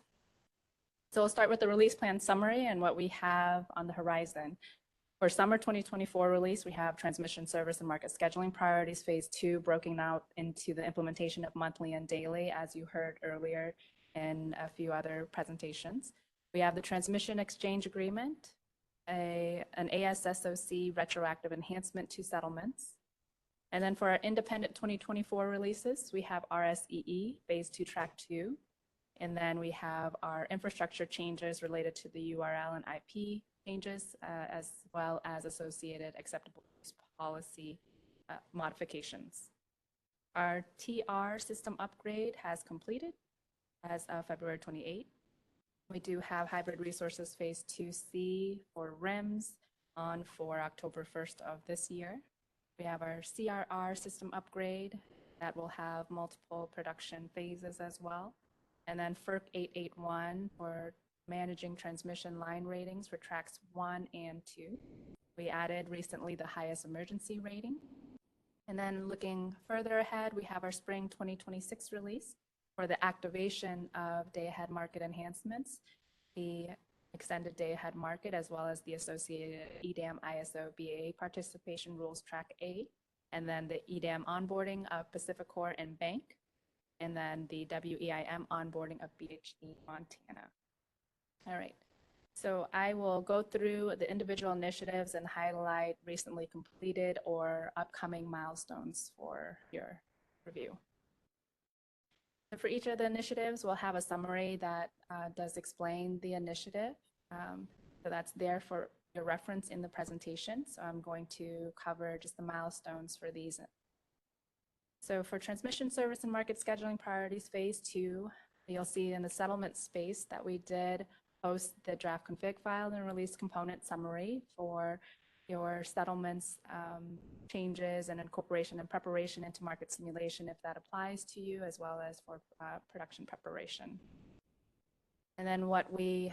So we'll start with the release plan summary and what we have on the horizon. For summer 2024 release, we have transmission service and market scheduling priorities phase 2 broken out into the implementation of monthly and daily, as you heard earlier in a few other presentations. We have the transmission exchange agreement, an ASSOC retroactive enhancement to settlements. And then for our independent 2024 releases, we have RSEE phase 2 track 2. And then we have our infrastructure changes related to the URL and IP changes, as well as associated acceptable use policy modifications. Our TR system upgrade has completed as of February 28. We do have hybrid resources phase 2C for RIMS on for October 1st of this year. We have our CRR system upgrade that will have multiple production phases as well. And then FERC 881 for managing transmission line ratings for tracks 1 and 2. We added recently the highest emergency rating. And then looking further ahead, we have our spring 2026 release for the activation of day-ahead market enhancements, the extended day-ahead market, as well as the associated EDAM ISO BAA participation rules track A, and then the EDAM onboarding of PacifiCorp and Bank, and then the WEIM onboarding of BHE Montana. All right, so I will go through the individual initiatives and highlight recently completed or upcoming milestones for your review. So for each of the initiatives, we'll have a summary that does explain the initiative. So that's there for your reference in the presentation. So I'm going to cover just the milestones for these. So for transmission service and market scheduling priorities phase 2, you'll see in the settlement space that we did post the draft config file and release component summary for your settlements changes and incorporation and preparation into market simulation if that applies to you, as well as for production preparation. And then what we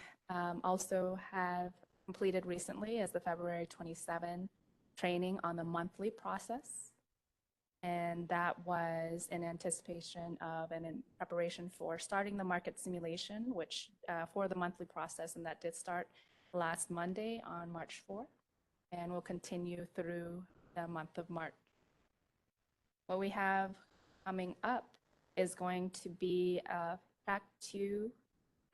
also have completed recently is the February 27 training on the monthly process. And that was in anticipation of and in preparation for starting the market simulation, which for the monthly process, and that did start last Monday on March 4th, and will continue through the month of March. What we have coming up is going to be a track 2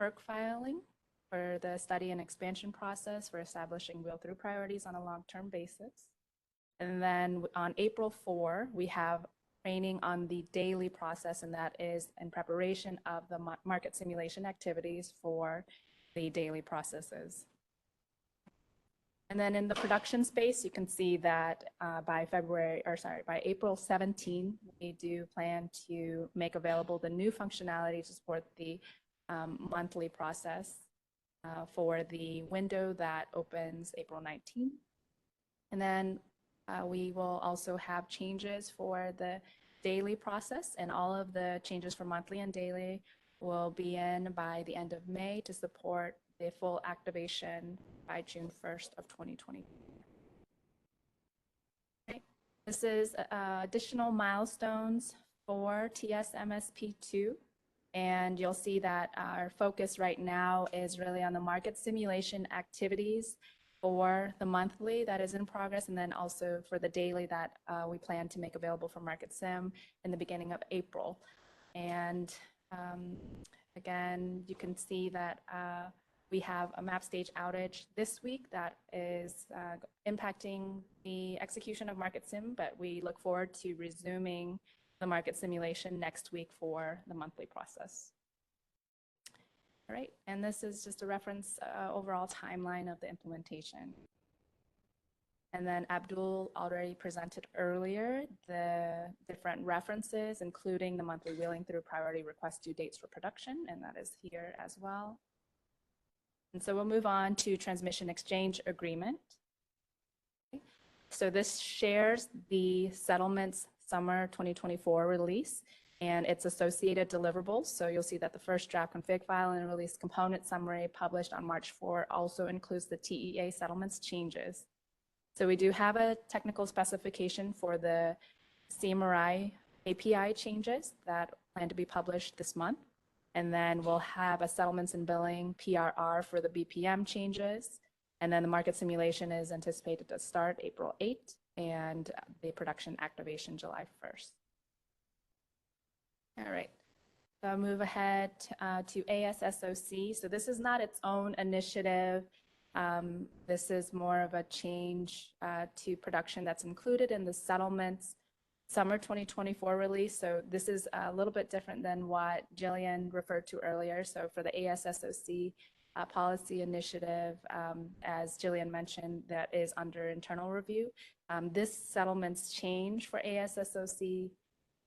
FERC filing for the study and expansion process for establishing wheel-through priorities on a long-term basis. And then on April 4, we have training on the daily process, and that is in preparation of the market simulation activities for the daily processes. And then in the production space, you can see that by April 17, we do plan to make available the new functionality to support the monthly process for the window that opens April 19. And then we will also have changes for the daily process, and all of the changes for monthly and daily will be in by the end of May to support the full activation by June 1st of 2020. Okay. This is additional milestones for TSMSP2, and you'll see that our focus right now is really on the market simulation activities for the monthly that is in progress, and then also for the daily that we plan to make available for Market Sim in the beginning of April. And again, you can see that we have a map stage outage this week that is impacting the execution of Market Sim, but we look forward to resuming the market simulation next week for the monthly process. All right, and this is just a reference overall timeline of the implementation. And then Abdul already presented earlier the different references, including the monthly wheeling through priority request due dates for production, and that is here as well. And so we'll move on to transmission exchange agreement. Okay. So this shares the settlements summer 2024 release and its associated deliverables. So you'll see that the first draft config file and release component summary published on March 4 also includes the TEA settlements changes. So we do have a technical specification for the CMRI API changes that plan to be published this month. And then we'll have a settlements and billing PRR for the BPM changes. And then the market simulation is anticipated to start April 8th and the production activation July 1st. All right. So I'll move ahead to ASSOC. So this is not its own initiative. This is more of a change to production that's included in the settlements summer 2024 release. So this is a little bit different than what Jillian referred to earlier. So for the ASSOC policy initiative, as Jillian mentioned, that is under internal review. This settlements change for ASSOC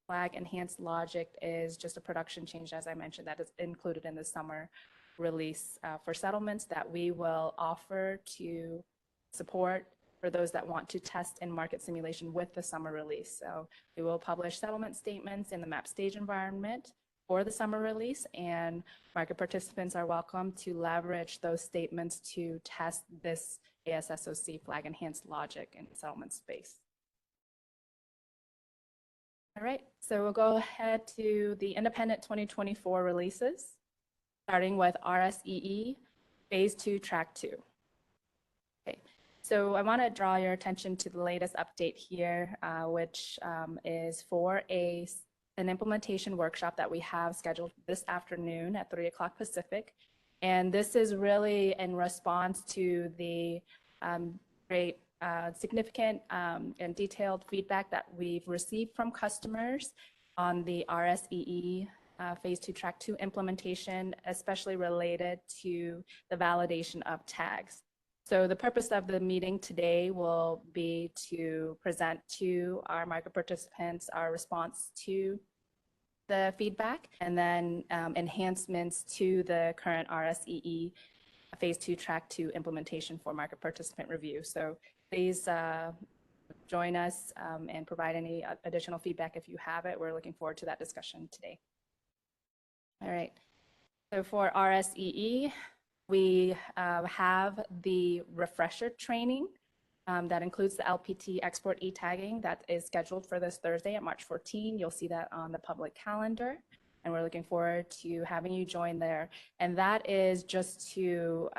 flag enhanced logic is just a production change, as I mentioned, that is included in the summer release for settlements that we will offer to support for those that want to test in market simulation with the summer release. So we will publish settlement statements in the map stage environment for the summer release, and market participants are welcome to leverage those statements to test this ASSOC flag enhanced logic in settlement space. All right, so we'll go ahead to the independent 2024 releases, starting with RSEE Phase 2 Track 2. Okay, so I want to draw your attention to the latest update here, which is for an implementation workshop that we have scheduled this afternoon at 3 o'clock Pacific. And this is really in response to the great significant and detailed feedback that we've received from customers on the RSEE Phase 2 Track 2 implementation, especially related to the validation of tags. So the purpose of the meeting today will be to present to our market participants our response to the feedback and then enhancements to the current RSEE Phase 2 Track 2 implementation for market participant review. So please join us and provide any additional feedback if you have it. We're looking forward to that discussion today. All right, so for RSEE, we have the refresher training that includes the LPT export e-tagging that is scheduled for this Thursday at March 14. You'll see that on the public calendar, and we're looking forward to having you join there. And that is just to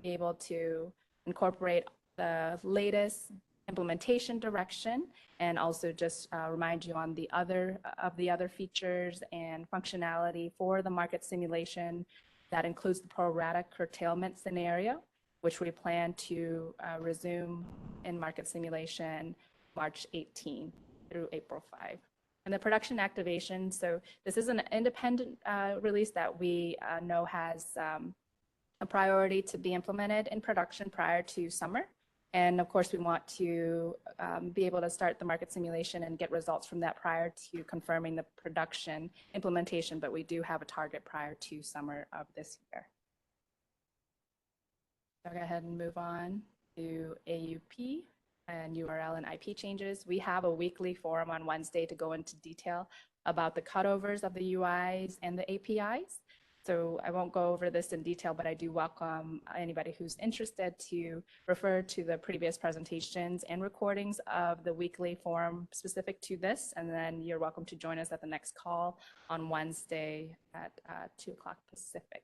be able to incorporate the latest implementation direction and also just remind you on the other features and functionality for the market simulation that includes the pro rata curtailment scenario, which we plan to resume in market simulation March 18 through April 5. And the production activation, so this is an independent release that we know has a priority to be implemented in production prior to summer. And of course, we want to be able to start the market simulation and get results from that prior to confirming the production implementation, but we do have a target prior to summer of this year. So I'll go ahead and move on to AUP and URL and IP changes. We have a weekly forum on Wednesday to go into detail about the cutovers of the UIs and the APIs. So I won't go over this in detail, but I do welcome anybody who's interested to refer to the previous presentations and recordings of the weekly forum specific to this. And then you're welcome to join us at the next call on Wednesday at 2 o'clock Pacific.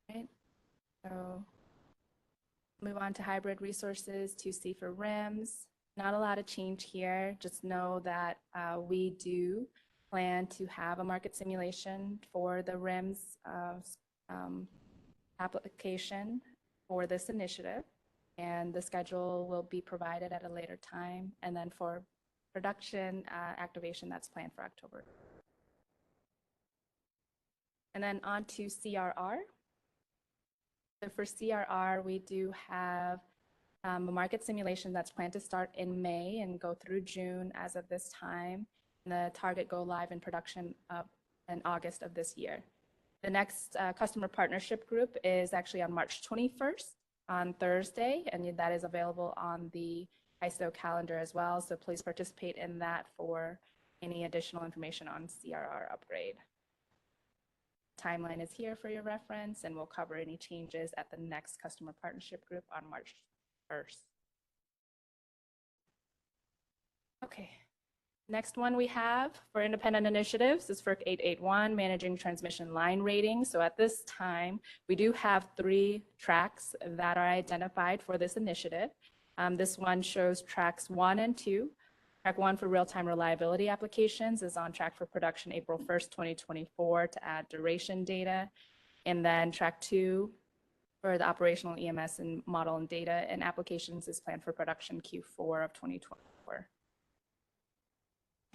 Right. So move on to hybrid resources, 2C for RIMS. Not a lot of change here. Just know that we do plan to have a market simulation for the RIMS application for this initiative, and the schedule will be provided at a later time. And then for production activation, that's planned for October. And then on to CRR. So for CRR, we do have a market simulation that's planned to start in May and go through June as of this time. The target go live in production in August of this year. The next customer partnership group is actually on March 21st on Thursday, and that is available on the ISO calendar as well. So please participate in that for any additional information on CRR upgrade. Timeline is here for your reference, and we'll cover any changes at the next customer partnership group on March 1st. Okay. Next one we have for independent initiatives is FERC 881, Managing Transmission Line Rating. So at this time, we do have 3 tracks that are identified for this initiative. This one shows tracks 1 and 2. Track 1 for real-time reliability applications is on track for production April 1st, 2024 to add duration data. And then track 2 for the operational EMS and model and data and applications is planned for production Q4 of 2024.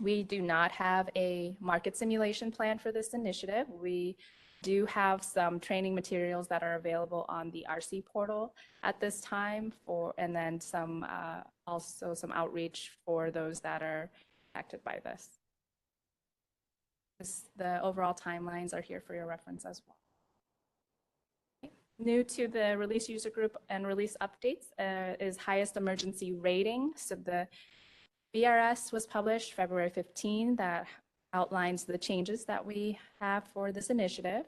We do not have a market simulation plan for this initiative. We do have some training materials that are available on the RC portal at this time and then some also some outreach for those that are affected by this. The overall timelines are here for your reference as well. Okay. New to the release user group and release updates is highest emergency rating. So the BRS was published February 15 that outlines the changes that we have for this initiative.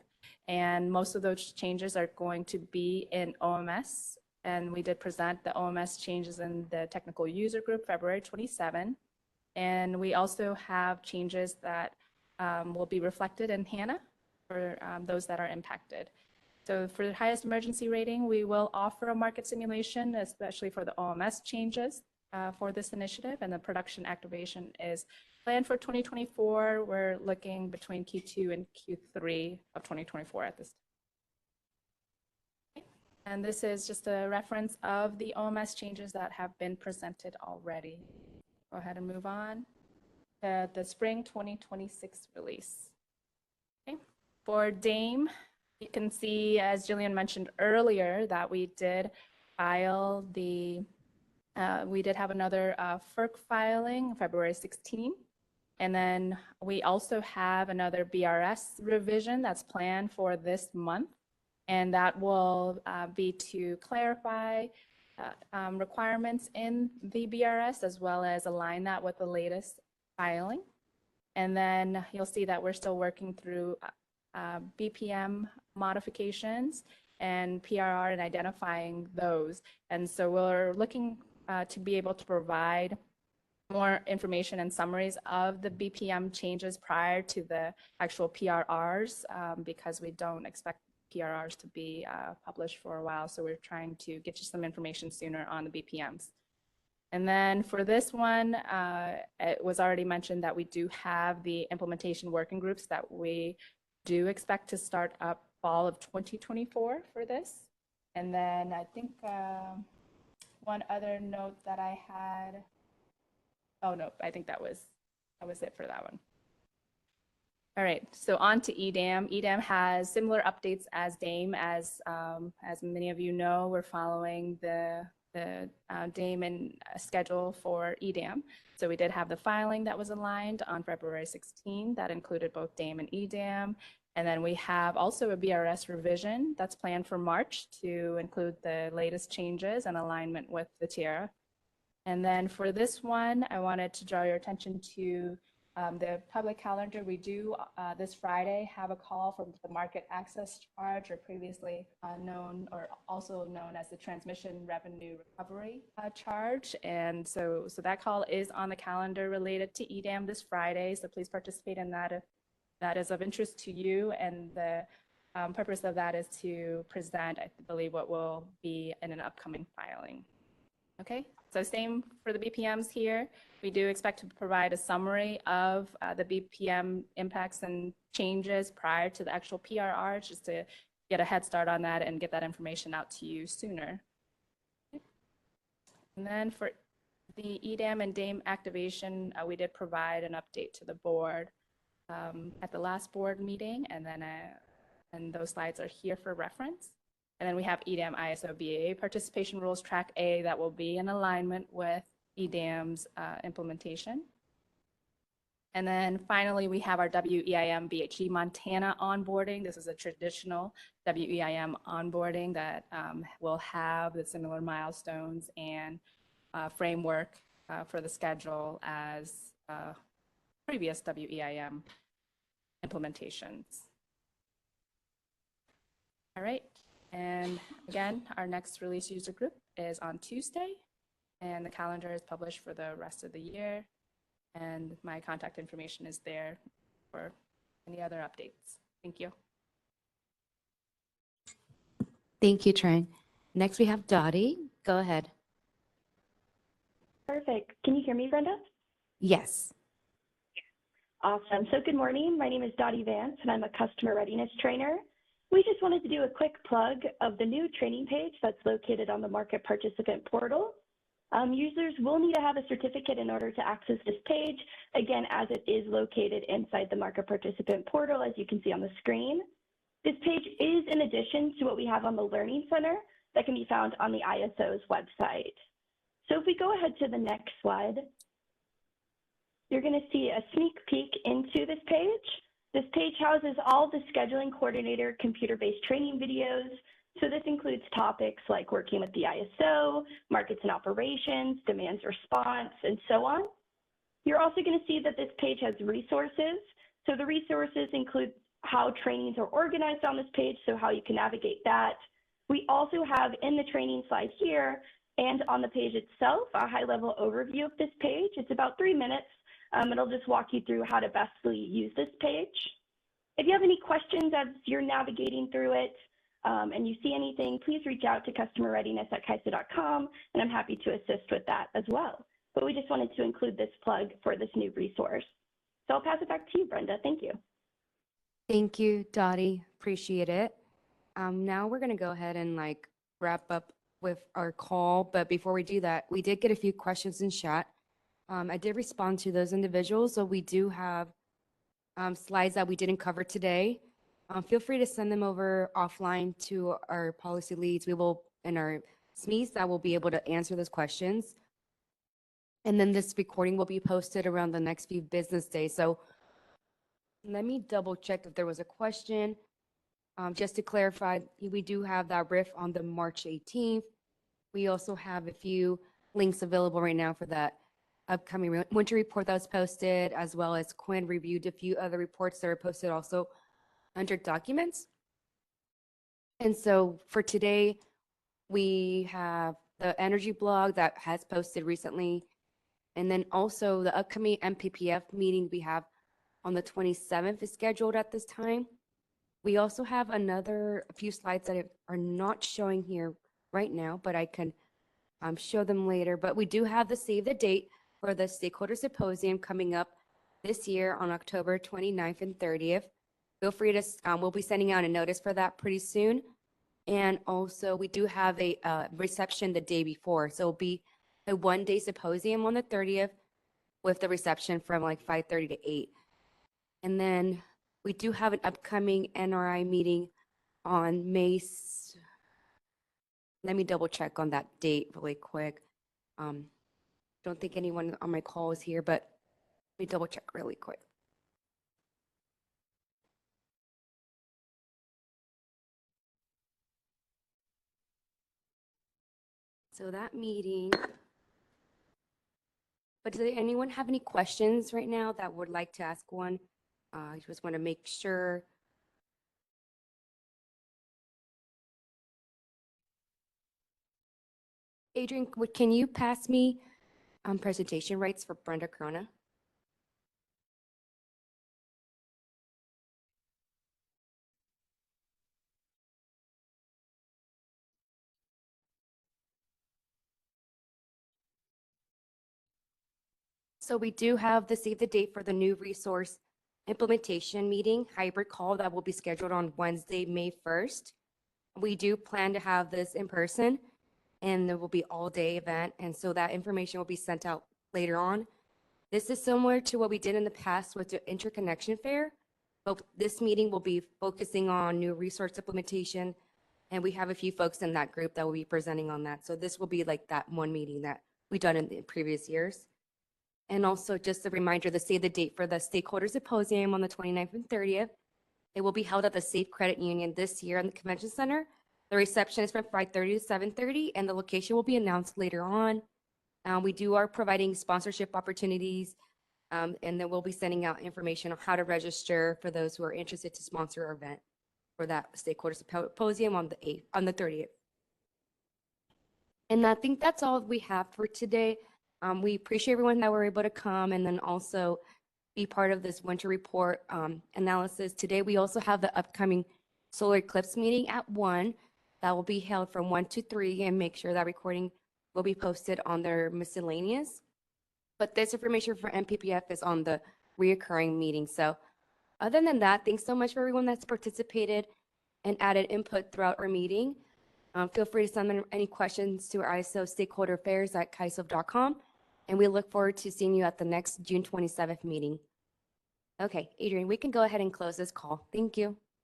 And most of those changes are going to be in OMS. And we did present the OMS changes in the technical user group February 27. And we also have changes that will be reflected in HANA for those that are impacted. So for the highest emergency rating, we will offer a market simulation, especially for the OMS changes for this initiative, and the production activation is planned for 2024. We're looking between Q2 and Q3 of 2024 at this time. Okay. And this is just a reference of the OMS changes that have been presented already. Go ahead and move on to the spring 2026 release. Okay. For DAME, you can see, as Jillian mentioned earlier, that we did file we did have another FERC filing February 16. And then we also have another BRS revision that's planned for this month. And that will be to clarify requirements in the BRS as well as align that with the latest filing. And then you'll see that we're still working through BPM modifications and PRR and identifying those. And so we're looking to be able to provide more information and summaries of the BPM changes prior to the actual PRRs because we don't expect PRRs to be published for a while. So we're trying to get you some information sooner on the BPMs. And then for this one, it was already mentioned that we do have the implementation working groups that we do expect to start up fall of 2024 for this. And then I think one other note that I had, oh no, I think that was it for that one. All right, so on to EDAM. EDAM has similar updates as DAME. As many of you know, we're following the DAME and schedule for EDAM. So we did have the filing that was aligned on February 16 that included both DAME and EDAM. And then we have also a BRS revision that's planned for March to include the latest changes and alignment with the TIERA. And then for this one, I wanted to draw your attention to the public calendar. We do this Friday have a call from the market access charge, or previously known or also known as the transmission revenue recovery charge. And so that call is on the calendar related to EDAM this Friday. So please participate in that if that is of interest to you. And the purpose of that is to present, I believe, what will be in an upcoming filing. Okay, so same for the BPMs here. We do expect to provide a summary of the BPM impacts and changes prior to the actual PRR, just to get a head start on that and get that information out to you sooner. And then for the EDAM and DAME activation, we did provide an update to the board at the last board meeting, and then and those slides are here for reference. And then we have EDAM ISO BAA participation rules track A that will be in alignment with EDAM's implementation. And then finally, we have our WEIM BHE Montana onboarding. This is a traditional WEIM onboarding that will have the similar milestones and framework for the schedule as previous WEIM implementations. All right. And again, our next release user group is on Tuesday, and the calendar is published for the rest of the year. and my contact information is there for any other updates. Thank you. Thank you, Trang. Next, we have Dottie. Go ahead. Perfect. Can you hear me, Brenda? Yes. Awesome. So good morning. My name is Dottie Vance, and I'm a customer readiness trainer. We just wanted to do a quick plug of the new training page that's located on the market participant portal. Users will need to have a certificate in order to access this page, again, as it is located inside the market participant portal, as you can see on the screen. This page is in addition to what we have on the Learning Center that can be found on the ISO's website. So if we go ahead to the next slide, you're going to see a sneak peek into this page. This page houses all the scheduling coordinator computer-based training videos. So this includes topics like working with the ISO, markets and operations, demands response, and so on. You're also going to see that this page has resources. So the resources include how trainings are organized on this page, so how you can navigate that. We also have in the training slide here and on the page itself a high-level overview of this page. It's about 3 minutes. It'll just walk you through how to bestly use this page. If you have any questions as you're navigating through it and you see anything, please reach out to customerreadiness@kaisa.com, and I'm happy to assist with that as well. But we just wanted to include this plug for this new resource. So I'll pass it back to you, Brenda. Thank you. Thank you, Dottie. Appreciate it. Now we're going to go ahead and wrap up with our call. But before we do that, we did get a few questions in chat. I did respond to those individuals. So we do have slides that we didn't cover today. Feel free to send them over offline to our policy leads. We will, and our SMEs that will be able to answer those questions. And then this recording will be posted around the next few business days. So let me double check if there was a question. Just to clarify, we do have that RIF on the March 18th. We also have a few links available right now for that upcoming winter report that was posted, as well as Quinn reviewed a few other reports that are posted also under documents. And so for today, we have the energy blog that has posted recently. And then also the upcoming MPPF meeting we have on the 27th is scheduled at this time. We also have a few slides that are not showing here right now, but I can show them later. But we do have the save the date for the Stakeholder Symposium coming up this year on October 29th and 30th. Feel free to, we'll be sending out a notice for that pretty soon. And also we do have a reception the day before. So it'll be a one-day symposium on the 30th with the reception from 5:30 to 8. And then we do have an upcoming NRI meeting on let me double check on that date really quick. Don't think anyone on my call is here, but let me double check really quick. So that meeting, but does anyone have any questions right now that would like to ask one? I just want to make sure. Adrian, can you pass me presentation rights for Brenda Corona? So we do have the save the date for the new resource implementation meeting hybrid call that will be scheduled on Wednesday, May 1st. We do plan to have this in person, and there will be all-day event, and so that information will be sent out later on. This is similar to what we did in the past with the interconnection fair, but this meeting will be focusing on new resource implementation, and we have a few folks in that group that will be presenting on that. So this will be like that one meeting that we've done in the previous years. And also just a reminder to save the date for the Stakeholder Symposium on the 29th and 30th. It will be held at the Safe Credit Union this year in the Convention Center. The reception is from 5:30 to 7:30, and the location will be announced later on. We are providing sponsorship opportunities, and then we'll be sending out information on how to register for those who are interested to sponsor our event for that Stakeholder Symposium on the 30th. And I think that's all we have for today. We appreciate everyone that were able to come and then also be part of this winter report analysis. Today, we also have the upcoming solar eclipse meeting at 1 that will be held from 1 to 3, and make sure that recording will be posted on their miscellaneous. But this information for MPPF is on the reoccurring meeting. So other than that, thanks so much for everyone that's participated and added input throughout our meeting. Feel free to send in any questions to our ISO stakeholder affairs at kaisov.com. And we look forward to seeing you at the next June 27th meeting. Okay, Adrian, we can go ahead and close this call. Thank you.